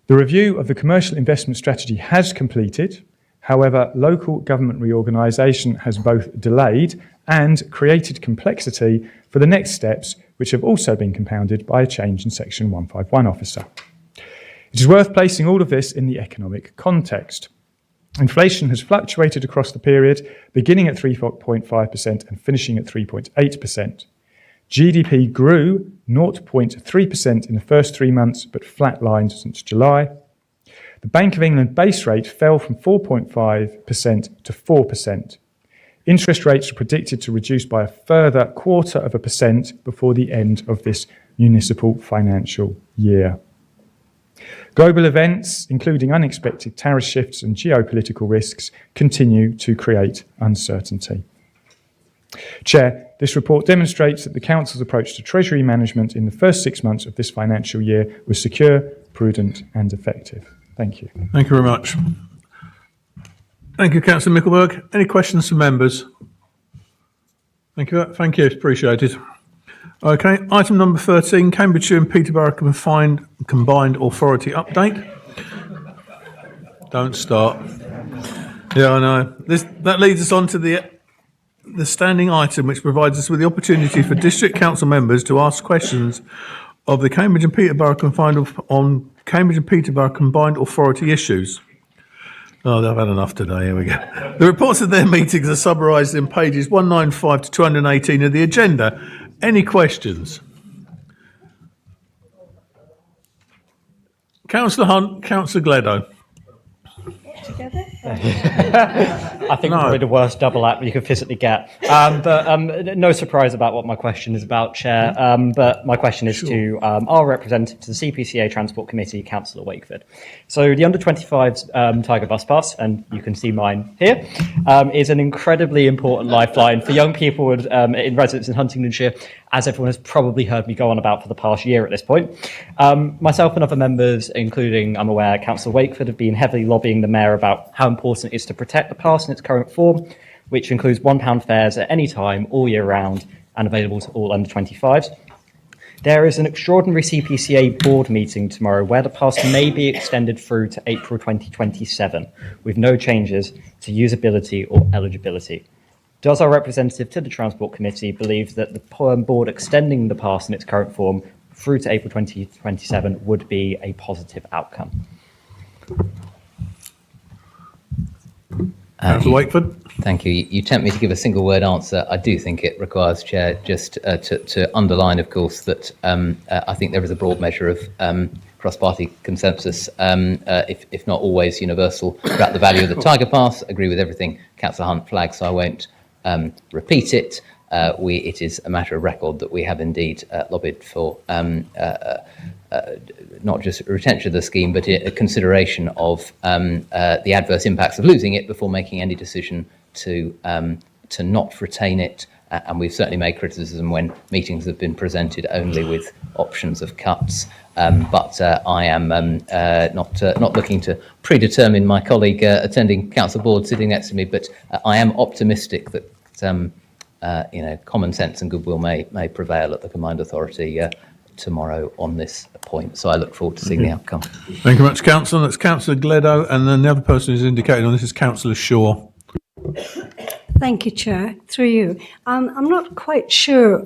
The review of the commercial investment strategy has completed. However, local government reorganisation has both delayed and created complexity for the next steps, which have also been compounded by a change in Section 151 officer. It is worth placing all of this in the economic context. Inflation has fluctuated across the period, beginning at 3.5% and finishing at 3.8%. GDP grew 0.3% in the first 3 months, but flatlined since July. The Bank of England base rate fell from 4.5% to 4%. Interest rates are predicted to reduce by a further 0.25% before the end of this municipal financial year. Global events, including unexpected tariff shifts and geopolitical risks, continue to create uncertainty. Chair, this report demonstrates that the Council's approach to Treasury management in the first 6 months of this financial year was secure, prudent and effective. Thank you. Thank you very much. Thank you, Councillor Mickelberg. Any questions from members? Thank you. Thank you. Appreciated. Okay, item number 13, Cambridgeshire and Peterborough Combined Authority Update. Don't start. Yeah, I know. That leads us on to the standing item, which provides us with the opportunity for District Council members to ask questions of the Cambridge and Peterborough Combined Authority issues. Oh, they've had enough today. Here we go. The reports of their meetings are summarised in pages 195 to 218 of the agenda. Any questions? Councillor Hunt, Councillor Gledo. I think probably the worst double act you could physically get. But no surprise about what my question is about, Chair. But my question is to our representative to the CPCA Transport Committee, Councillor Wakeford. So the under-25s Tiger Bus Pass, and you can see mine here, is an incredibly important lifeline for young people in residence in Huntingdonshire, as everyone has probably heard me go on about for the past year at this point. Myself and other members, including, I'm aware, Councillor Wakeford, have been heavily lobbying the Mayor about how important it is to protect the pass in its current form, which includes £1 fares at any time, all year round, and available to all under-25s. There is an extraordinary CPCA board meeting tomorrow where the pass may be extended through to April 2027, with no changes to usability or eligibility. Does our representative to the Transport Committee believe that the board extending the pass in its current form through to April 2027 would be a positive outcome? Councillor Wakeford. Thank you. You tempt me to give a single word answer. I do think it requires, Chair, just to underline, of course, that I think there is a broad measure of cross-party consensus, if not always universal, about the value of the Tiger Pass. Agree with everything Councillor Hunt flagged, so I won't repeat it. It is a matter of record that we have indeed lobbied for not just retention of the scheme, but a consideration of the adverse impacts of losing it before making any decision to not retain it. And we've certainly made criticism when meetings have been presented only with options of cuts. But I am not looking to predetermine my colleague attending council board sitting next to me, but I am optimistic that common sense and goodwill may prevail at the Combined Authority tomorrow on this point. So I look forward to seeing the outcome. Thank you very much, Councillor. That's Councillor Gledo, and then the other person who's indicated on this is Councillor Shaw. Thank you, Chair. Through you. I'm not quite sure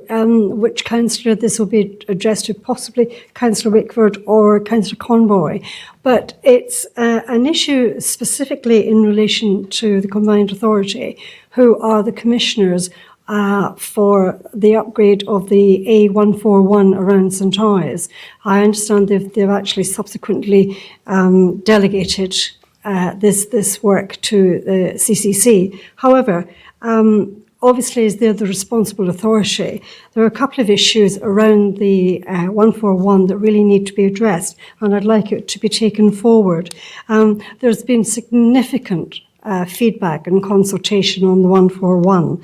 which councillor this will be addressed to, possibly Councillor Wickford or Councillor Conroy, but it's an issue specifically in relation to the Combined Authority, who are the commissioners for the upgrade of the A141 around St Ives. I understand they've actually subsequently delegated this work to the CCC. However, obviously, as they're the responsible authority, there are a couple of issues around the 141 that really need to be addressed, and I'd like it to be taken forward. There's been significant feedback and consultation on the 141,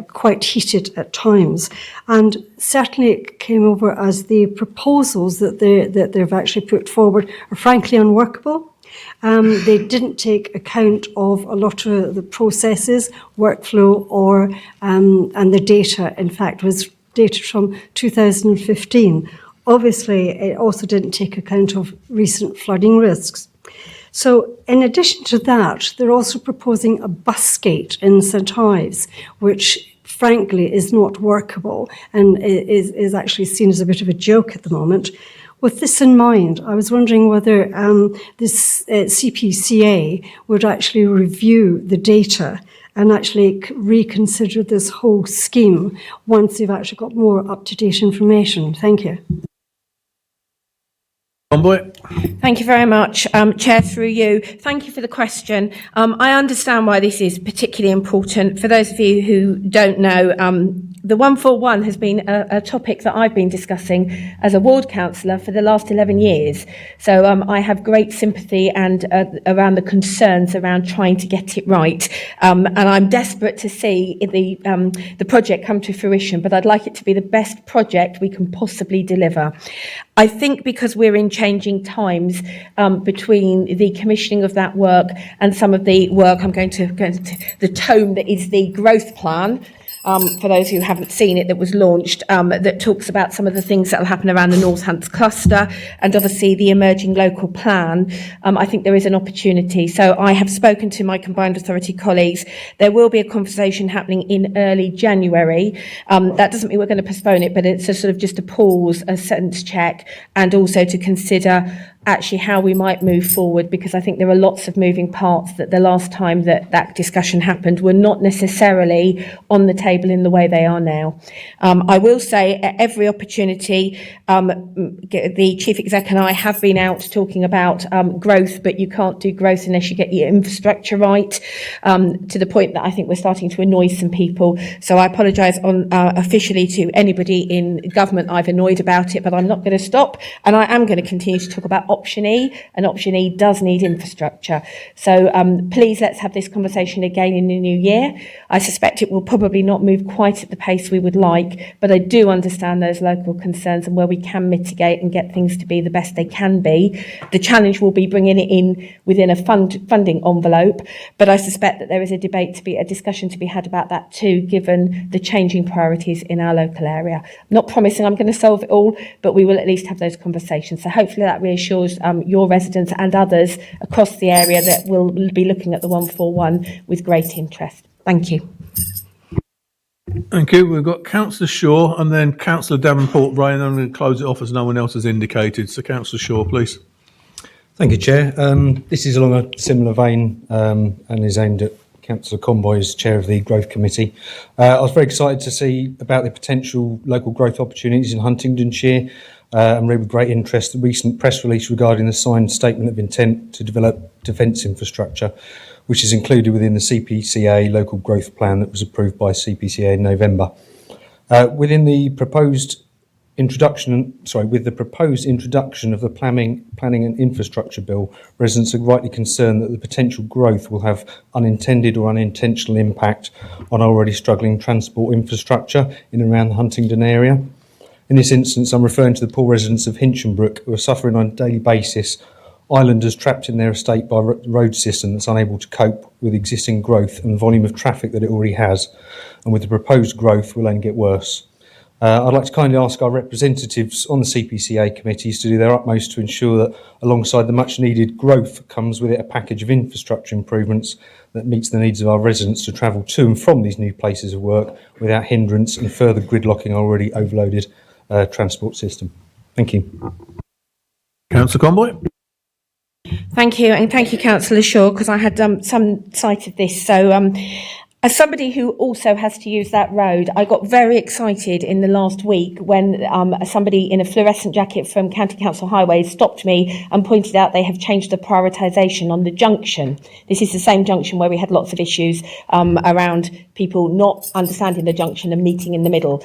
quite heated at times, and certainly it came over as the proposals that they've actually put forward are frankly unworkable. They didn't take account of a lot of the processes, workflow, or and the data. In fact, was data from 2015. Obviously, it also didn't take account of recent flooding risks. So, in addition to that, they're also proposing a bus gate in St Ives, which frankly is not workable and is actually seen as a bit of a joke at the moment. With this in mind, I was wondering whether this CPCA would actually review the data and actually reconsider this whole scheme once they've actually got more up-to-date information. Thank you. Conboy. Thank you very much, Chair, through you. Thank you for the question. I understand why this is particularly important. For those of you who don't know, the 141 has been a topic that I've been discussing as a ward councillor for the last 11 years. So I have great sympathy and around the concerns around trying to get it right. And I'm desperate to see the project come to fruition, but I'd like it to be the best project we can possibly deliver. I think because we're in changing times between the commissioning of that work and some of the work, I'm going to go into the tome that is the growth plan. For those who haven't seen it, that was launched, that talks about some of the things that will happen around the North Hants cluster and obviously the emerging local plan. I think there is an opportunity. So I have spoken to my combined authority colleagues. There will be a conversation happening in early January. That doesn't mean we're going to postpone it, but it's a sort of just a pause, a sentence check, and also to consider actually how we might move forward, because I think there are lots of moving parts that the last time that discussion happened were not necessarily on the table in the way they are now. I will say at every opportunity, the Chief Exec and I have been out talking about growth, but you can't do growth unless you get your infrastructure right, to the point that I think we're starting to annoy some people. So I apologise officially to anybody in government I've annoyed about it, but I'm not going to stop, and I am going to continue to talk about option E, and option E does need infrastructure. So please let's have this conversation again in the new year. I suspect it will probably not move quite at the pace we would like, but I do understand those local concerns and where we can mitigate and get things to be the best they can be. The challenge will be bringing it in within a funding envelope, but I suspect that there is a discussion to be had about that too, given the changing priorities in our local area. I'm not promising I'm going to solve it all, but we will at least have those conversations. So hopefully that reassures your residents and others across the area that will be looking at the 141 with great interest. Thank you. Thank you. We've got Councillor Shaw and then Councillor Davenport-Ray, and I'm going to close it off as no one else has indicated. So Councillor Shaw, please. Thank you, Chair. This is along a similar vein and is aimed at Councillor Conboy as Chair of the Growth Committee. I was very excited to see about the potential local growth opportunities in Huntingdonshire and read with great interest the recent press release regarding the signed statement of intent to develop defence infrastructure, which is included within the CPCA local growth plan that was approved by CPCA in November. With the proposed introduction of the planning and infrastructure bill, residents are rightly concerned that the potential growth will have unintended or unintentional impact on already struggling transport infrastructure in and around the Huntingdon area. In this instance, I'm referring to the poor residents of Hinchinbrook who are suffering on a daily basis, islanders trapped in their estate by a road system that's unable to cope with existing growth and the volume of traffic that it already has, and with the proposed growth will only get worse. I'd like to kindly ask our representatives on the CPCA committees to do their utmost to ensure that alongside the much needed growth comes with it a package of infrastructure improvements that meets the needs of our residents to travel to and from these new places of work without hindrance and further gridlocking our already overloaded transport system. Thank you. Councillor Conboy. Thank you, and thank you, Councillor Shaw, because I had some sight of this. So as somebody who also has to use that road, I got very excited in the last week when somebody in a fluorescent jacket from County Council Highways stopped me and pointed out they have changed the prioritisation on the junction. This is the same junction where we had lots of issues around people not understanding the junction and meeting in the middle.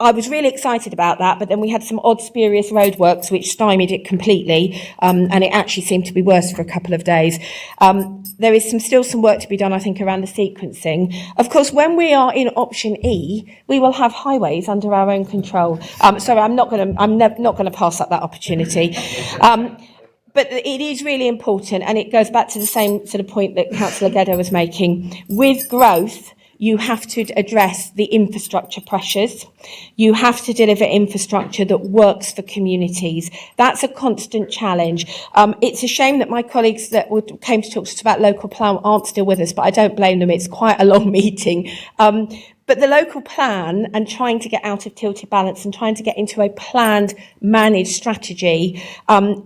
I was really excited about that, but then we had some odd, spurious roadworks which stymied it completely, and it actually seemed to be worse for a couple of days. There is still some work to be done, I think, around the sequencing. Of course, when we are in option E, we will have highways under our own control. Sorry, I'm not going to pass up that opportunity. But it is really important, and it goes back to the same sort of point that Councillor Geddes was making. With growth, you have to address the infrastructure pressures. You have to deliver infrastructure that works for communities. That's a constant challenge. It's a shame that my colleagues that came to talk to us about local plan aren't still with us, but I don't blame them. It's quite a long meeting. But the local plan and trying to get out of tilted balance and trying to get into a planned, managed strategy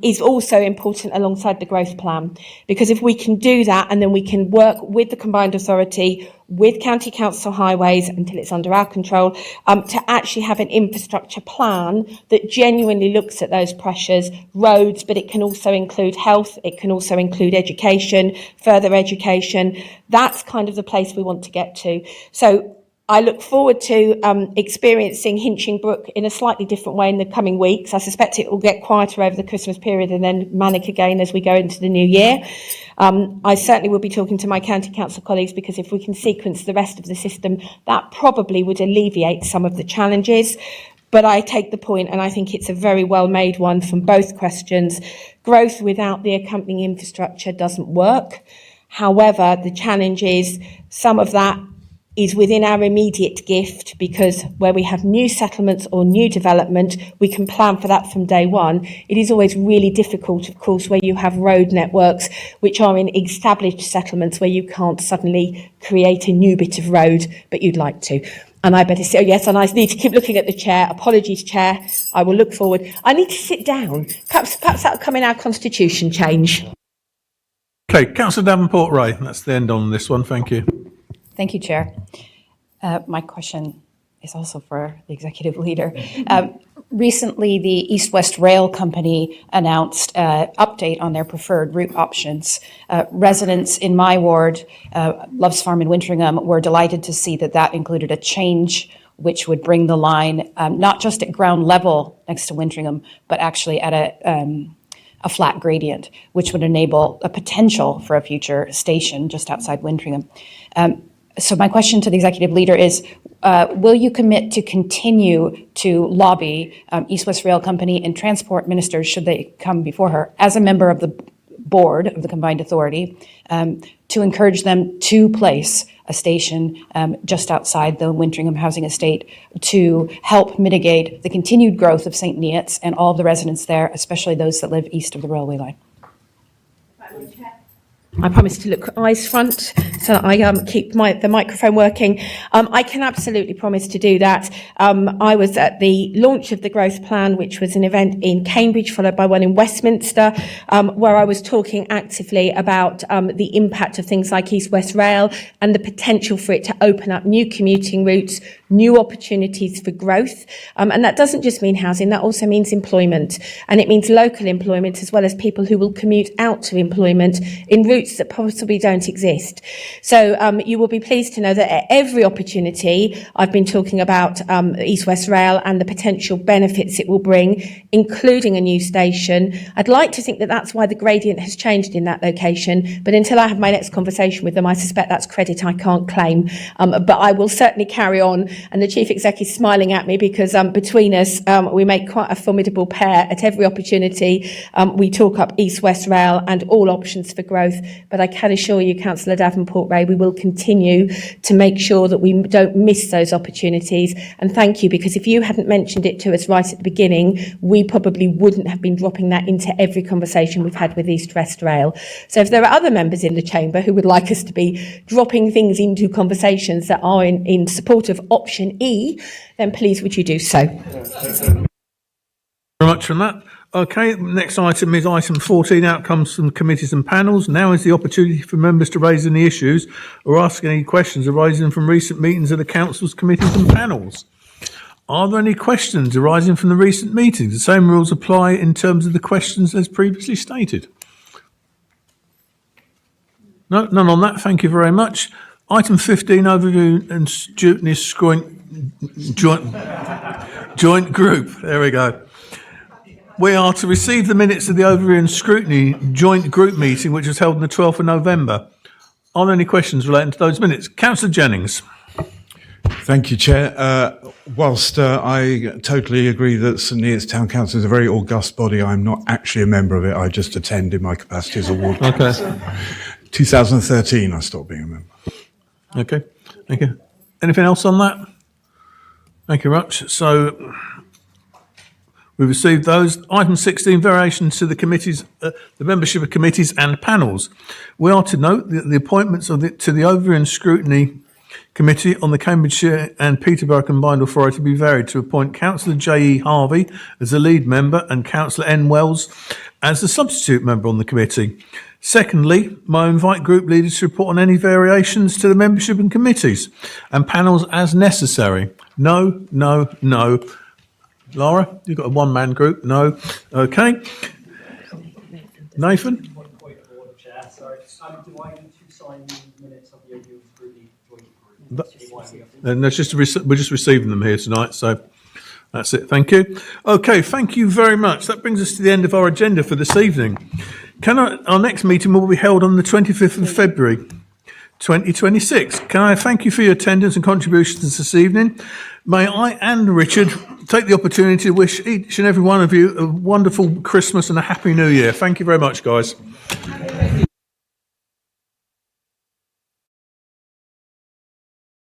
is also important alongside the growth plan. Because if we can do that and then we can work with the combined authority, with County Council Highways until it's under our control, to actually have an infrastructure plan that genuinely looks at those pressures, roads, but it can also include health, it can also include education, further education. That's kind of the place we want to get to. So I look forward to experiencing Hinchingbrook in a slightly different way in the coming weeks. I suspect it will get quieter over the Christmas period and then manic again as we go into the new year. I certainly will be talking to my county council colleagues, because if we can sequence the rest of the system, that probably would alleviate some of the challenges. But I take the point, and I think it's a very well made one from both questions. Growth without the accompanying infrastructure doesn't work. However, the challenge is some of that is within our immediate gift, because where we have new settlements or new development, we can plan for that from day one. It is always really difficult, of course, where you have road networks which are in established settlements where you can't suddenly create a new bit of road, but you'd like to. And I better say, oh yes, and I need to keep looking at the chair. Apologies, Chair. I will look forward. I need to sit down. Perhaps that'll come in our constitution change. Okay, Councillor Davenport-Ray, that's the end on this one. Thank you. Thank you, Chair. My question is also for the Executive Leader. Recently, the East West Rail Company announced an update on their preferred route options. Residents in my ward, Loves Farm in Wintringham, were delighted to see that that included a change which would bring the line not just at ground level next to Wintringham, but actually at a flat gradient, which would enable a potential for a future station just outside Wintringham. So my question to the Executive Leader is, will you commit to continue to lobby East West Rail Company and transport ministers, should they come before her, as a member of the board of the Combined Authority, to encourage them to place a station just outside the Wintringham housing estate to help mitigate the continued growth of St. Neots and all of the residents there, especially those that live east of the railway line? I promise to look eyes front so that I keep the microphone working. I can absolutely promise to do that. I was at the launch of the growth plan, which was an event in Cambridge, followed by one in Westminster, where I was talking actively about the impact of things like East West Rail and the potential for it to open up new commuting routes, new opportunities for growth. And that doesn't just mean housing, that also means employment. And it means local employment, as well as people who will commute out to employment in routes that possibly don't exist. So you will be pleased to know that at every opportunity, I've been talking about East West Rail and the potential benefits it will bring, including a new station. I'd like to think that that's why the gradient has changed in that location, but until I have my next conversation with them, I suspect that's credit I can't claim. But I will certainly carry on, and the Chief Exec is smiling at me because between us, we make quite a formidable pair. At every opportunity, we talk up East West Rail and all options for growth. But I can assure you, Councillor Davenport-Ray, we will continue to make sure that we don't miss those opportunities. And thank you, because if you hadn't mentioned it to us right at the beginning, we probably wouldn't have been dropping that into every conversation we've had with East West Rail. So if there are other members in the chamber who would like us to be dropping things into conversations that are in support of option E, then please would you do so. Very much from that. Okay, next item is item 14, outcomes from committees and panels. Now is the opportunity for members to raise any issues or ask any questions arising from recent meetings of the council's committees and panels. Are there any questions arising from the recent meetings? The same rules apply in terms of the questions as previously stated. No, none on that. Thank you very much. Item 15, overview and scrutiny joint group. There we go. We are to receive the minutes of the overview and scrutiny joint group meeting, which was held on the 12th of November. Are there any questions relating to those minutes? Councillor Jennings. Thank you, Chair. Whilst I totally agree that St Neots Town Council is a very august body, I'm not actually a member of it. I just attend in my capacity as a ward councillor. 2013, I stopped being a member. Okay, thank you. Anything else on that? Thank you very much. So we received those. Item 16, variation to the committees, the membership of committees and panels. We are to note that the appointments to the overview and scrutiny Committee on the Cambridgeshire and Peterborough Combined Authority be varied to appoint Councillor J.E. Harvey as the lead member and Councillor N. Wells as the substitute member on the committee. Secondly, I invite group leaders to report on any variations to the membership and committees and panels as necessary. No, no, no. Laura, you've got a one-man group? No. Okay. Nathan? Do I need to sign the minutes of the O'Neill's group joint group? No, we're just receiving them here tonight, so that's it. Thank you. Okay, thank you very much. That brings us to the end of our agenda for this evening. Our next meeting will be held on the 25th of February, 2026. Can I thank you for your attendance and contributions this evening? May I and Richard take the opportunity to wish each and every one of you a wonderful Christmas and a Happy New Year. Thank you very much, guys.